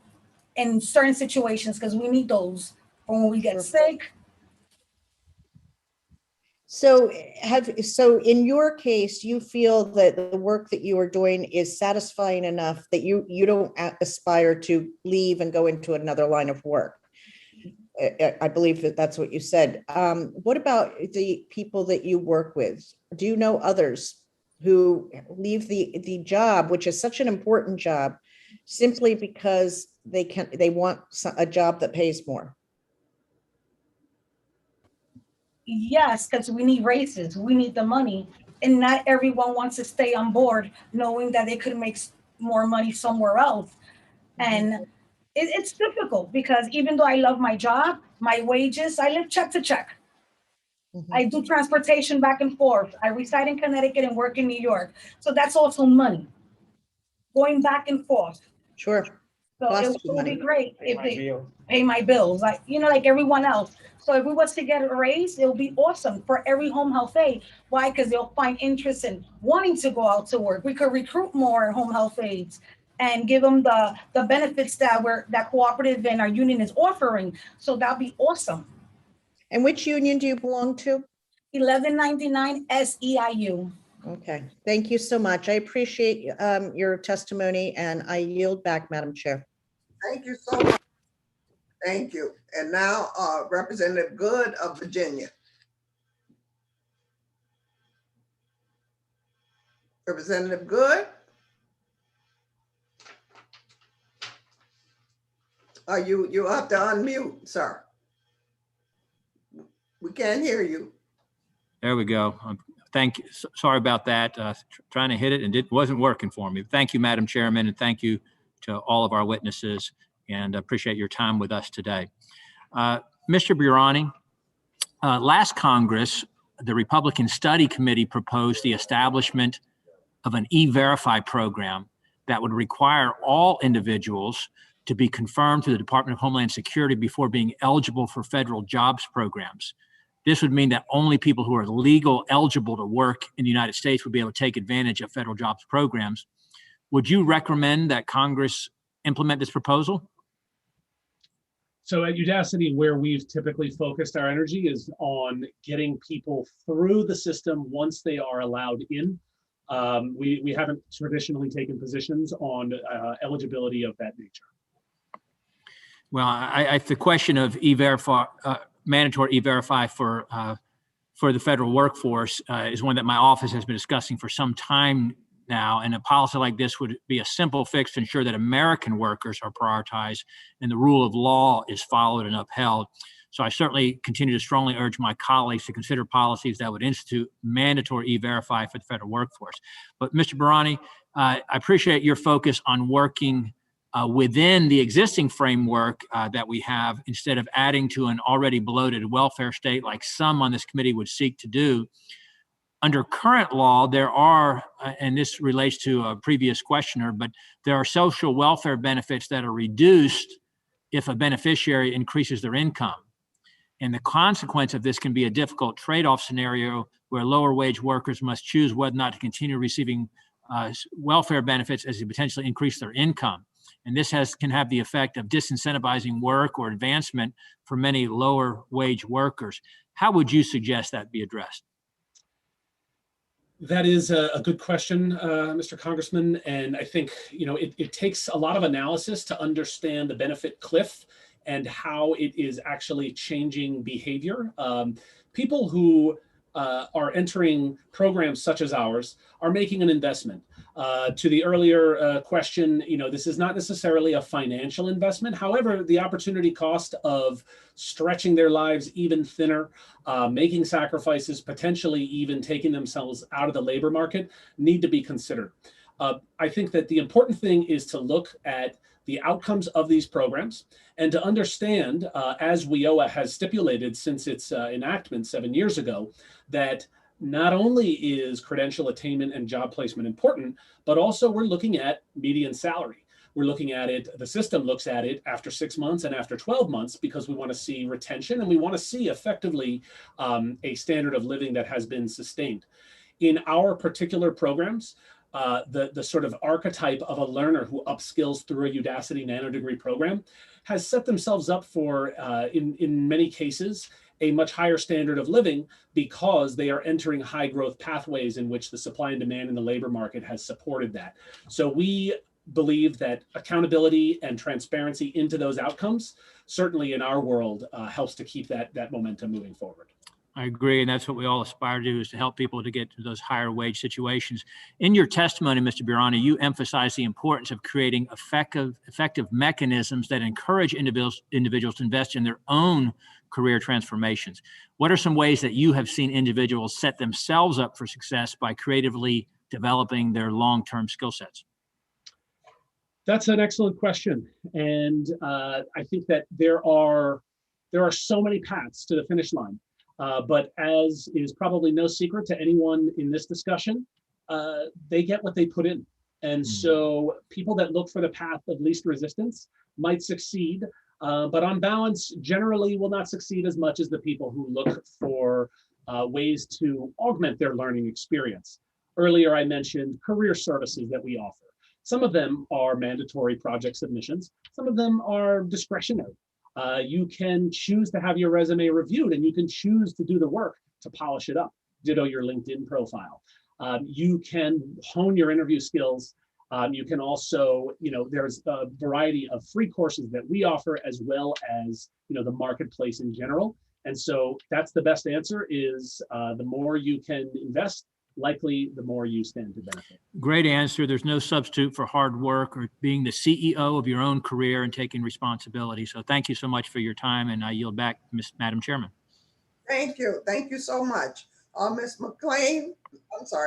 in certain situations because we need those for when we get sick. So in your case, you feel that the work that you are doing is satisfying enough that you don't aspire to leave and go into another line of work. I believe that that's what you said. What about the people that you work with? Do you know others who leave the job, which is such an important job, simply because they want a job that pays more? Yes, because we need raises, we need the money, and not everyone wants to stay on board knowing that they could make more money somewhere else. And it's difficult because even though I love my job, my wages, I live check to check. I do transportation back and forth. I reside in Connecticut and work in New York. So that's also money going back and forth. Sure. So it would be great if they pay my bills, like, like everyone else. So if we was to get a raise, it would be awesome for every home health aide. Why? Because they'll find interest in wanting to go out to work. We could recruit more home health aides and give them the benefits that cooperative and our union is offering. So that'd be awesome. And which union do you belong to? 1199 SEIU. Okay, thank you so much. I appreciate your testimony and I yield back, Madam Chair. Thank you so much. Thank you. And now Representative Good of Virginia. Representative Good? You have to unmute, sir. We can't hear you. There we go. Thank you. Sorry about that. Trying to hit it and it wasn't working for me. Thank you, Madam Chairman, and thank you to all of our witnesses, and appreciate your time with us today. Mr. Burani, last Congress, the Republican Study Committee proposed the establishment of an E-Verify program that would require all individuals to be confirmed to the Department of Homeland Security before being eligible for federal jobs programs. This would mean that only people who are legal eligible to work in the United States would be able to take advantage of federal jobs programs. Would you recommend that Congress implement this proposal? So at Udacity, where we've typically focused our energy is on getting people through the system once they are allowed in. We haven't traditionally taken positions on eligibility of that nature. Well, the question of E-Verify, mandatory E-Verify for the federal workforce is one that my office has been discussing for some time now, and a policy like this would be a simple fix to ensure that American workers are prioritized and the rule of law is followed and upheld. So I certainly continue to strongly urge my colleagues to consider policies that would institute mandatory E-Verify for the federal workforce. But Mr. Burani, I appreciate your focus on working within the existing framework that we have, instead of adding to an already bloated welfare state like some on this committee would seek to do. Under current law, there are, and this relates to a previous questioner, but there are social welfare benefits that are reduced if a beneficiary increases their income. And the consequence of this can be a difficult trade-off scenario where lower wage workers must choose whether or not to continue receiving welfare benefits as they potentially increase their income. And this can have the effect of disincentivizing work or advancement for many lower wage workers. How would you suggest that be addressed? That is a good question, Mr. Congressman. And I think, it takes a lot of analysis to understand the benefit cliff and how it is actually changing behavior. People who are entering programs such as ours are making an investment. To the earlier question, this is not necessarily a financial investment. However, the opportunity cost of stretching their lives even thinner, making sacrifices, potentially even taking themselves out of the labor market need to be considered. I think that the important thing is to look at the outcomes of these programs and to understand, as WIOA has stipulated since its enactment 7 years ago, that not only is credential attainment and job placement important, but also we're looking at median salary. We're looking at it, the system looks at it after 6 months and after 12 months because we want to see retention and we want to see effectively a standard of living that has been sustained. In our particular programs, the sort of archetype of a learner who upskills through a Udacity nanodegree program has set themselves up for, in many cases, a much higher standard of living because they are entering high growth pathways in which the supply and demand in the labor market has supported that. So we believe that accountability and transparency into those outcomes, certainly in our world, helps to keep that momentum moving forward. I agree, and that's what we all aspire to do, is to help people to get to those higher wage situations. In your testimony, Mr. Burani, you emphasize the importance of creating effective mechanisms that encourage individuals to invest in their own career transformations. What are some ways that you have seen individuals set themselves up for success by creatively developing their long-term skill sets? That's an excellent question. And I think that there are so many paths to the finish line. But as is probably no secret to anyone in this discussion, they get what they put in. And so people that look for the path of least resistance might succeed, but on balance, generally will not succeed as much as the people who look for ways to augment their learning experience. Earlier, I mentioned career services that we offer. Some of them are mandatory project submissions. Some of them are discretionary. You can choose to have your resume reviewed and you can choose to do the work to polish it up. Ditto your LinkedIn profile. You can hone your interview skills. You can also, there's a variety of free courses that we offer as well as, the marketplace in general. And so that's the best answer is the more you can invest, likely the more you stand to benefit. Great answer. There's no substitute for hard work or being the CEO of your own career and taking responsibility. So thank you so much for your time, and I yield back, Madam Chairman. Thank you. Thank you so much. Ms.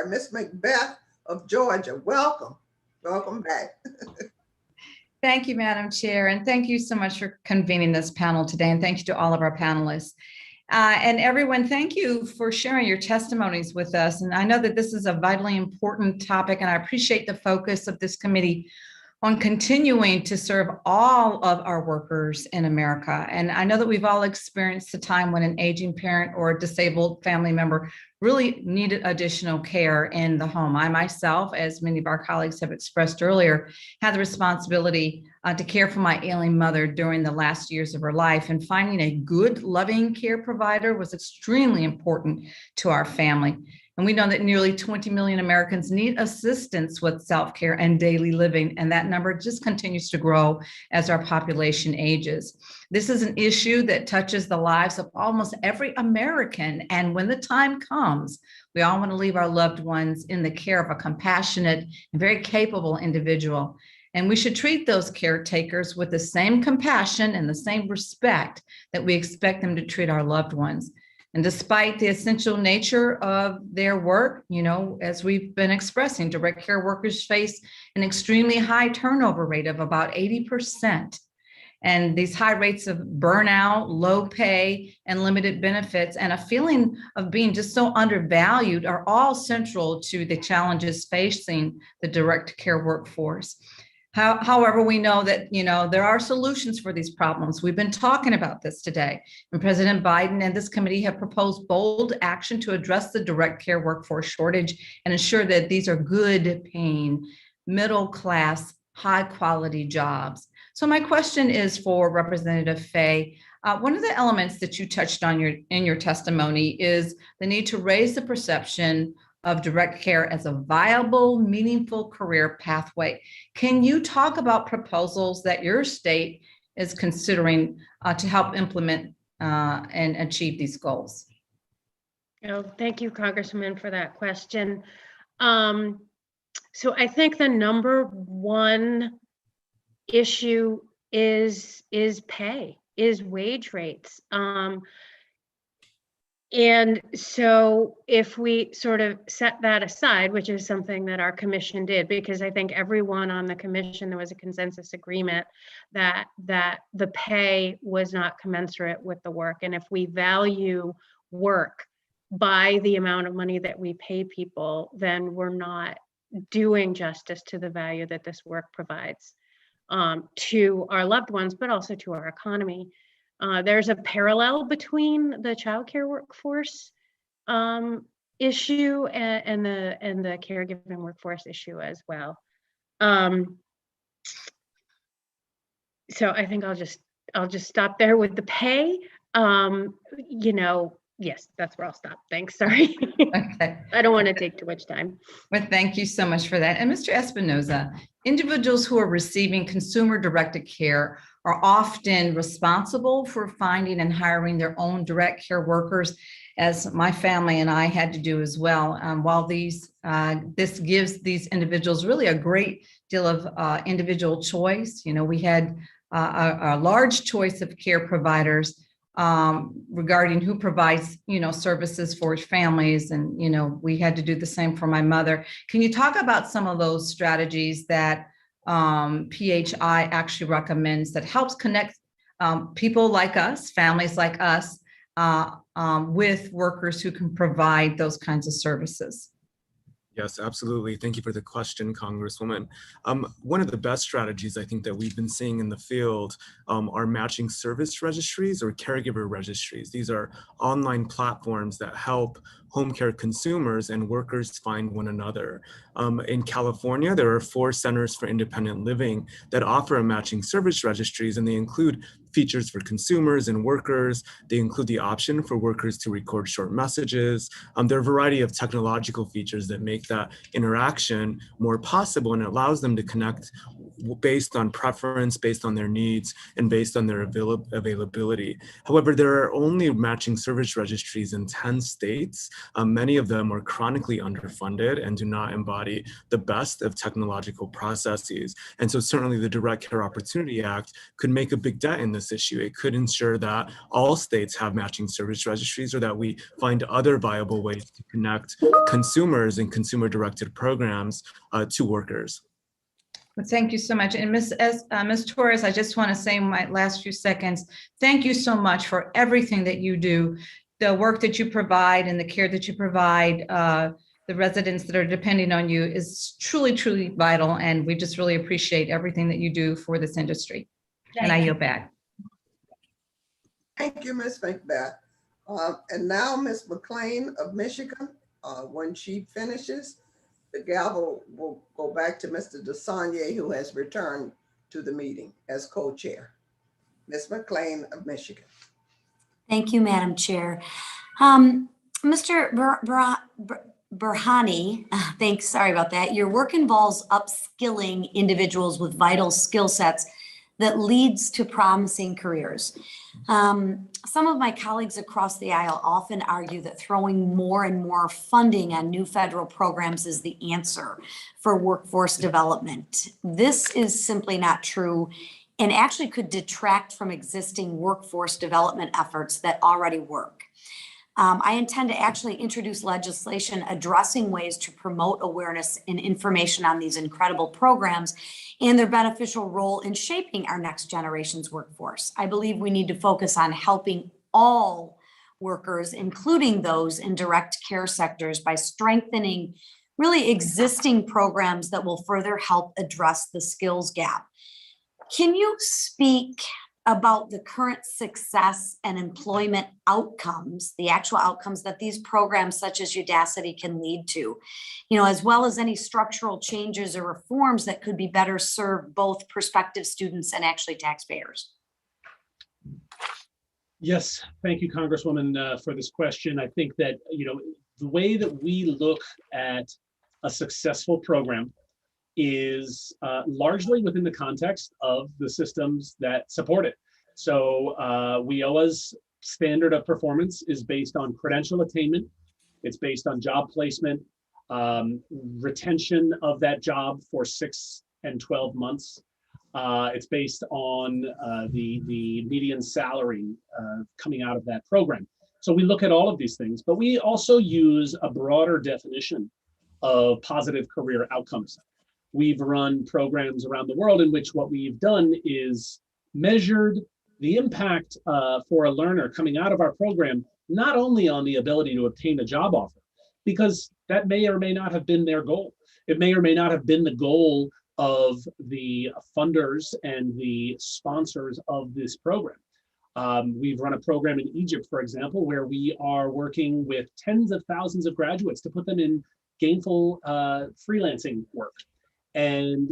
Miss Macbeth of Georgia, welcome. Welcome back. Thank you, Madam Chair, and thank you so much for convening this panel today, and thank you to all of our panelists. And everyone, thank you for sharing your testimonies with us. And I know that this is a vitally important topic, and I appreciate the focus of this committee on continuing to serve all of our workers in America. And I know that we've all experienced a time when an aging parent or a disabled family member really needed additional care in the home. I myself, as many of our colleagues have expressed earlier, had the responsibility to care for my ailing mother during the last years of her life, and finding a good, loving care provider was extremely important to our family. And we know that nearly 20 million Americans need assistance with self-care and daily living, and that number just continues to grow as our population ages. This is an issue that touches the lives of almost every American, and when the time comes, we all want to leave our loved ones in the care of a compassionate and very capable individual. And we should treat those caretakers with the same compassion and the same respect that we expect them to treat our loved ones. And despite the essential nature of their work, as we've been expressing, direct care workers face an extremely high turnover rate of about 80%. And these high rates of burnout, low pay, and limited benefits, and a feeling of being just so undervalued are all central to the challenges facing the direct care workforce. However, we know that, there are solutions for these problems. We've been talking about this today, and President Biden and this committee have proposed bold action to address the direct care workforce shortage and ensure that these are good paying, middle class, high quality jobs. So my question is for Representative Fay. One of the elements that you touched on in your testimony is the need to raise the perception of direct care as a viable, meaningful career pathway. Can you talk about proposals that your state is considering to help implement and achieve these goals? Oh, thank you, Congresswoman, for that question. So I think the number one issue is pay, is wage rates. And so if we sort of set that aside, which is something that our commission did, because I think everyone on the commission, there was a consensus agreement that the pay was not commensurate with the work. And if we value work by the amount of money that we pay people, then we're not doing justice to the value that this work provides to our loved ones, but also to our economy. There's a parallel between the childcare workforce issue and the caregiving workforce issue as well. So I think I'll just stop there with the pay. You know, yes, that's where I'll stop. Thanks. Sorry. Okay. I don't want to take too much time. Well, thank you so much for that. And Mr. Espinoza, individuals who are receiving consumer-directed care are often responsible for finding and hiring their own direct care workers, as my family and I had to do as well. While this gives these individuals really a great deal of individual choice. You know, we had a large choice of care providers regarding who provides, you know, services for families. And, you know, we had to do the same for my mother. Can you talk about some of those strategies that PHI actually recommends that helps connect people like us, families like us, with workers who can provide those kinds of services? Yes, absolutely. Thank you for the question, Congresswoman. One of the best strategies I think that we've been seeing in the field are matching service registries or caregiver registries. These are online platforms that help home care consumers and workers find one another. In California, there are 4 centers for independent living that offer a matching service registries, and they include features for consumers and workers. They include the option for workers to record short messages. There are a variety of technological features that make that interaction more possible, and it allows them to connect based on preference, based on their needs, and based on their availability. However, there are only matching service registries in 10 states. Many of them are chronically underfunded and do not embody the best of technological processes. And so certainly the Direct Care Opportunity Act could make a big dent in this issue. It could ensure that all states have matching service registries, or that we find other viable ways to connect consumers and consumer-directed programs to workers. Well, thank you so much. And Ms. Torres, I just want to say in my last few seconds, thank you so much for everything that you do, the work that you provide and the care that you provide the residents that are depending on you is truly, truly vital. And we just really appreciate everything that you do for this industry. And I yield back. Thank you, Ms. Macbeth. And now Ms. McLean of Michigan, when she finishes, the gavel will go back to Mr. DeSaulnier, who has returned to the meeting as co-chair. Ms. McLean of Michigan. Thank you, Madam Chair. Mr. Burhani, thanks, sorry about that. Your work involves upskilling individuals with vital skill sets that leads to promising careers. Some of my colleagues across the aisle often argue that throwing more and more funding on new federal programs is the answer for workforce development. This is simply not true, and actually could detract from existing workforce development efforts that already work. I intend to actually introduce legislation addressing ways to promote awareness and information on these incredible programs and their beneficial role in shaping our next generation's workforce. I believe we need to focus on helping all workers, including those in direct care sectors, by strengthening really existing programs that will further help address the skills gap. Can you speak about the current success and employment outcomes, the actual outcomes that these programs such as Udacity can lead to, as well as any structural changes or reforms that could be better serve both prospective students and actually taxpayers? Yes, thank you, Congresswoman, for this question. I think that, the way that we look at a successful program is largely within the context of the systems that support it. So WIOA's standard of performance is based on credential attainment. It's based on job placement, retention of that job for 6 and 12 months. It's based on the median salary coming out of that program. So we look at all of these things, but we also use a broader definition of positive career outcomes. We've run programs around the world in which what we've done is measured the impact for a learner coming out of our program, not only on the ability to obtain a job offer, because that may or may not have been their goal. It may or may not have been the goal of the funders and the sponsors of this program. We've run a program in Egypt, for example, where we are working with tens of thousands of graduates to put them in gainful freelancing work. And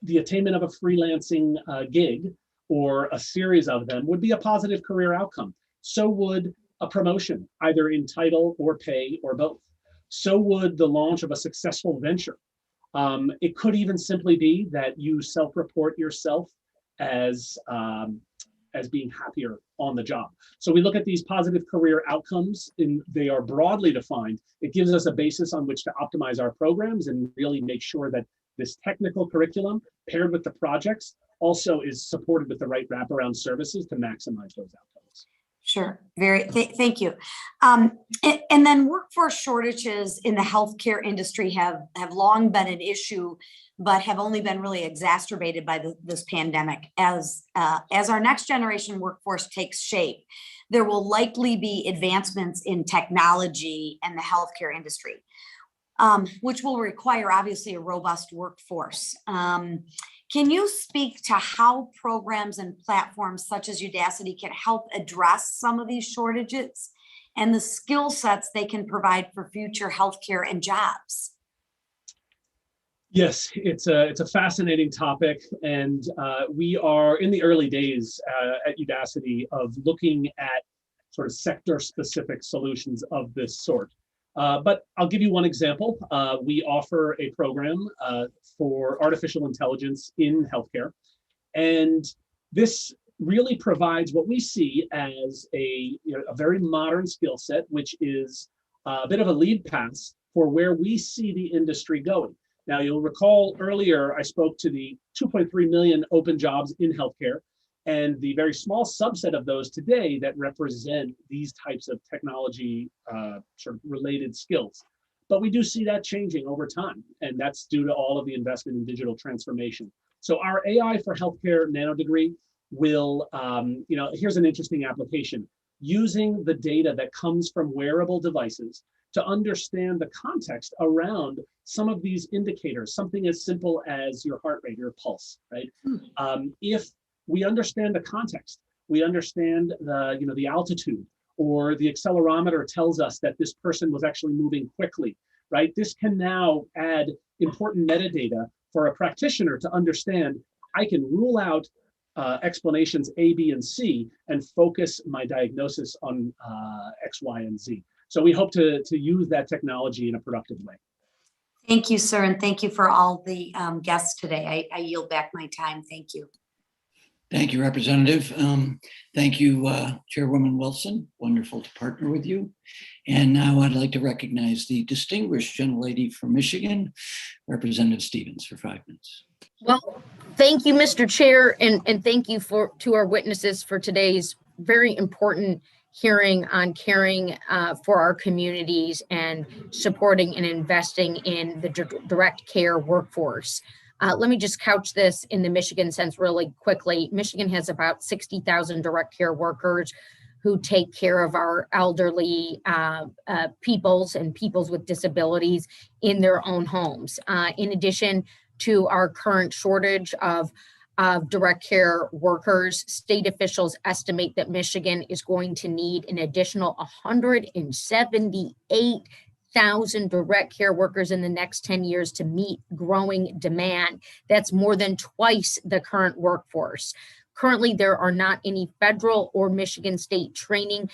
the attainment of a freelancing gig or a series of them would be a positive career outcome. So would a promotion, either in title or pay or both. So would the launch of a successful venture. It could even simply be that you self-report yourself as being happier on the job. So we look at these positive career outcomes, and they are broadly defined. It gives us a basis on which to optimize our programs and really make sure that this technical curriculum paired with the projects also is supported with the right wraparound services to maximize those outcomes. Sure, thank you. And then workforce shortages in the healthcare industry have long been an issue, but have only been really exacerbated by this pandemic. As our next generation workforce takes shape, there will likely be advancements in technology and the healthcare industry, which will require obviously a robust workforce. Can you speak to how programs and platforms such as Udacity can help address some of these shortages and the skill sets they can provide for future healthcare and jobs? Yes, it's a fascinating topic, and we are in the early days at Udacity of looking at sort of sector-specific solutions of this sort. But I'll give you one example. We offer a program for artificial intelligence in healthcare, and this really provides what we see as a very modern skill set, which is a bit of a lead pass for where we see the industry going. Now, you'll recall earlier I spoke to the 2.3 million open jobs in healthcare, and the very small subset of those today that represent these types of technology sort of related skills. But we do see that changing over time, and that's due to all of the investment in digital transformation. So our AI for Healthcare nano degree will, here's an interesting application, using the data that comes from wearable devices to understand the context around some of these indicators, something as simple as your heart rate, your pulse, right? If we understand the context, we understand the altitude, or the accelerometer tells us that this person was actually moving quickly, right? This can now add important metadata for a practitioner to understand. I can rule out explanations A, B, and C and focus my diagnosis on X, Y, and Z. So we hope to use that technology in a productive way. Thank you, sir, and thank you for all the guests today. I yield back my time. Thank you. Thank you, Representative. Thank you, Chairwoman Wilson. Wonderful to partner with you. And now I'd like to recognize the distinguished gentlelady from Michigan, Representative Stevens, for 5 minutes. Well, thank you, Mr. Chair, and thank you to our witnesses for today's very important hearing on caring for our communities and supporting and investing in the direct care workforce. Let me just couch this in the Michigan sense really quickly. Michigan has about 60,000 direct care workers who take care of our elderly peoples and peoples with disabilities in their own homes. In addition to our current shortage of direct care workers, state officials estimate that Michigan is going to need an additional 178,000 direct care workers in the next 10 years to meet growing demand. That's more than twice the current workforce. Currently, there are not any federal or Michigan state training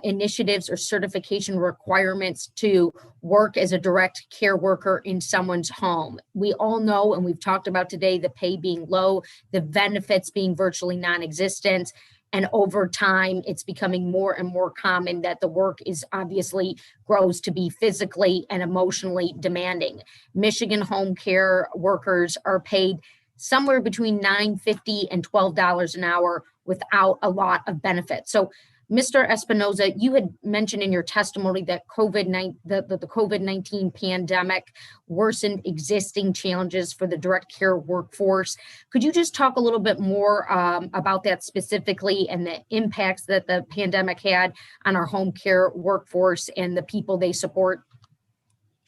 initiatives or certification requirements to work as a direct care worker in someone's home. We all know, and we've talked about today, the pay being low, the benefits being virtually non-existent. And over time, it's becoming more and more common that the work is obviously grows to be physically and emotionally demanding. Michigan home care workers are paid somewhere between $9.50 and $12 an hour without a lot of benefits. So, Mr. Espinoza, you had mentioned in your testimony that the COVID-19 pandemic worsened existing challenges for the direct care workforce. Could you just talk a little bit more about that specifically and the impacts that the pandemic had on our home care workforce and the people they support?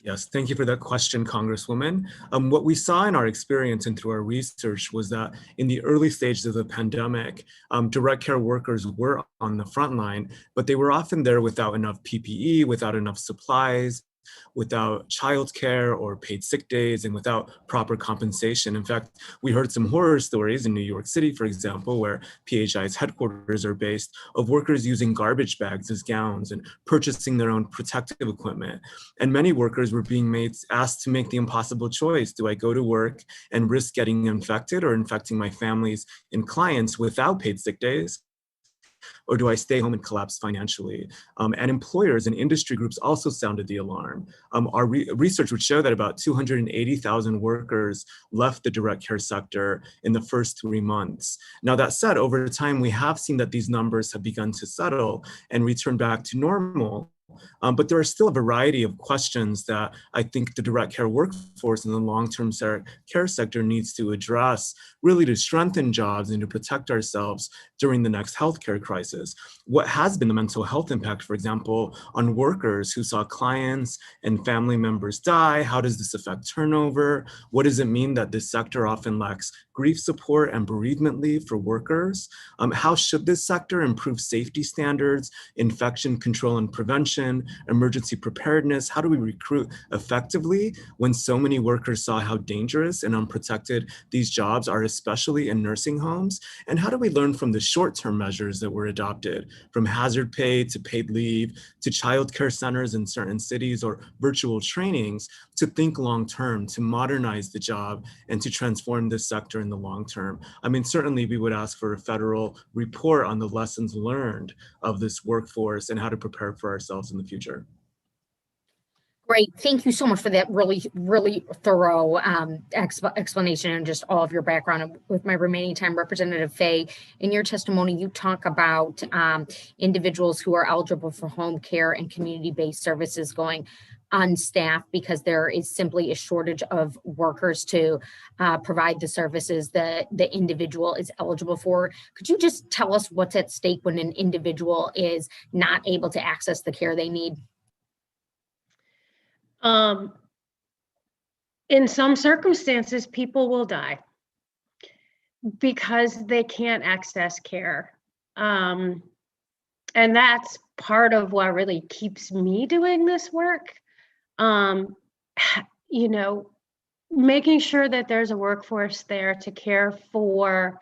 Yes, thank you for that question, Congresswoman. What we saw in our experience and through our research was that in the early stages of the pandemic, direct care workers were on the front line, but they were often there without enough PPE, without enough supplies, without childcare or paid sick days, and without proper compensation. In fact, we heard some horror stories in New York City, for example, where PHI's headquarters are based, of workers using garbage bags as gowns and purchasing their own protective equipment. And many workers were being asked to make the impossible choice. Do I go to work and risk getting infected or infecting my families and clients without paid sick days? Or do I stay home and collapse financially? And employers and industry groups also sounded the alarm. Our research would show that about 280,000 workers left the direct care sector in the first 3 months. Now, that said, over time, we have seen that these numbers have begun to settle and return back to normal. But there are still a variety of questions that I think the direct care workforce in the long-term care sector needs to address, really to strengthen jobs and to protect ourselves during the next healthcare crisis. What has been the mental health impact, for example, on workers who saw clients and family members die? How does this affect turnover? What does it mean that this sector often lacks grief support and bereavement leave for workers? How should this sector improve safety standards, infection control and prevention, emergency preparedness? How do we recruit effectively when so many workers saw how dangerous and unprotected these jobs are, especially in nursing homes? And how do we learn from the short-term measures that were adopted, from hazard pay to paid leave to childcare centers in certain cities or virtual trainings, to think long-term, to modernize the job and to transform this sector in the long term? I mean, certainly we would ask for a federal report on the lessons learned of this workforce and how to prepare for ourselves in the future. Great. Thank you so much for that really, really thorough explanation and just all of your background. With my remaining time, Representative Fay, in your testimony, you talk about individuals who are eligible for home care and community-based services going unstaffed because there is simply a shortage of workers to provide the services that the individual is eligible for. Could you just tell us what's at stake when an individual is not able to access the care they need? In some circumstances, people will die because they can't access care. And that's part of what really keeps me doing this work. You know, making sure that there's a workforce there to care for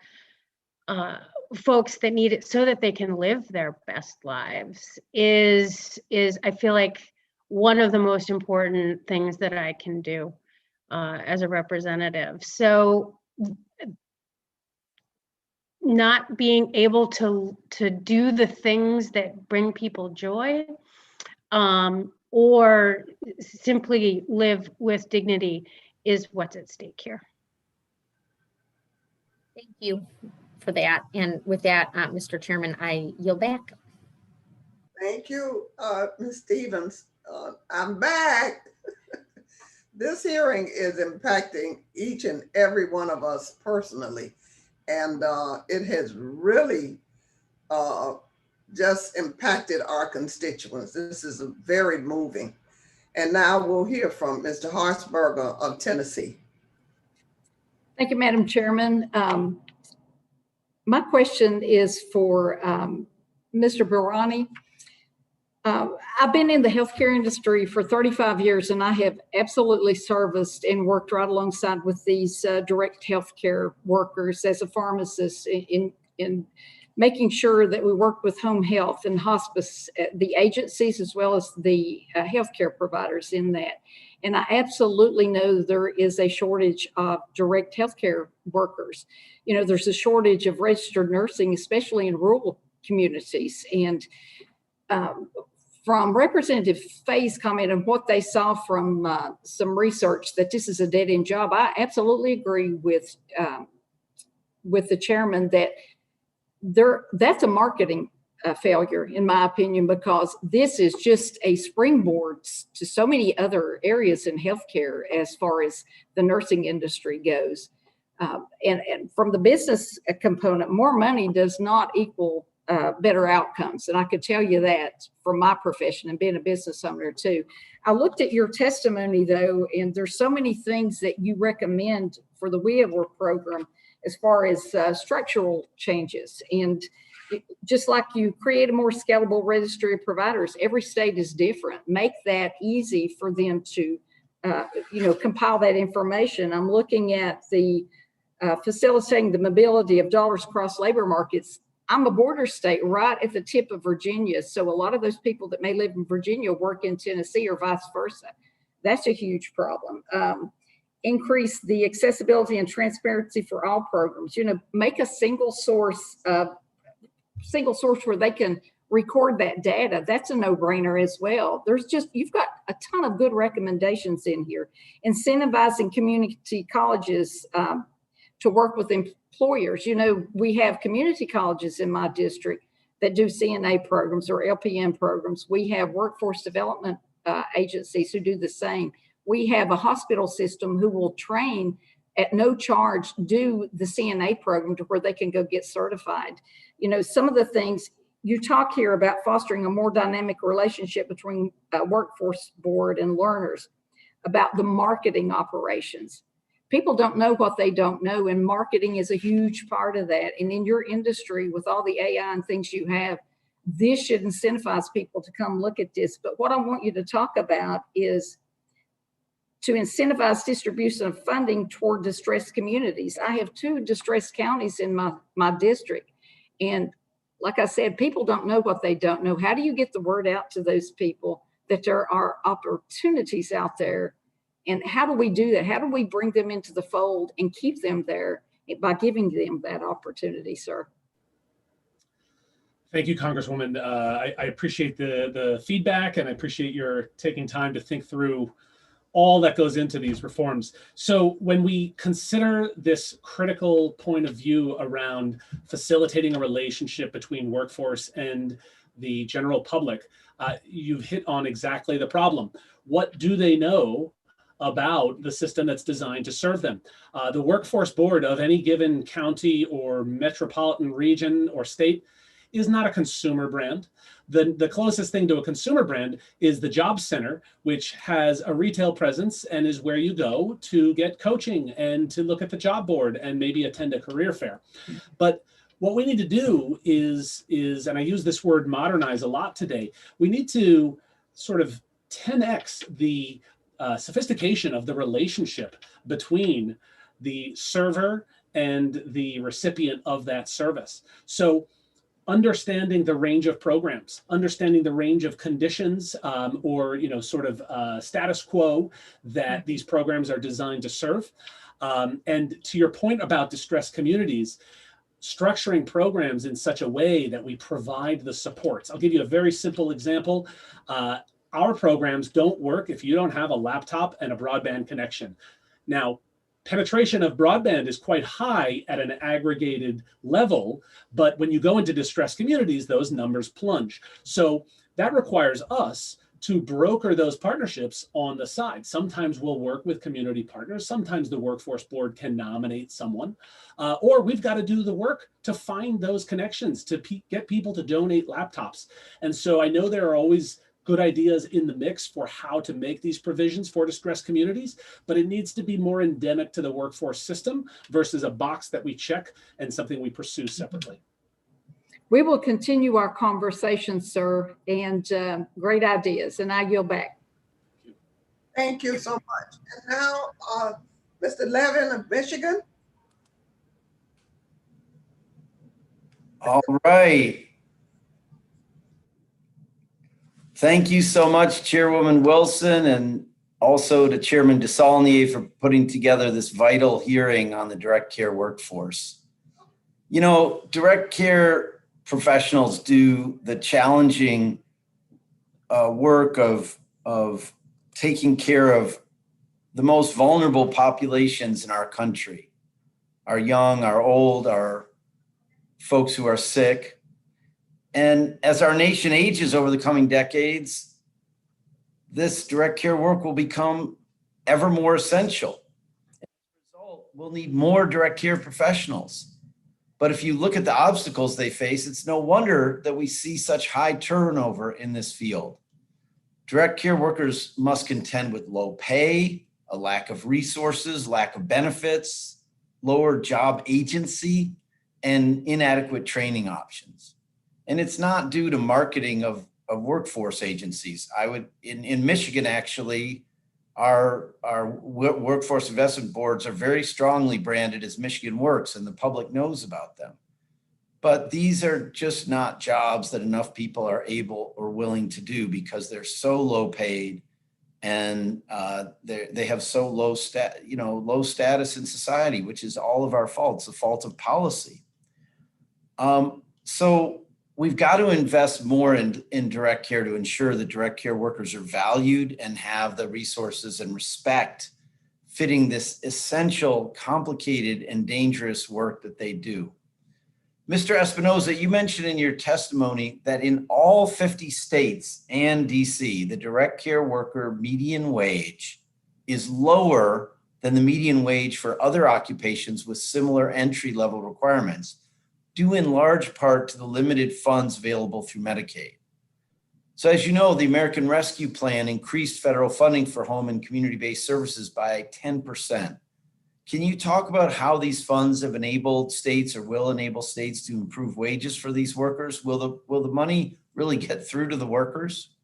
folks that need it so that they can live their best lives is I feel like one of the most important things that I can do as a representative. So not being able to do the things that bring people joy or simply live with dignity is what's at stake here. Thank you for that. And with that, Mr. Chairman, I yield back. Thank you, Ms. Stevens. I'm back. This hearing is impacting each and every one of us personally. And it has really just impacted our constituents. This is very moving. And now we'll hear from Mr. Harsberger of Tennessee. Thank you, Madam Chairman. My question is for Mr. Barani. I've been in the healthcare industry for 35 years, and I have absolutely serviced and worked right alongside with these direct healthcare workers as a pharmacist in in making sure that we work with home health and hospice, the agencies, as well as the healthcare providers in that. And I absolutely know there is a shortage of direct healthcare workers. You know, there's a shortage of registered nursing, especially in rural communities. And from Representative Fay's comment and what they saw from some research that this is a dead-end job, I absolutely agree with the chairman that that's a marketing failure, in my opinion, because this is just a springboard to so many other areas in healthcare as far as the nursing industry goes. And from the business component, more money does not equal better outcomes. And I could tell you that from my profession and being a business owner too. I looked at your testimony though, and there's so many things that you recommend for the We at Work program as far as structural changes. And just like you create a more scalable registry of providers, every state is different. Make that easy for them to, compile that information. I'm looking at the facilitating the mobility of dollars across labor markets. I'm a border state right at the tip of Virginia. So a lot of those people that may live in Virginia work in Tennessee or vice versa. That's a huge problem. Increase the accessibility and transparency for all programs. You know, make a single source where they can record that data. That's a no-brainer as well. You've got a ton of good recommendations in here. Incentivizing community colleges to work with employers. You know, we have community colleges in my district that do CNA programs or LPN programs. We have workforce development agencies who do the same. We have a hospital system who will train at no charge, do the CNA program to where they can go get certified. You know, some of the things you talk here about fostering a more dynamic relationship between workforce board and learners, about the marketing operations. People don't know what they don't know, and marketing is a huge part of that. And in your industry, with all the AI and things you have, this should incentivize people to come look at this. But what I want you to talk about is to incentivize distribution of funding toward distressed communities. I have 2 distressed counties in my district. And like I said, people don't know what they don't know. How do you get the word out to those people that there are opportunities out there? And how do we do that? How do we bring them into the fold and keep them there by giving them that opportunity, sir? Thank you, Congresswoman. I appreciate the feedback, and I appreciate your taking time to think through all that goes into these reforms. So when we consider this critical point of view around facilitating a relationship between workforce and the general public, you've hit on exactly the problem. What do they know about the system that's designed to serve them? The workforce board of any given county or metropolitan region or state is not a consumer brand. The closest thing to a consumer brand is the job center, which has a retail presence and is where you go to get coaching and to look at the job board and maybe attend a career fair. But what we need to do is, and I use this word modernize a lot today, we need to sort of 10x the sophistication of the relationship between the server and the recipient of that service. So understanding the range of programs, understanding the range of conditions or status quo that these programs are designed to serve. And to your point about distressed communities, structuring programs in such a way that we provide the supports. I'll give you a very simple example. Our programs don't work if you don't have a laptop and a broadband connection. Now, penetration of broadband is quite high at an aggregated level, but when you go into distressed communities, those numbers plunge. So that requires us to broker those partnerships on the side. Sometimes we'll work with community partners. Sometimes the workforce board can nominate someone, or we've got to do the work to find those connections to get people to donate laptops. And so I know there are always good ideas in the mix for how to make these provisions for distressed communities, but it needs to be more endemic to the workforce system versus a box that we check and something we pursue separately. We will continue our conversation, sir, and great ideas, and I yield back. Thank you so much. And now, Mr. Levin of Michigan. All right. Thank you so much, Chairwoman Wilson, and also to Chairman DeSaulnier for putting together this vital hearing on the direct care workforce. You know, direct care professionals do the challenging work of taking care of the most vulnerable populations in our country, our young, our old, our folks who are sick. And as our nation ages over the coming decades, this direct care work will become ever more essential. As a result, we'll need more direct care professionals. But if you look at the obstacles they face, it's no wonder that we see such high turnover in this field. Direct care workers must contend with low pay, a lack of resources, lack of benefits, lower job agency, and inadequate training options. And it's not due to marketing of workforce agencies. In Michigan, actually, our workforce investment boards are very strongly branded as Michigan Works, and the public knows about them. But these are just not jobs that enough people are able or willing to do because they're so low paid, and they have so low status in society, which is all of our fault. It's the fault of policy. So we've got to invest more in direct care to ensure that direct care workers are valued and have the resources and respect fitting this essential, complicated, and dangerous work that they do. Mr. Espinoza, you mentioned in your testimony that in all 50 states and DC, the direct care worker median wage is lower than the median wage for other occupations with similar entry-level requirements, due in large part to the limited funds available through Medicaid. So as you know, the American Rescue Plan increased federal funding for home and community-based services by 10%. Can you talk about how these funds have enabled states or will enable states to improve wages for these workers? Will the money really get through to the workers?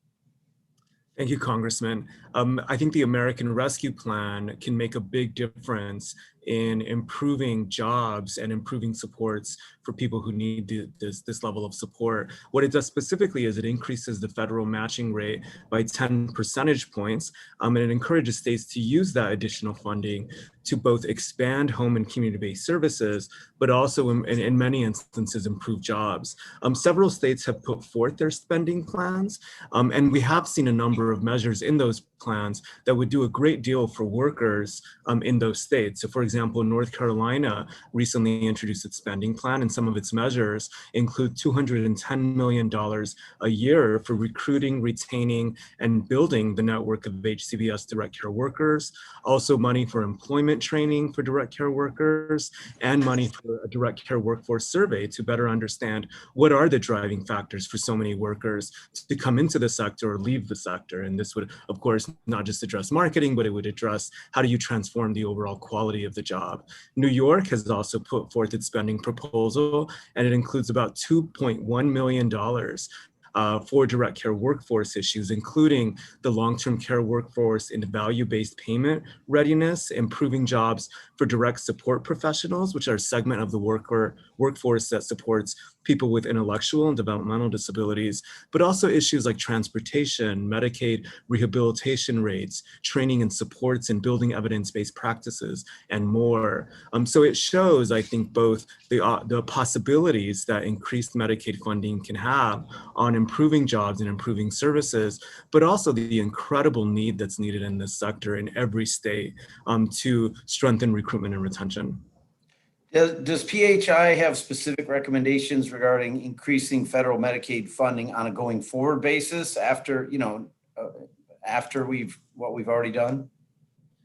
Thank you, Congressman. I think the American Rescue Plan can make a big difference in improving jobs and improving supports for people who need this level of support. What it does specifically is it increases the federal matching rate by 10 percentage points, and it encourages states to use that additional funding to both expand home and community-based services, but also in many instances, improve jobs. Several states have put forth their spending plans, and we have seen a number of measures in those plans that would do a great deal for workers in those states. So for example, North Carolina recently introduced its spending plan, and some of its measures include $210 million a year for recruiting, retaining, and building the network of HCBS direct care workers, also money for employment training for direct care workers, and money for a direct care workforce survey to better understand what are the driving factors for so many workers to come into the sector or leave the sector. And this would, of course, not just address marketing, but it would address how do you transform the overall quality of the job. New York has also put forth its spending proposal, and it includes about $2.1 million for direct care workforce issues, including the long-term care workforce in value-based payment readiness, improving jobs for direct support professionals, which are a segment of the workforce that supports people with intellectual and developmental disabilities, but also issues like transportation, Medicaid rehabilitation rates, training and supports, and building evidence-based practices, and more. So it shows, I think, both the possibilities that increased Medicaid funding can have on improving jobs and improving services, but also the incredible need that's needed in this sector in every state to strengthen recruitment and retention. Does PHI have specific recommendations regarding increasing federal Medicaid funding on a going forward basis after, after what we've already done?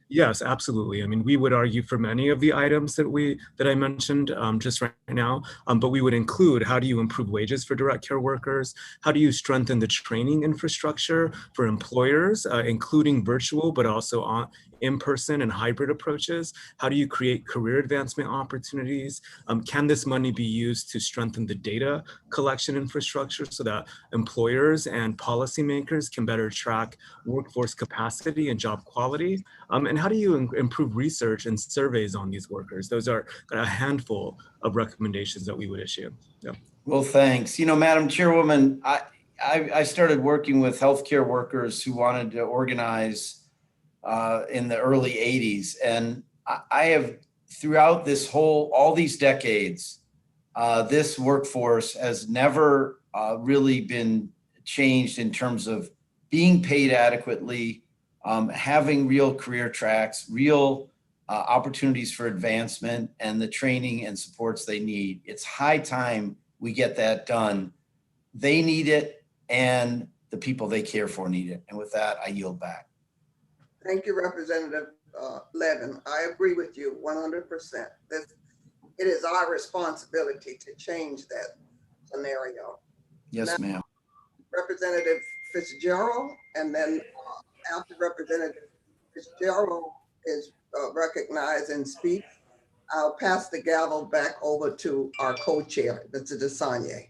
Yes, absolutely. I mean, we would argue for many of the items that I mentioned just right now, but we would include how do you improve wages for direct care workers? How do you strengthen the training infrastructure for employers, including virtual, but also in-person and hybrid approaches? How do you create career advancement opportunities? Can this money be used to strengthen the data collection infrastructure so that employers and policymakers can better track workforce capacity and job quality? And how do you improve research and surveys on these workers? Those are a handful of recommendations that we would issue. Yeah. Well, thanks. Madam Chairwoman, I started working with healthcare workers who wanted to organize in the early 80s. And I have, throughout all these decades, this workforce has never really been changed in terms of being paid adequately, having real career tracks, real opportunities for advancement, and the training and supports they need. It's high time we get that done. They need it, and the people they care for need it. And with that, I yield back. Thank you, Representative Levin. I agree with you 100%. It is our responsibility to change that scenario. Yes, ma'am. Representative Fitzgerald, and then after Representative Fitzgerald is recognized and speak, I'll pass the gavel back over to our co-chair, Mr. DeSagne.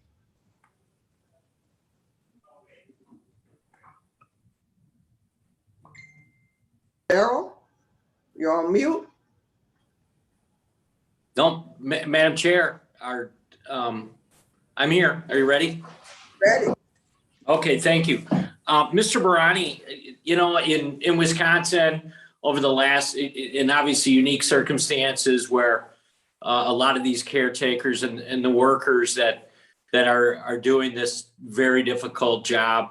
Daryl, you're on mute. No, Madam Chair, I'm here. Are you ready? Ready. Okay, thank you. Mr. Barani, in Wisconsin over the last, in obviously unique circumstances where a lot of these caretakers and the workers that are doing this very difficult job,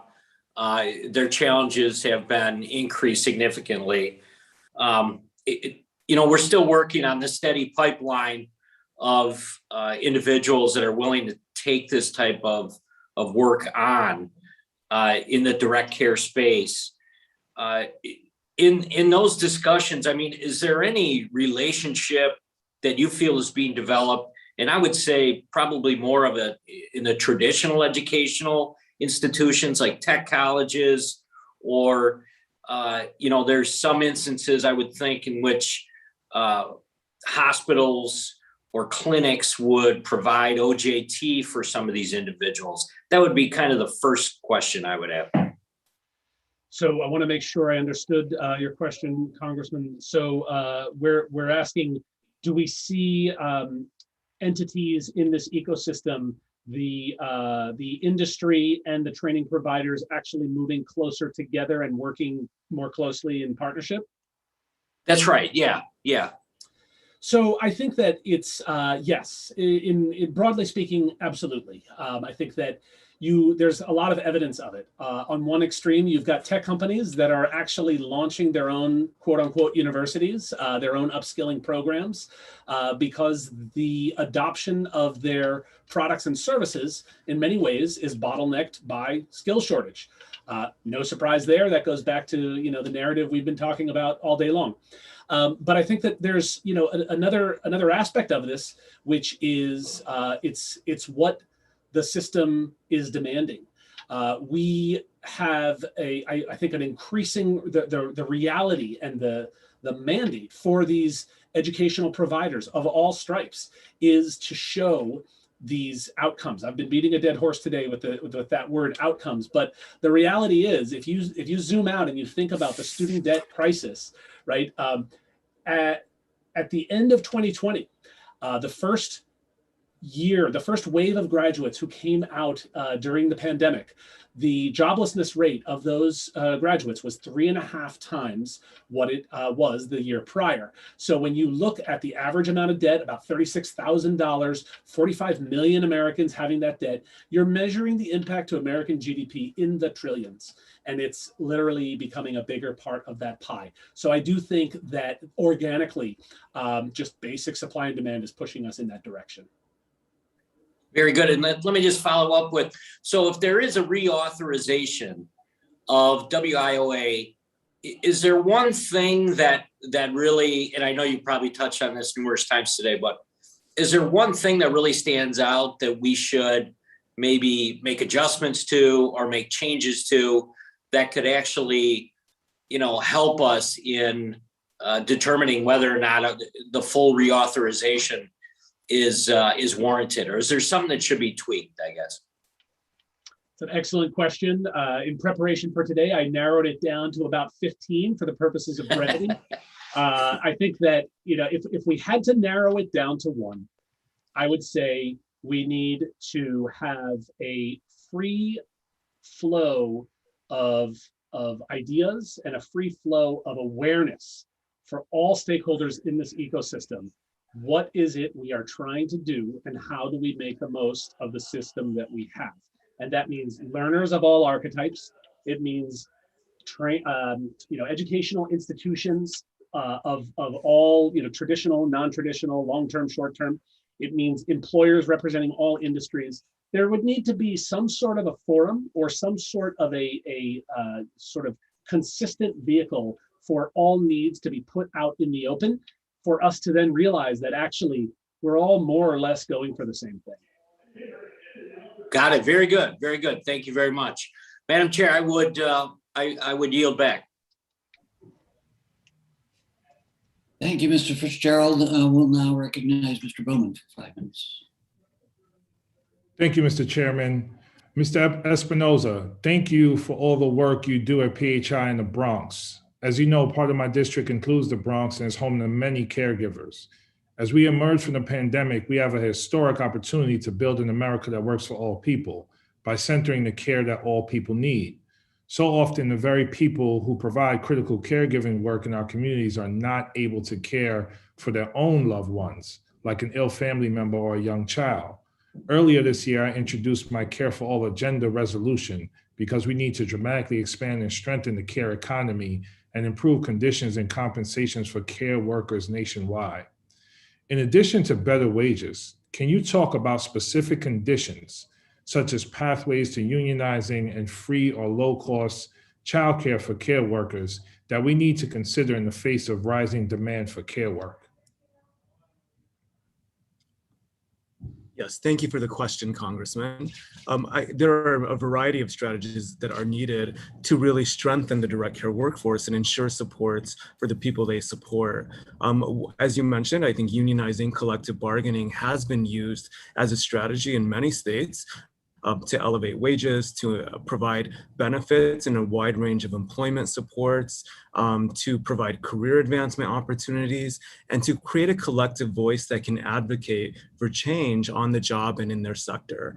their challenges have been increased significantly. We're still working on the steady pipeline of individuals that are willing to take this type of work on in the direct care space. In those discussions, is there any relationship that you feel is being developed? And I would say probably more of in the traditional educational institutions like tech colleges, or there's some instances I would think in which hospitals or clinics would provide OJT for some of these individuals. That would be kind of the first question I would have. So I want to make sure I understood your question, Congressman. So we're asking, do we see entities in this ecosystem, the industry and the training providers actually moving closer together and working more closely in partnership? That's right. Yeah. So I think that it's yes, in broadly speaking, absolutely. I think that there's a lot of evidence of it. On one extreme, you've got tech companies that are actually launching their own quote unquote universities, their own upskilling programs, because the adoption of their products and services in many ways is bottlenecked by skill shortage. No surprise there. That goes back to the narrative we've been talking about all day long. But I think that there's another aspect of this, which is it's what the system is demanding. We have I think an increasing the reality and the mandate for these educational providers of all stripes is to show these outcomes. I've been beating a dead horse today with that word outcomes, but the reality is if you zoom out and you think about the student debt crisis, right? At the end of 2020, the first wave of graduates who came out during the pandemic, the joblessness rate of those graduates was 3.5 times what it was the year prior. So when you look at the average amount of debt, about $36,000, 45 million Americans having that debt, you're measuring the impact to American GDP in the trillions. And it's literally becoming a bigger part of that pie. So I do think that organically, just basic supply and demand is pushing us in that direction. Very good. And let me just follow up with, so if there is a reauthorization of WIOA, is there one thing that really, and I know you probably touched on this numerous times today, but is there one thing that really stands out that we should maybe make adjustments to or make changes to that could actually, help us in determining whether or not the full reauthorization is warranted, or is there something that should be tweaked, I guess? It's an excellent question. In preparation for today, I narrowed it down to about 15 for the purposes of brevity. I think that, if we had to narrow it down to one, I would say We need to have a free flow of ideas and a free flow of awareness for all stakeholders in this ecosystem. What is it we are trying to do, and how do we make the most of the system that we have? And that means learners of all archetypes. It means educational institutions of all, traditional, non-traditional, long-term, short-term. It means employers representing all industries. There would need to be some sort of a forum or some sort of a sort of consistent vehicle for all needs to be put out in the open, for us to then realize that actually we're all more or less going for the same thing. Got it. Very good. Very good. Thank you very much. Madam Chair, I would yield back. Thank you, Mr. Fitzgerald. We'll now recognize Mr. Bowman for 5 minutes. Thank you, Mr. Chairman. Mr. Espinoza, thank you for all the work you do at PHI in the Bronx. As you know, part of my district includes the Bronx and is home to many caregivers. As we emerge from the pandemic, we have a historic opportunity to build an America that works for all people by centering the care that all people need. So often, the very people who provide critical caregiving work in our communities are not able to care for their own loved ones, like an ill family member or a young child. Earlier this year, I introduced my Care for All agenda resolution because we need to dramatically expand and strengthen the care economy and improve conditions and compensations for care workers nationwide. In addition to better wages, can you talk about specific conditions such as pathways to unionizing and free or low-cost childcare for care workers that we need to consider in the face of rising demand for care work? Yes, thank you for the question, Congressman. There are a variety of strategies that are needed to really strengthen the direct care workforce and ensure supports for the people they support. As you mentioned, I think unionizing, collective bargaining has been used as a strategy in many states to elevate wages, to provide benefits and a wide range of employment supports, to provide career advancement opportunities, and to create a collective voice that can advocate for change on the job and in their sector.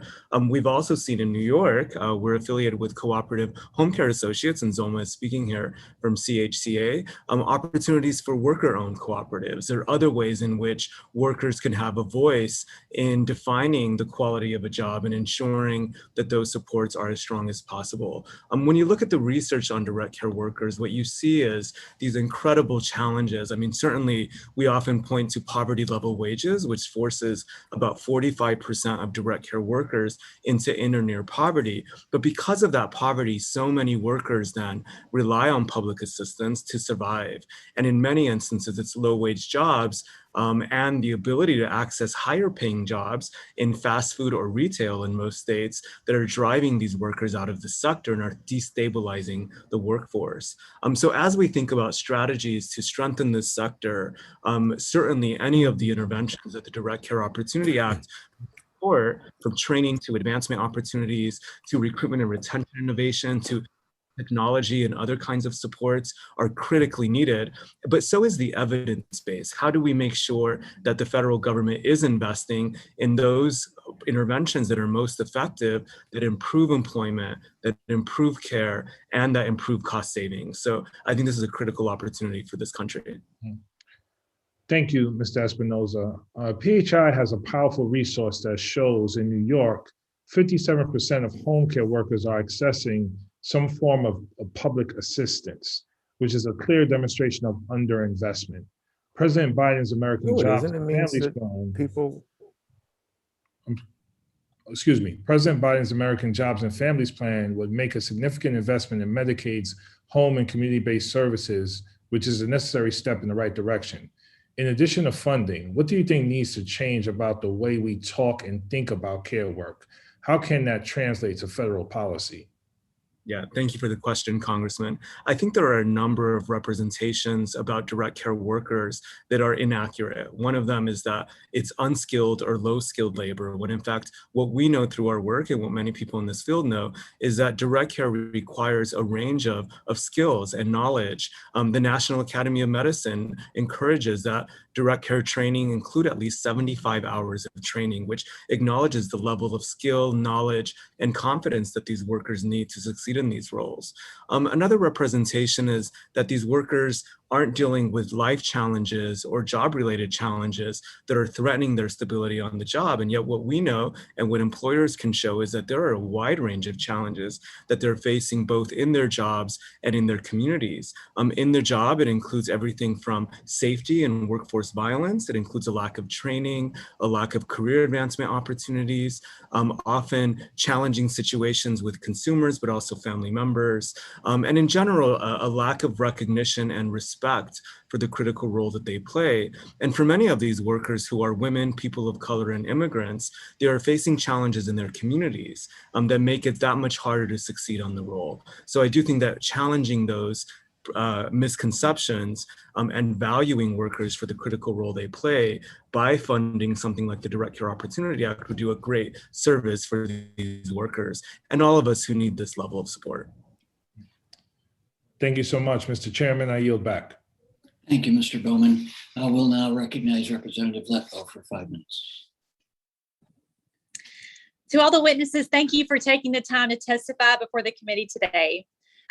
We've also seen in New York, we're affiliated with Cooperative Home Care Associates, and Zoma is speaking here from CHCA, opportunities for worker-owned cooperatives. There are other ways in which workers can have a voice in defining the quality of a job and ensuring that those supports are as strong as possible. When you look at the research on direct care workers, what you see is these incredible challenges. I mean, certainly we often point to poverty level wages, which forces about 45% of direct care workers into in or near poverty. But because of that poverty, so many workers then rely on public assistance to survive. And in many instances, it's low wage jobs and the ability to access higher paying jobs in fast food or retail in most states that are driving these workers out of the sector and are destabilizing the workforce. So as we think about strategies to strengthen this sector, certainly any of the interventions that the Direct Care Opportunity Act support, from training to advancement opportunities, to recruitment and retention innovation, to technology and other kinds of supports are critically needed, but so is the evidence base. How do we make sure that the federal government is investing in those interventions that are most effective, that improve employment, that improve care, and that improve cost savings? So I think this is a critical opportunity for this country. Thank you, Mr. Espinoza. PHI has a powerful resource that shows in New York, 57% of home care workers are accessing some form of public assistance, which is a clear demonstration of underinvestment. President Biden's American Jobs and Families Plan, President Biden's American Jobs and Families Plan would make a significant investment in Medicaid's home and community-based services, which is a necessary step in the right direction. In addition to funding, what do you think needs to change about the way we talk and think about care work? How can that translate to federal policy? Yeah, thank you for the question, Congressman. I think there are a number of representations about direct care workers that are inaccurate. One of them is that it's unskilled or low-skilled labor, when in fact, what we know through our work and what many people in this field know is that direct care requires a range of skills and knowledge. The National Academy of Medicine encourages that direct care training include at least 75 hours of training, which acknowledges the level of skill, knowledge, and confidence that these workers need to succeed in these roles. Another representation is that these workers aren't dealing with life challenges or job-related challenges that are threatening their stability on the job. And yet what we know and what employers can show is that there are a wide range of challenges that they're facing both in their jobs and in their communities. In their job, it includes everything from safety and workforce violence. It includes a lack of training, a lack of career advancement opportunities, often challenging situations with consumers, but also family members. And in general, a lack of recognition and respect for the critical role that they play. And for many of these workers who are women, people of color, and immigrants, they are facing challenges in their communities that make it that much harder to succeed on the role. So I do think that challenging those misconceptions and valuing workers for the critical role they play by funding something like the Direct Care Opportunity Act would do a great service for these workers and all of us who need this level of support. Thank you so much, Mr. Chairman. I yield back. Thank you, Mr. Bowman. I will now recognize Representative Letlow for 5 minutes. To all the witnesses, thank you for taking the time to testify before the committee today.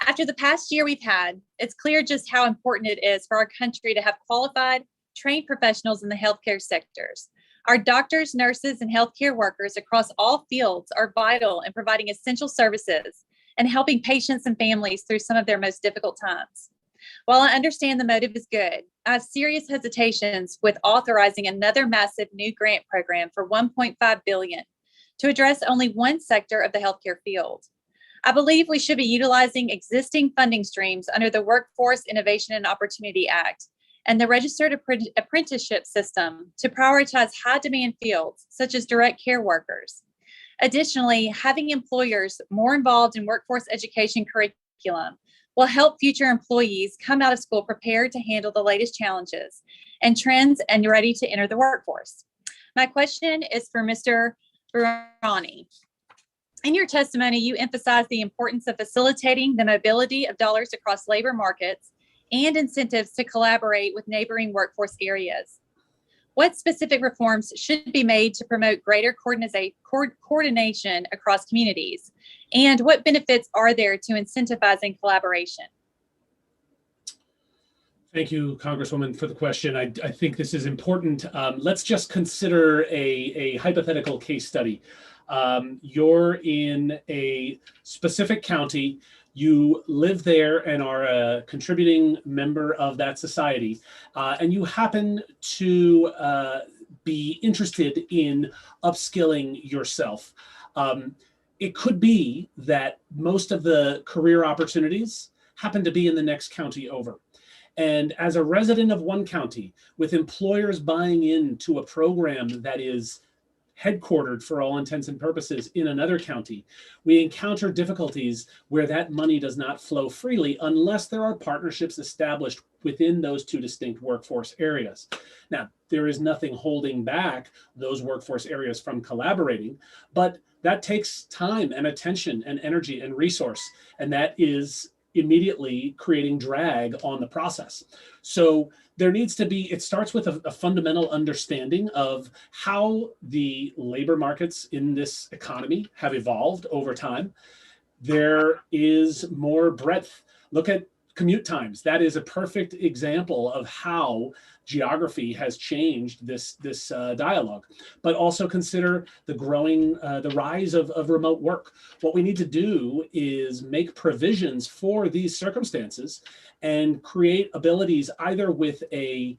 After the past year we've had, it's clear just how important it is for our country to have qualified, trained professionals in the healthcare sectors. Our doctors, nurses, and healthcare workers across all fields are vital in providing essential services and helping patients and families through some of their most difficult times. While I understand the motive is good, I have serious hesitations with authorizing another massive new grant program for $1.5 billion to address only one sector of the healthcare field. I believe we should be utilizing existing funding streams under the Workforce Innovation and Opportunity Act and the Registered Apprenticeship System to prioritize high-demand fields such as direct care workers. Additionally, having employers more involved in workforce education curriculum will help future employees come out of school prepared to handle the latest challenges and trends and ready to enter the workforce. My question is for Mr. Burani. In your testimony, you emphasized the importance of facilitating the mobility of dollars across labor markets and incentives to collaborate with neighboring workforce areas. What specific reforms should be made to promote greater coordination across communities? And what benefits are there to incentivizing collaboration? Thank you, Congresswoman, for the question. I think this is important. Let's just consider a hypothetical case study. You're in a specific county. You live there and are a contributing member of that society, and you happen to be interested in upskilling yourself. It could be that most of the career opportunities happen to be in the next county over. And as a resident of one county, with employers buying into a program that is headquartered for all intents and purposes in another county, we encounter difficulties where that money does not flow freely unless there are partnerships established within those two distinct workforce areas. Now, there is nothing holding back those workforce areas from collaborating, but that takes time and attention and energy and resource, and that is immediately creating drag on the process. So there needs to be, it starts with a fundamental understanding of how the labor markets in this economy have evolved over time. There is more breadth. Look at commute times. That is a perfect example of how geography has changed this dialogue. But also consider the rise of remote work. What we need to do is make provisions for these circumstances and create abilities either with a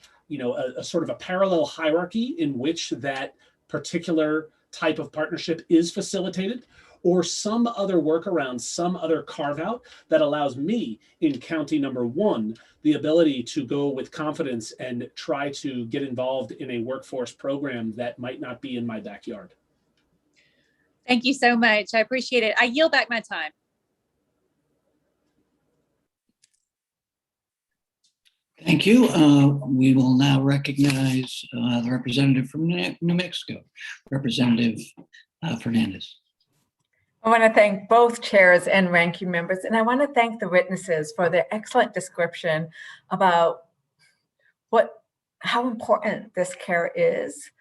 sort of a parallel hierarchy in which that particular type of partnership is facilitated, or some other workaround, some other carve out that allows me in county number one the ability to go with confidence and try to get involved in a workforce program that might not be in my backyard. Thank you so much. I appreciate it. I yield back my time. Thank you. We will now recognize the representative from New Mexico, Representative Fernandez. I want to thank both chairs and ranking members, and I want to thank the witnesses for their excellent description about how important this care is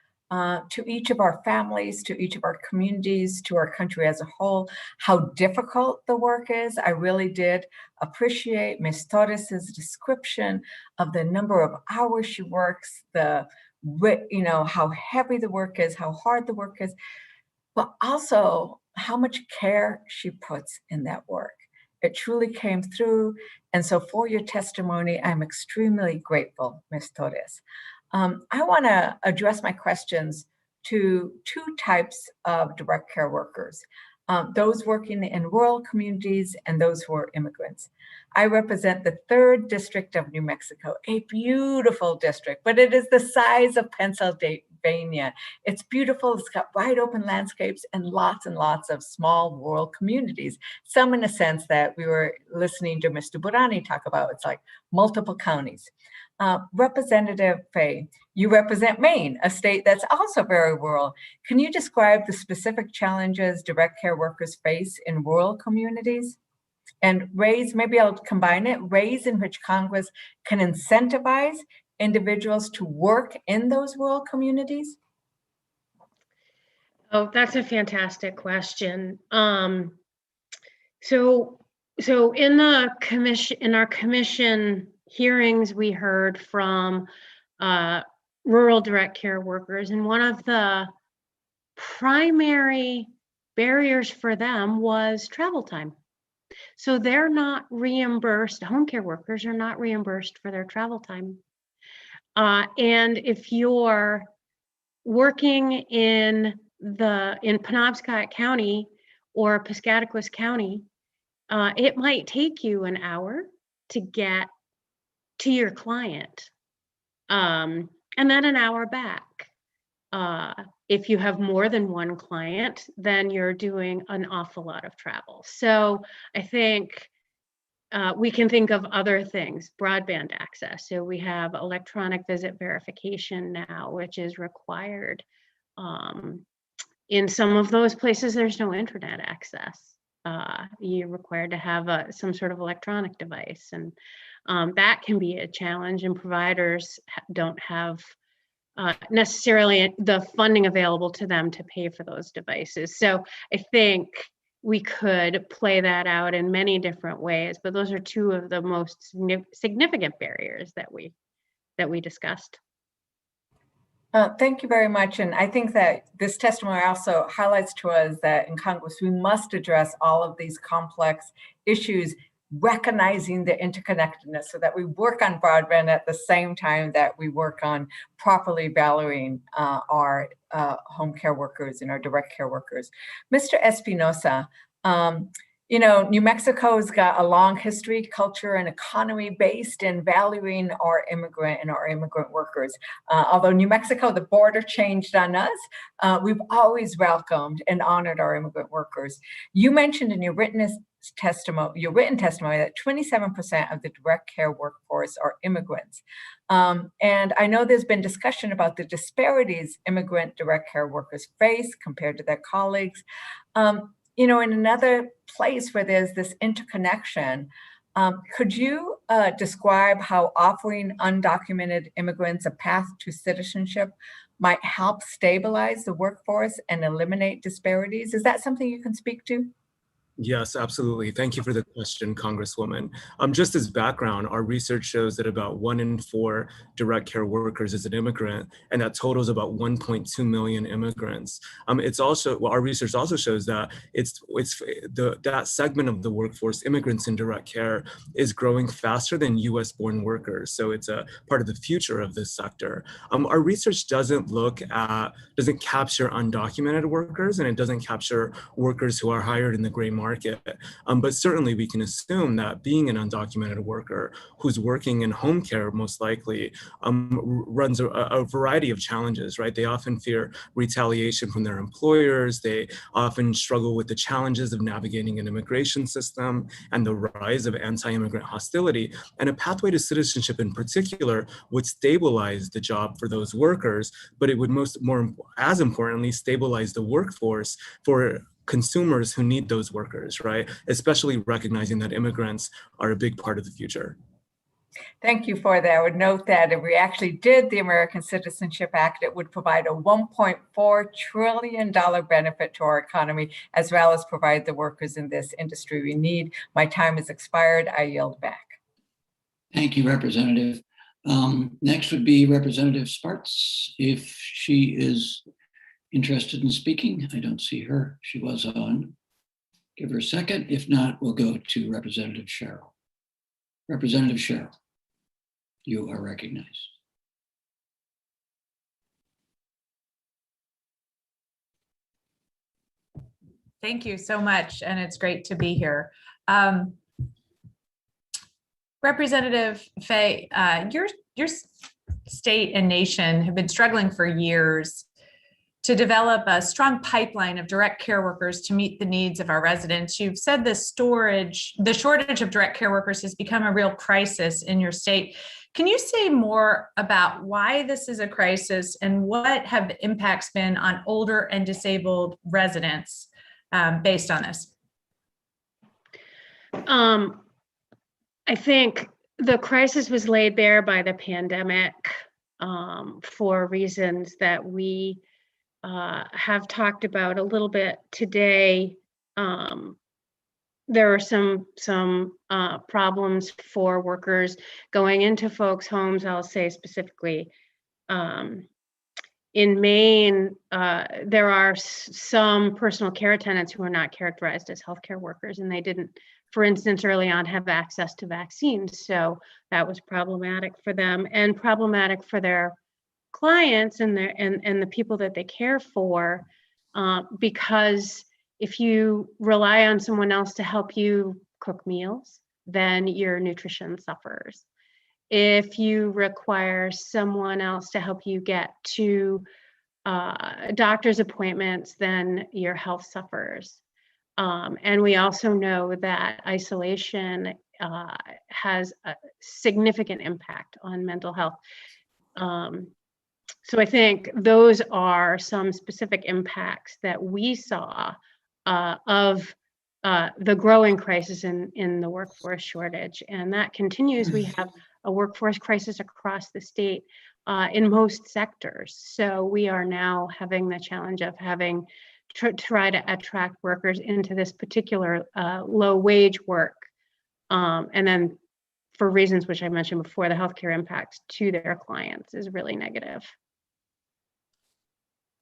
to each of our families, to each of our communities, to our country as a whole, how difficult the work is. I really did appreciate Ms. Torres's description of the number of hours she works, how heavy the work is, how hard the work is, but also how much care she puts in that work. It truly came through. And so for your testimony, I'm extremely grateful, Ms. Torres. I want to address my questions to two types of direct care workers, those working in rural communities and those who are immigrants. I represent the 3rd District of New Mexico, a beautiful district, but it is the size of Pennsylvania. It's beautiful, it's got wide open landscapes and lots of small rural communities. Some in a sense that we were listening to Mr. Burani talk about, it's like multiple counties. Representative Fay, you represent Maine, a state that's also very rural. Can you describe the specific challenges direct care workers face in rural communities? And ways, maybe I'll combine it, ways in which Congress can incentivize individuals to work in those rural communities? Oh, that's a fantastic question. So in our commission hearings, we heard from rural direct care workers, and one of the primary barriers for them was travel time. So they're not reimbursed, home care workers are not reimbursed for their travel time. And if you're working in Penobscot County or Piscataquis County, it might take you an hour to get to your client, and then an hour back. If you have more than one client, then you're doing an awful lot of travel. So I think we can think of other things, broadband access. So we have electronic visit verification now, which is required. In some of those places, there's no internet access. You're required to have some sort of electronic device, and that can be a challenge, and providers don't have necessarily the funding available to them to pay for those devices. So I think we could play that out in many different ways, but those are two of the most significant barriers that we discussed. Thank you very much. And I think that this testimony also highlights to us that in Congress, we must address all of these complex issues, recognizing the interconnectedness so that we work on broadband at the same time that we work on properly valuing our home care workers and our direct care workers. Mr. Espinosa, New Mexico's got a long history, culture, and economy based in valuing our immigrant workers. Although New Mexico, the border changed on us, we've always welcomed and honored our immigrant workers. You mentioned in your written testimony that 27% of the direct care workforce are immigrants. And I know there's been discussion about the disparities immigrant direct care workers face compared to their colleagues. In another place where there's this interconnection, could you describe how offering undocumented immigrants a path to citizenship might help stabilize the workforce and eliminate disparities? Is that something you can speak to? Yes, absolutely. Thank you for the question, Congresswoman. Just as background, our research shows that about 1 in 4 direct care workers is an immigrant, and that totals about 1.2 million immigrants. Our research also shows that that segment of the workforce, immigrants in direct care, is growing faster than U.S.-born workers. So it's a part of the future of this sector. Our research doesn't capture undocumented workers, and it doesn't capture workers who are hired in the gray market market. But certainly we can assume that being an undocumented worker who's working in home care most likely runs a variety of challenges, right? They often fear retaliation from their employers. They often struggle with the challenges of navigating an immigration system and the rise of anti-immigrant hostility. And a pathway to citizenship in particular would stabilize the job for those workers, but it would as importantly, stabilize the workforce for consumers who need those workers, right? Especially recognizing that immigrants are a big part of the future. Thank you for that. I would note that if we actually did the American Citizenship Act, it would provide a $1.4 trillion benefit to our economy, as well as provide the workers in this industry we need. My time has expired. I yield back. Thank you, Representative. Next would be Representative Sparts, if she is interested in speaking. I don't see her. She was on. Give her a second. If not, we'll go to Representative Sherrill. Representative Sherrill, you are recognized. Thank you so much, and it's great to be here. Representative Fay, your state and nation have been struggling for years to develop a strong pipeline of direct care workers to meet the needs of our residents. You've said the shortage of direct care workers has become a real crisis in your state. Can you say more about why this is a crisis and what have the impacts been on older and disabled residents based on this? I think the crisis was laid bare by the pandemic for reasons that we have talked about a little bit today. There are some problems for workers going into folks' homes. I'll say specifically in Maine, there are some personal care attendants who are not characterized as healthcare workers, and they didn't, for instance, early on have access to vaccines. So that was problematic for them and problematic for their clients and the people that they care for, because if you rely on someone else to help you cook meals, then your nutrition suffers. If you require someone else to help you get to doctor's appointments, then your health suffers. And we also know that isolation has a significant impact on mental health. So I think those are some specific impacts that we saw of the growing crisis in the workforce shortage. And that continues. We have a workforce crisis across the state in most sectors. So we are now having the challenge of having to try to attract workers into this particular low wage work. And then for reasons which I mentioned before, the healthcare impact to their clients is really negative.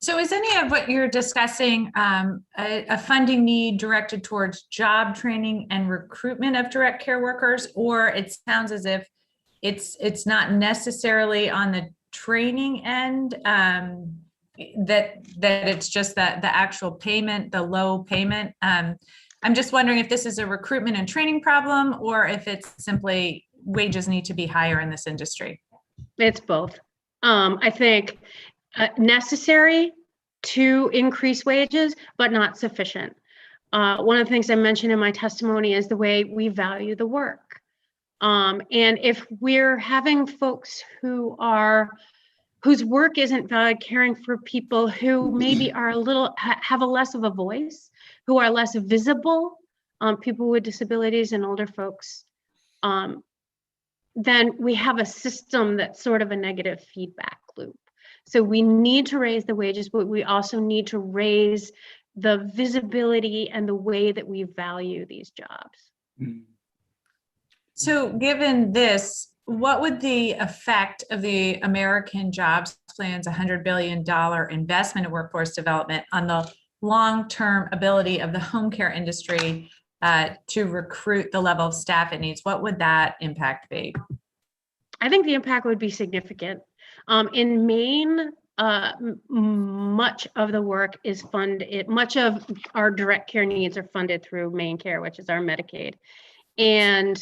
So is any of what you're discussing a funding need directed towards job training and recruitment of direct care workers, or it sounds as if it's not necessarily on the training end, that it's just that the actual payment, the low payment? I'm just wondering if this is a recruitment and training problem, or if it's simply wages need to be higher in this industry. It's both. I think necessary to increase wages, but not sufficient. One of the things I mentioned in my testimony is the way we value the work. And if we're having folks whose work isn't valued, caring for people who maybe are have a less of a voice, who are less visible, people with disabilities and older folks, then we have a system that's sort of a negative feedback loop. So we need to raise the wages, but we also need to raise the visibility and the way that we value these jobs. So given this, what would the effect of the American Jobs Plan's $100 billion investment in workforce development on the long-term ability of the home care industry to recruit the level of staff it needs? What would that impact be? I think the impact would be significant. In Maine, much of the work is funded, much of our direct care needs are funded through main care, which is our Medicaid. And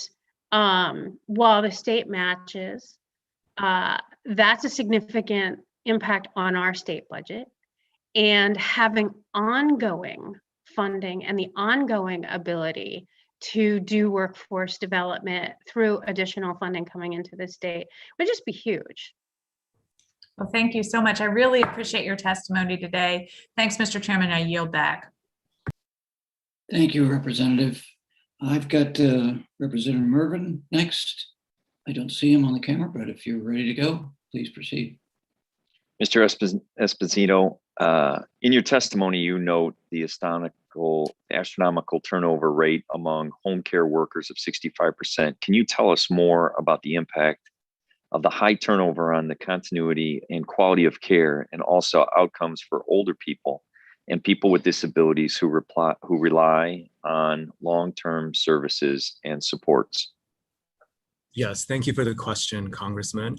while the state matches, that's a significant impact on our state budget. And having ongoing funding and the ongoing ability to do workforce development through additional funding coming into the state would just be huge. Well, thank you so much. I really appreciate your testimony today. Thanks, Mr. Chairman. I yield back. Thank you, Representative. I've got Representative Mervin next. I don't see him on the camera, but if you're ready to go, please proceed. Mr. Esposito, in your testimony, you note the astronomical turnover rate among home care workers of 65%. Can you tell us more about the impact of the high turnover on the continuity and quality of care, and also outcomes for older people and people with disabilities who rely on long-term services and supports? Yes, thank you for the question, Congressman.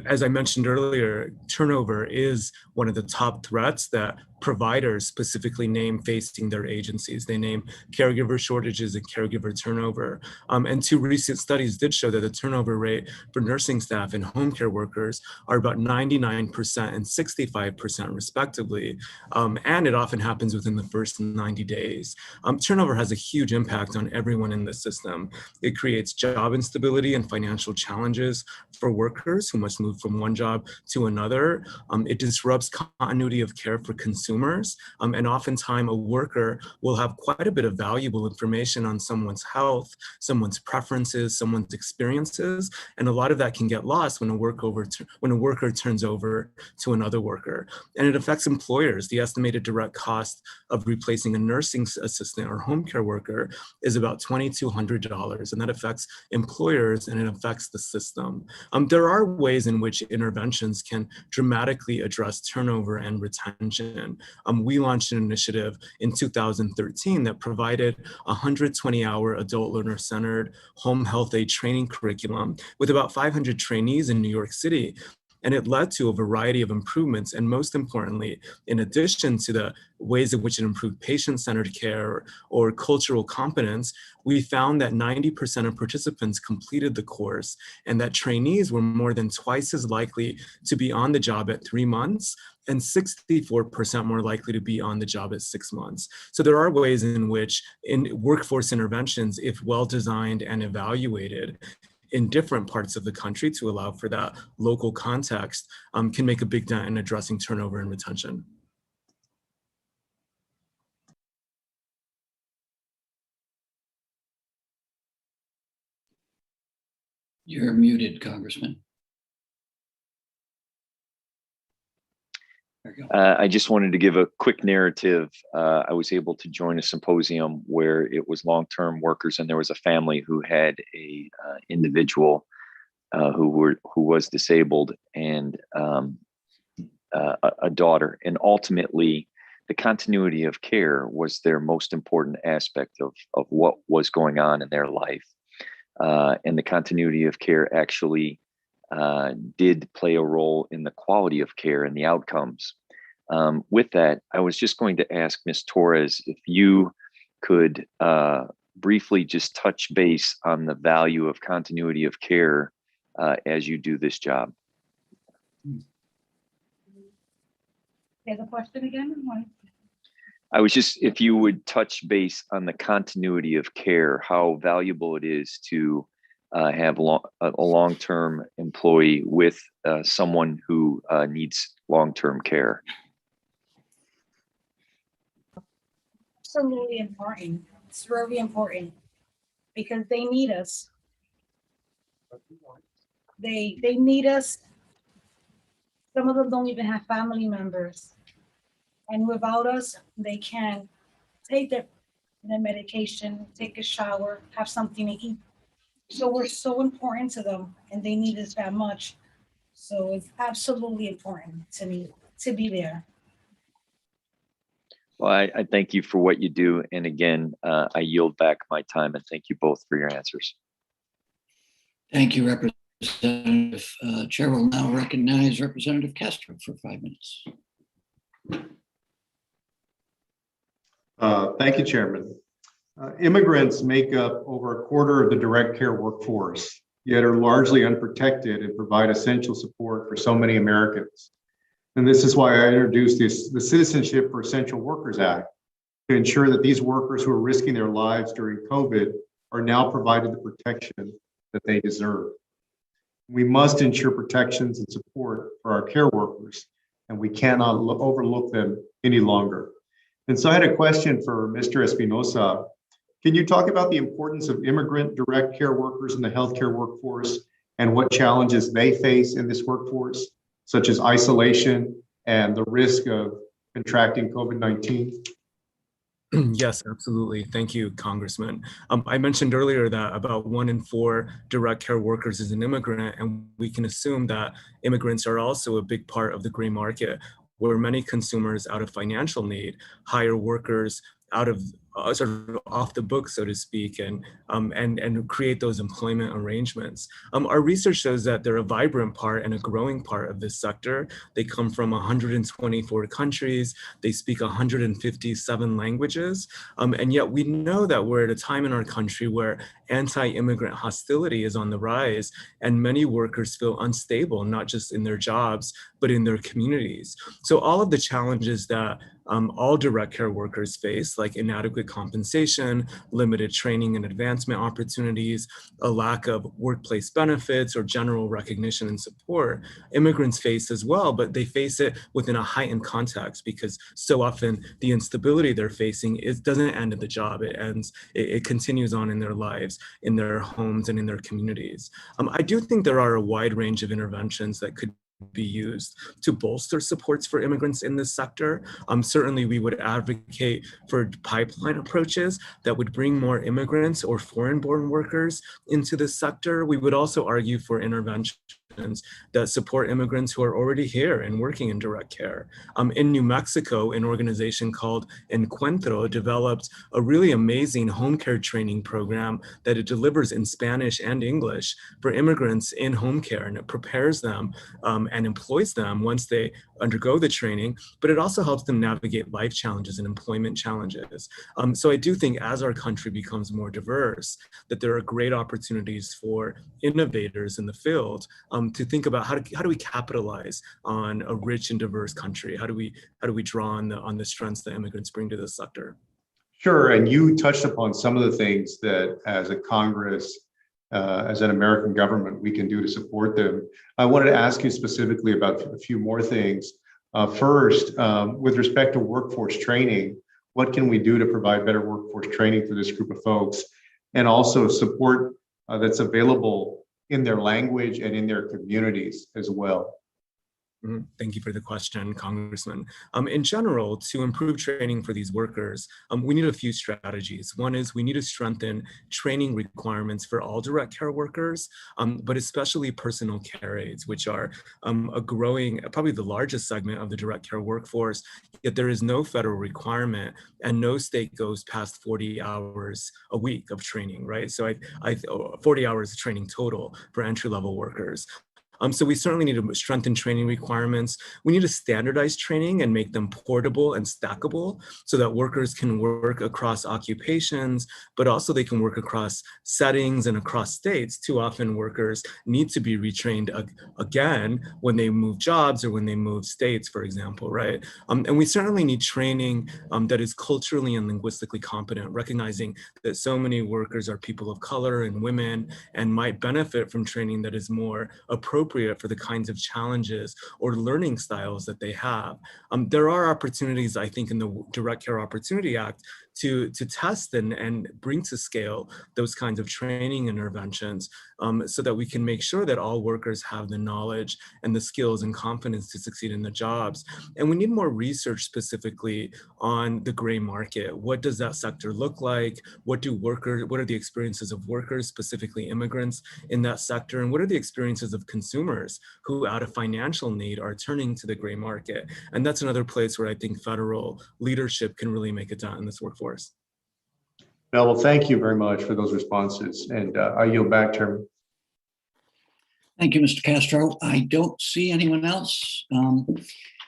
As I mentioned earlier, turnover is one of the top threats that providers specifically name facing their agencies. They name caregiver shortages and caregiver turnover. And two recent studies did show that the turnover rate for nursing staff and home care workers are about 99% and 65% respectively. And it often happens within the first 90 days. Turnover has a huge impact on everyone in the system. It creates job instability and financial challenges for workers who must move from one job to another. It disrupts continuity of care for consumers. And oftentimes a worker will have quite a bit of valuable information on someone's health, someone's preferences, someone's experiences. And a lot of that can get lost when a worker turns over to another worker. And it affects employers. The estimated direct cost of replacing a nursing assistant or home care worker is about $2,200. And that affects employers and it affects the system. There are ways in which interventions can dramatically address turnover and retention. We launched an initiative in 2013 that provided a 120-hour adult learner-centered home health aid training curriculum with about 500 trainees in New York City. And it led to a variety of improvements. And most importantly, in addition to the ways in which it improved patient-centered care or cultural competence, we found that 90% of participants completed the course and that trainees were more than twice as likely to be on the job at 3 months and 64% more likely to be on the job at 6 months. So there are ways in which workforce interventions, if well-designed and evaluated, in different parts of the country to allow for that local context, can make a big dent in addressing turnover and retention. You're muted, Congressman. I just wanted to give a quick narrative. I was able to join a symposium where it was long-term workers, and there was a family who had a individual who was disabled and a daughter. And ultimately, the continuity of care was their most important aspect of what was going on in their life. And the continuity of care actually did play a role in the quality of care and the outcomes. With that, I was just going to ask Ms. Torres if you could briefly just touch base on the value of continuity of care as you do this job. Say the question again? I was just, if you would touch base on the continuity of care, how valuable it is to have a long-term employee with someone who needs long-term care. Absolutely important. It's very important because they need us. They need us. Some of them don't even have family members. And without us, they can't take their medication, take a shower, have something to eat. So we're so important to them and they need us that much. So it's absolutely important to me to be there. Well, I thank you for what you do. And again, I yield back my time and thank you both for your answers. Thank you, Representative Chair will now recognize Representative Castro for 5 minutes. Thank you, Chairman. Immigrants make up over a quarter of the direct care workforce, yet are largely unprotected and provide essential support for so many Americans. And this is why I introduced the Citizenship for Essential Workers Act to ensure that these workers who are risking their lives during COVID are now provided the protection that they deserve. We must ensure protections and support for our care workers, and we cannot overlook them any longer. And so I had a question for Mr. Espinosa. Can you talk about the importance of immigrant direct care workers in the healthcare workforce and what challenges they face in this workforce, such as isolation and the risk of contracting COVID-19? Yes, absolutely. Thank you, Congressman. I mentioned earlier that about 1 in 4 direct care workers is an immigrant, and we can assume that immigrants are also a big part of the gray market, where many consumers out of financial need hire workers out of sort of off the book, so to speak, and create those employment arrangements. Our research shows that they're a vibrant part and a growing part of this sector. They come from 124 countries. They speak 157 languages. And yet we know that we're at a time in our country where anti-immigrant hostility is on the rise, and many workers feel unstable, not just in their jobs, but in their communities. So all of the challenges that all direct care workers face, like inadequate compensation, limited training and advancement opportunities, a lack of workplace benefits or general recognition and support, immigrants face as well, but they face it within a heightened context because so often the instability they're facing doesn't end at the job. It continues on in their lives, in their homes and in their communities. I do think there are a wide range of interventions that could be used to bolster supports for immigrants in this sector. Certainly, we would advocate for pipeline approaches that would bring more immigrants or foreign-born workers into this sector. We would also argue for interventions that support immigrants who are already here and working in direct care. In New Mexico, an organization called Encuentro developed a really amazing home care training program that it delivers in Spanish and English for immigrants in home care, and it prepares them and employs them once they undergo the training, but it also helps them navigate life challenges and employment challenges. So I do think as our country becomes more diverse, that there are great opportunities for innovators in the field to think about how do we capitalize on a rich and diverse country? How do we draw on the strengths that immigrants bring to this sector? Sure, and you touched upon some of the things that as a Congress, as an American government, we can do to support them. I wanted to ask you specifically about a few more things. First, with respect to workforce training, what can we do to provide better workforce training for this group of folks, and also support that's available in their language and in their communities as well? Thank you for the question, Congressman. In general, to improve training for these workers, we need a few strategies. One is we need to strengthen training requirements for all direct care workers, but especially personal care aides, which are a growing, probably the largest segment of the direct care workforce, yet there is no federal requirement and no state goes past 40 hours a week of training, right? So 40 hours of training total for entry-level workers. So we certainly need to strengthen training requirements. We need to standardize training and make them portable and stackable so that workers can work across occupations, but also they can work across settings and across states. Too often workers need to be retrained again when they move jobs or when they move states, for example, right? And we certainly need training that is culturally and linguistically competent, recognizing that so many workers are people of color and women and might benefit from training that is more appropriate for the kinds of challenges or learning styles that they have. There are opportunities, I think, in the Direct Care Opportunity Act to test and bring to scale those kinds of training interventions so that we can make sure that all workers have the knowledge and the skills and confidence to succeed in the jobs. And we need more research specifically on the gray market. What does that sector look like? What are the experiences of workers, specifically immigrants in that sector? And what are the experiences of consumers who out of financial need are turning to the gray market? And that's another place where I think federal leadership can really make a dent in this workforce. Well, thank you very much for those responses. And I yield back, Chairman. Thank you, Mr. Castro. I don't see anyone else.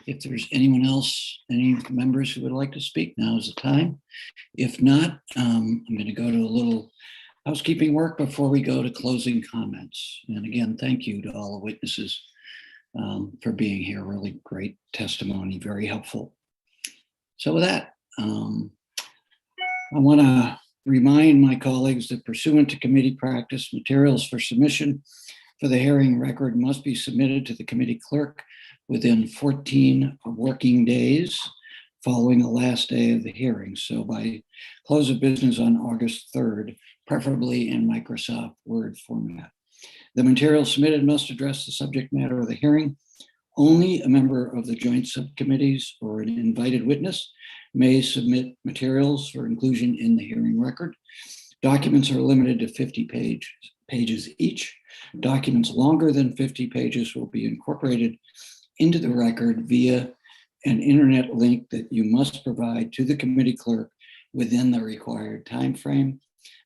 If there's anyone else, any members who would like to speak, now is the time. If not, I'm going to go to a little housekeeping work before we go to closing comments. And again, thank you to all the witnesses for being here. Really great testimony, very helpful. So with that, I want to remind my colleagues that pursuant to committee practice, materials for submission for the hearing record must be submitted to the committee clerk within 14 working days following the last day of the hearing. So by close of business on August 3rd, preferably in Microsoft Word format. The material submitted must address the subject matter of the hearing. Only a member of the joint subcommittees or an invited witness may submit materials for inclusion in the hearing record. Documents are limited to 50 pages each. Documents longer than 50 pages will be incorporated into the record via an internet link that you must provide to the committee clerk within the required time frame.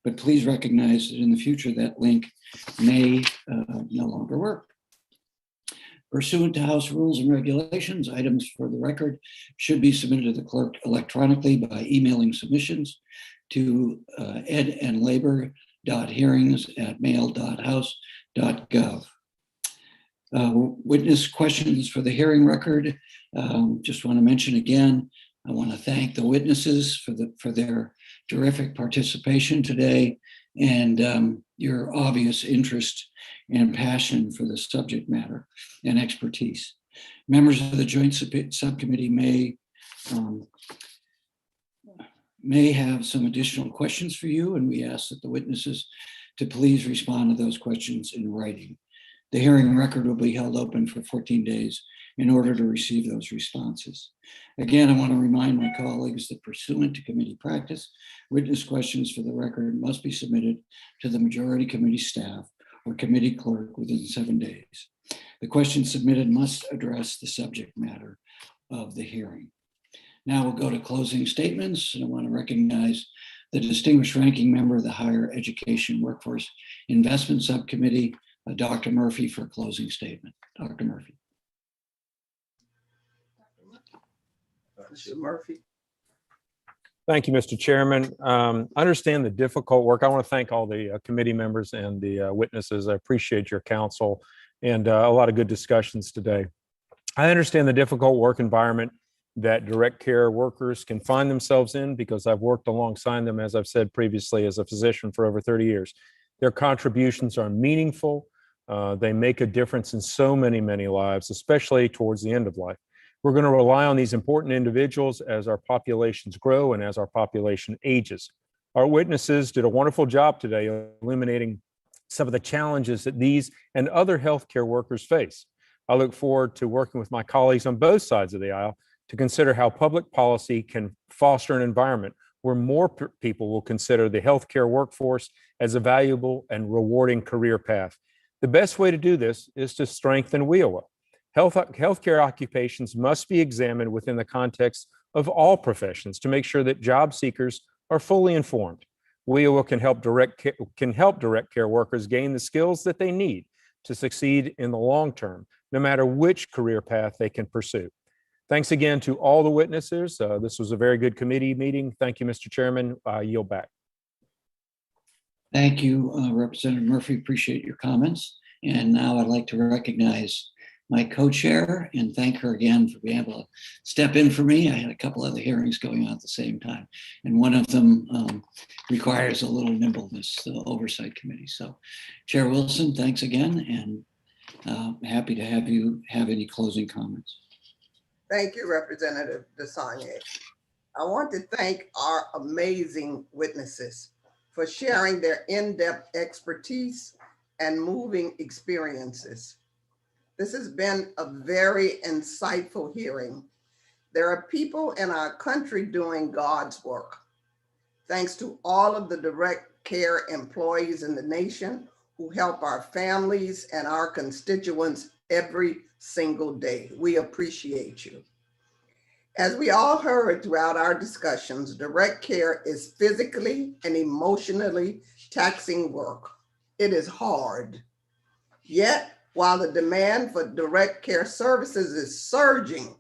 But please recognize that in the future that link may no longer work. Pursuant to House rules and regulations, items for the record should be submitted to the clerk electronically by emailing submissions to edandlabor.hearings@mail.house.gov. Witness questions for the hearing record. Just want to mention again, I want to thank the witnesses for their terrific participation today and your obvious interest and passion for the subject matter and expertise. Members of the joint subcommittee may have some additional questions for you, and we ask that the witnesses to please respond to those questions in writing. The hearing record will be held open for 14 days in order to receive those responses. Again, I want to remind my colleagues that pursuant to committee practice, witness questions for the record must be submitted to the majority committee staff or committee clerk within 7 days. The questions submitted must address the subject matter of the hearing. Now we'll go to closing statements, and I want to recognize the distinguished ranking member of the Higher Education Workforce Investment Subcommittee, Dr. Murphy, for a closing statement. Dr. Murphy. Mr. Murphy. Thank you, Mr. Chairman. I understand the difficult work. I want to thank all the committee members and the witnesses. I appreciate your counsel and a lot of good discussions today. I understand the difficult work environment that direct care workers can find themselves in because I've worked alongside them, as I've said previously, as a physician for over 30 years. Their contributions are meaningful. They make a difference in so many, many lives, especially towards the end of life. We're going to rely on these important individuals as our populations grow and as our population ages. Our witnesses did a wonderful job today illuminating some of the challenges that these and other healthcare workers face. I look forward to working with my colleagues on both sides of the aisle to consider how public policy can foster an environment where more people will consider the healthcare workforce as a valuable and rewarding career path. The best way to do this is to strengthen WIOA. Healthcare occupations must be examined within the context of all professions to make sure that job seekers are fully informed. WIOA can help direct care workers gain the skills that they need to succeed in the long term, no matter which career path they can pursue. Thanks again to all the witnesses. This was a very good committee meeting. Thank you, Mr. Chairman. I yield back. Thank you, Representative Murphy. Appreciate your comments. And now I'd like to recognize my co-chair and thank her again for being able to step in for me. I had a couple other hearings going on at the same time, and one of them requires a little nimbleness, the Oversight Committee. So Chair Wilson, thanks again, and happy to have you have any closing comments. Thank you, Representative DeSagne. I want to thank our amazing witnesses for sharing their in-depth expertise and moving experiences. This has been a very insightful hearing. There are people in our country doing God's work. Thanks to all of the direct care employees in the nation who help our families and our constituents every single day. We appreciate you. As we all heard throughout our discussions, direct care is physically and emotionally taxing work. It is hard. Yet While the demand for direct care services is surging,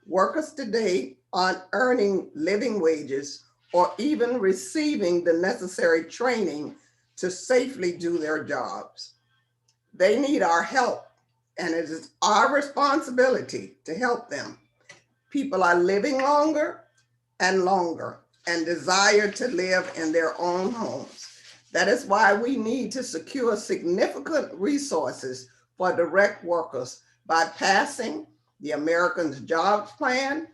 workers today aren't earning living wages or even receiving the necessary training to safely do their jobs. They need our help, and it is our responsibility to help them. People are living longer and longer and desire to live in their own homes. That is why we need to secure significant resources for direct workers by passing the Americans Jobs Plan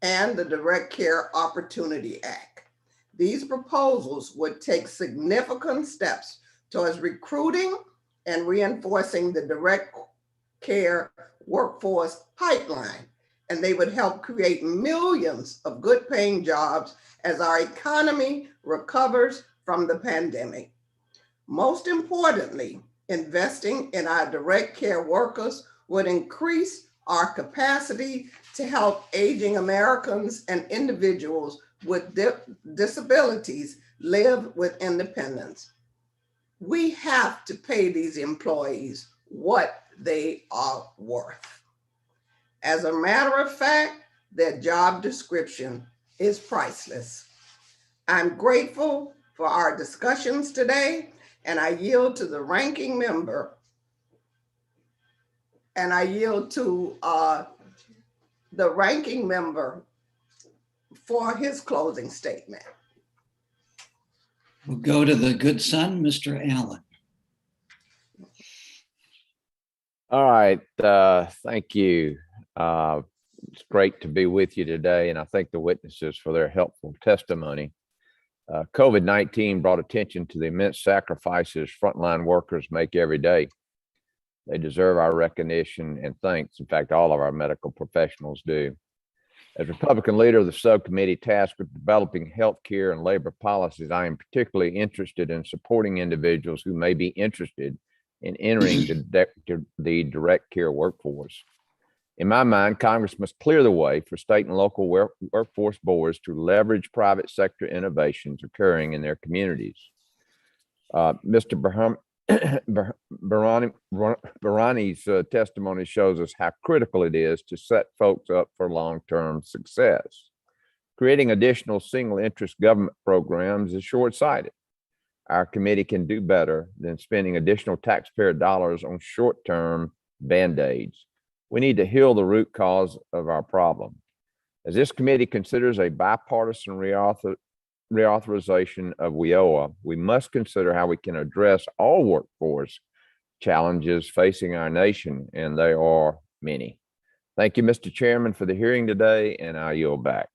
and the Direct Care Opportunity Act. These proposals would take significant steps towards recruiting and reinforcing the direct care workforce pipeline, and they would help create millions of good paying jobs as our economy recovers from the pandemic. Most importantly, investing in our direct care workers would increase our capacity to help aging Americans and individuals with disabilities live with independence. We have to pay these employees what they are worth. As a matter of fact, their job description is priceless. I'm grateful for our discussions today, and I yield to the ranking member, and I yield to the ranking member for his closing statement. We'll go to the good son, Mr. Allen. All right, thank you. It's great to be with you today, and I thank the witnesses for their helpful testimony. COVID-19 brought attention to the immense sacrifices frontline workers make every day. They deserve our recognition and thanks. In fact, all of our medical professionals do. As Republican leader of the subcommittee tasked with developing healthcare and labor policies, I am particularly interested in supporting individuals who may be interested in entering the direct care workforce. In my mind, Congress must clear the way for state and local workforce boards to leverage private sector innovations occurring in their communities. Mr. Barani's testimony shows us how critical it is to set folks up for long-term success. Creating additional single interest government programs is short-sighted. Our committee can do better than spending additional taxpayer dollars on short-term Band-Aids. We need to heal the root cause of our problem. As this committee considers a bipartisan reauthorization of WIOA, we must consider how we can address all workforce challenges facing our nation, and they are many. Thank you, Mr. Chairman, for the hearing today, and I yield back.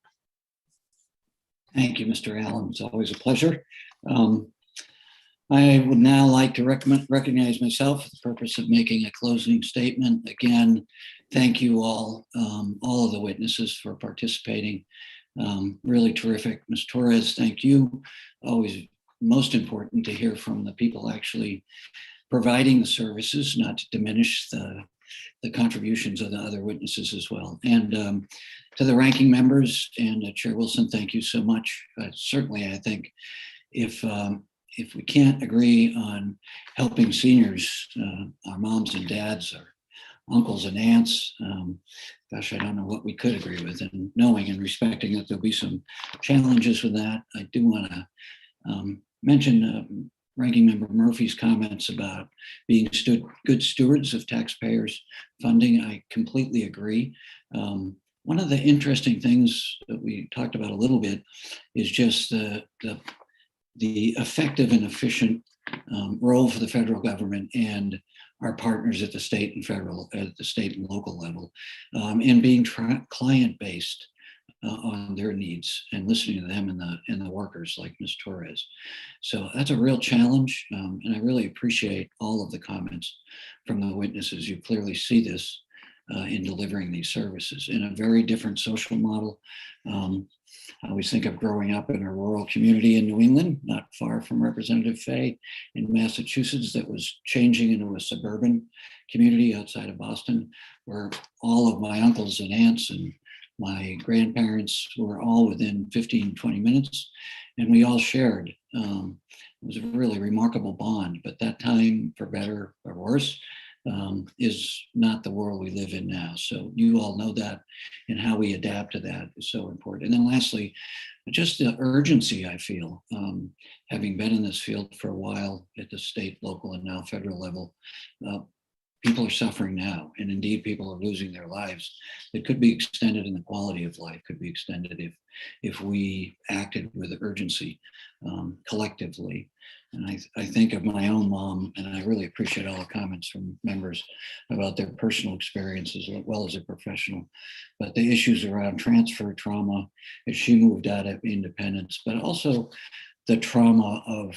Thank you, Mr. Allen. It's always a pleasure. I would now like to recognize myself for the purpose of making a closing statement. Again, thank you all of the witnesses for participating. Really terrific. Ms. Torres, thank you. Always most important to hear from the people actually providing the services, not to diminish the contributions of the other witnesses as well. And to the ranking members and Chair Wilson, thank you so much. Certainly, I think if we can't agree on helping seniors, our moms and dads, our uncles and aunts, gosh, I don't know what we could agree with. And knowing and respecting that there'll be some challenges with that, I do want to mention Ranking Member Murphy's comments about being good stewards of taxpayers' funding. I completely agree. One of the interesting things that we talked about a little bit is just the effective and efficient role for the federal government and our partners at the state and local level, and being client-based on their needs and listening to them and the workers like Ms. Torres. So that's a real challenge, and I really appreciate all of the comments from the witnesses. You clearly see this in delivering these services in a very different social model. I always think of growing up in a rural community in New England, not far from Representative Fay in Massachusetts, that was changing into a suburban community outside of Boston, where all of my uncles and aunts and my grandparents were all within 15, 20 minutes, and we all shared. It was a really remarkable bond, but that time, for better or worse, is not the world we live in now. So you all know that, and how we adapt to that is so important. And then lastly, just the urgency I feel, having been in this field for a while at the state, local, and now federal level. People are suffering now, and indeed people are losing their lives. It could be extended, and the quality of life could be extended if we acted with urgency collectively. And I think of my own mom, and I really appreciate all the comments from members about their personal experiences as well as their professional. But the issues around transfer trauma as she moved out of independence, but also the trauma of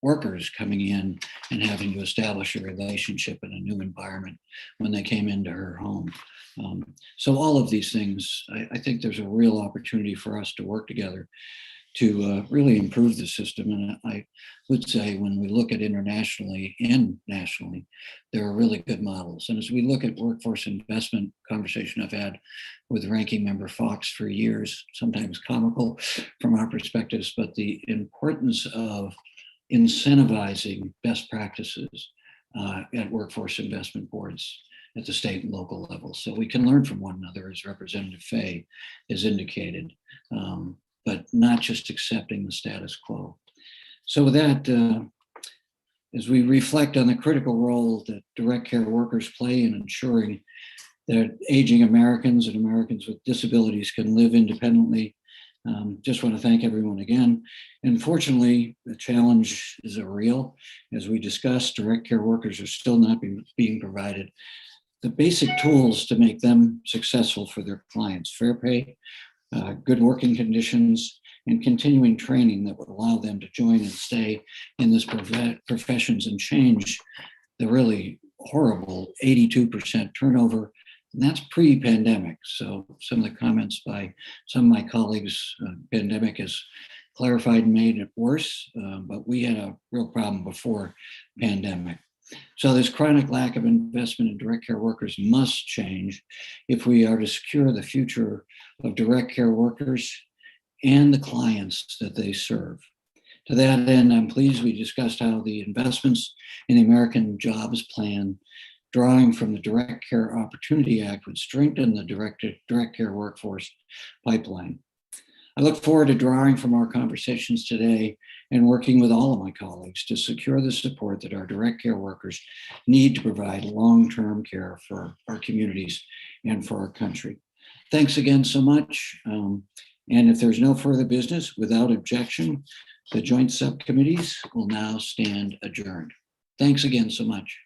workers coming in and having to establish a relationship in a new environment when they came into her home. So all of these things, I think there's a real opportunity for us to work together to really improve the system. And I would say when we look at internationally and nationally, there are really good models. And as we look at workforce investment, conversation I've had with Ranking Member Fox for years, sometimes comical from our perspectives, but the importance of incentivizing best practices at workforce investment boards at the state and local level. So we can learn from one another, as Representative Fay has indicated, but not just accepting the status quo. So with that, as we reflect on the critical role that direct care workers play in ensuring that aging Americans and Americans with disabilities can live independently, just want to thank everyone again. And fortunately, the challenge is real. As we discussed, direct care workers are still not being provided the basic tools to make them successful for their clients: fair pay, good working conditions, and continuing training that would allow them to join and stay in this professions and change the really horrible 82% turnover. And that's pre-pandemic. So some of the comments by some of my colleagues, pandemic has clarified and made it worse, but we had a real problem before pandemic. So this chronic lack of investment in direct care workers must change if we are to secure the future of direct care workers and the clients that they serve. To that end, I'm pleased we discussed how the investments in the American Jobs Plan, drawing from the Direct Care Opportunity Act, would strengthen the direct care workforce pipeline. I look forward to drawing from our conversations today and working with all of my colleagues to secure the support that our direct care workers need to provide long-term care for our communities and for our country. Thanks again so much. And if there's no further business, without objection, the joint subcommittees will now stand adjourned. Thanks again so much.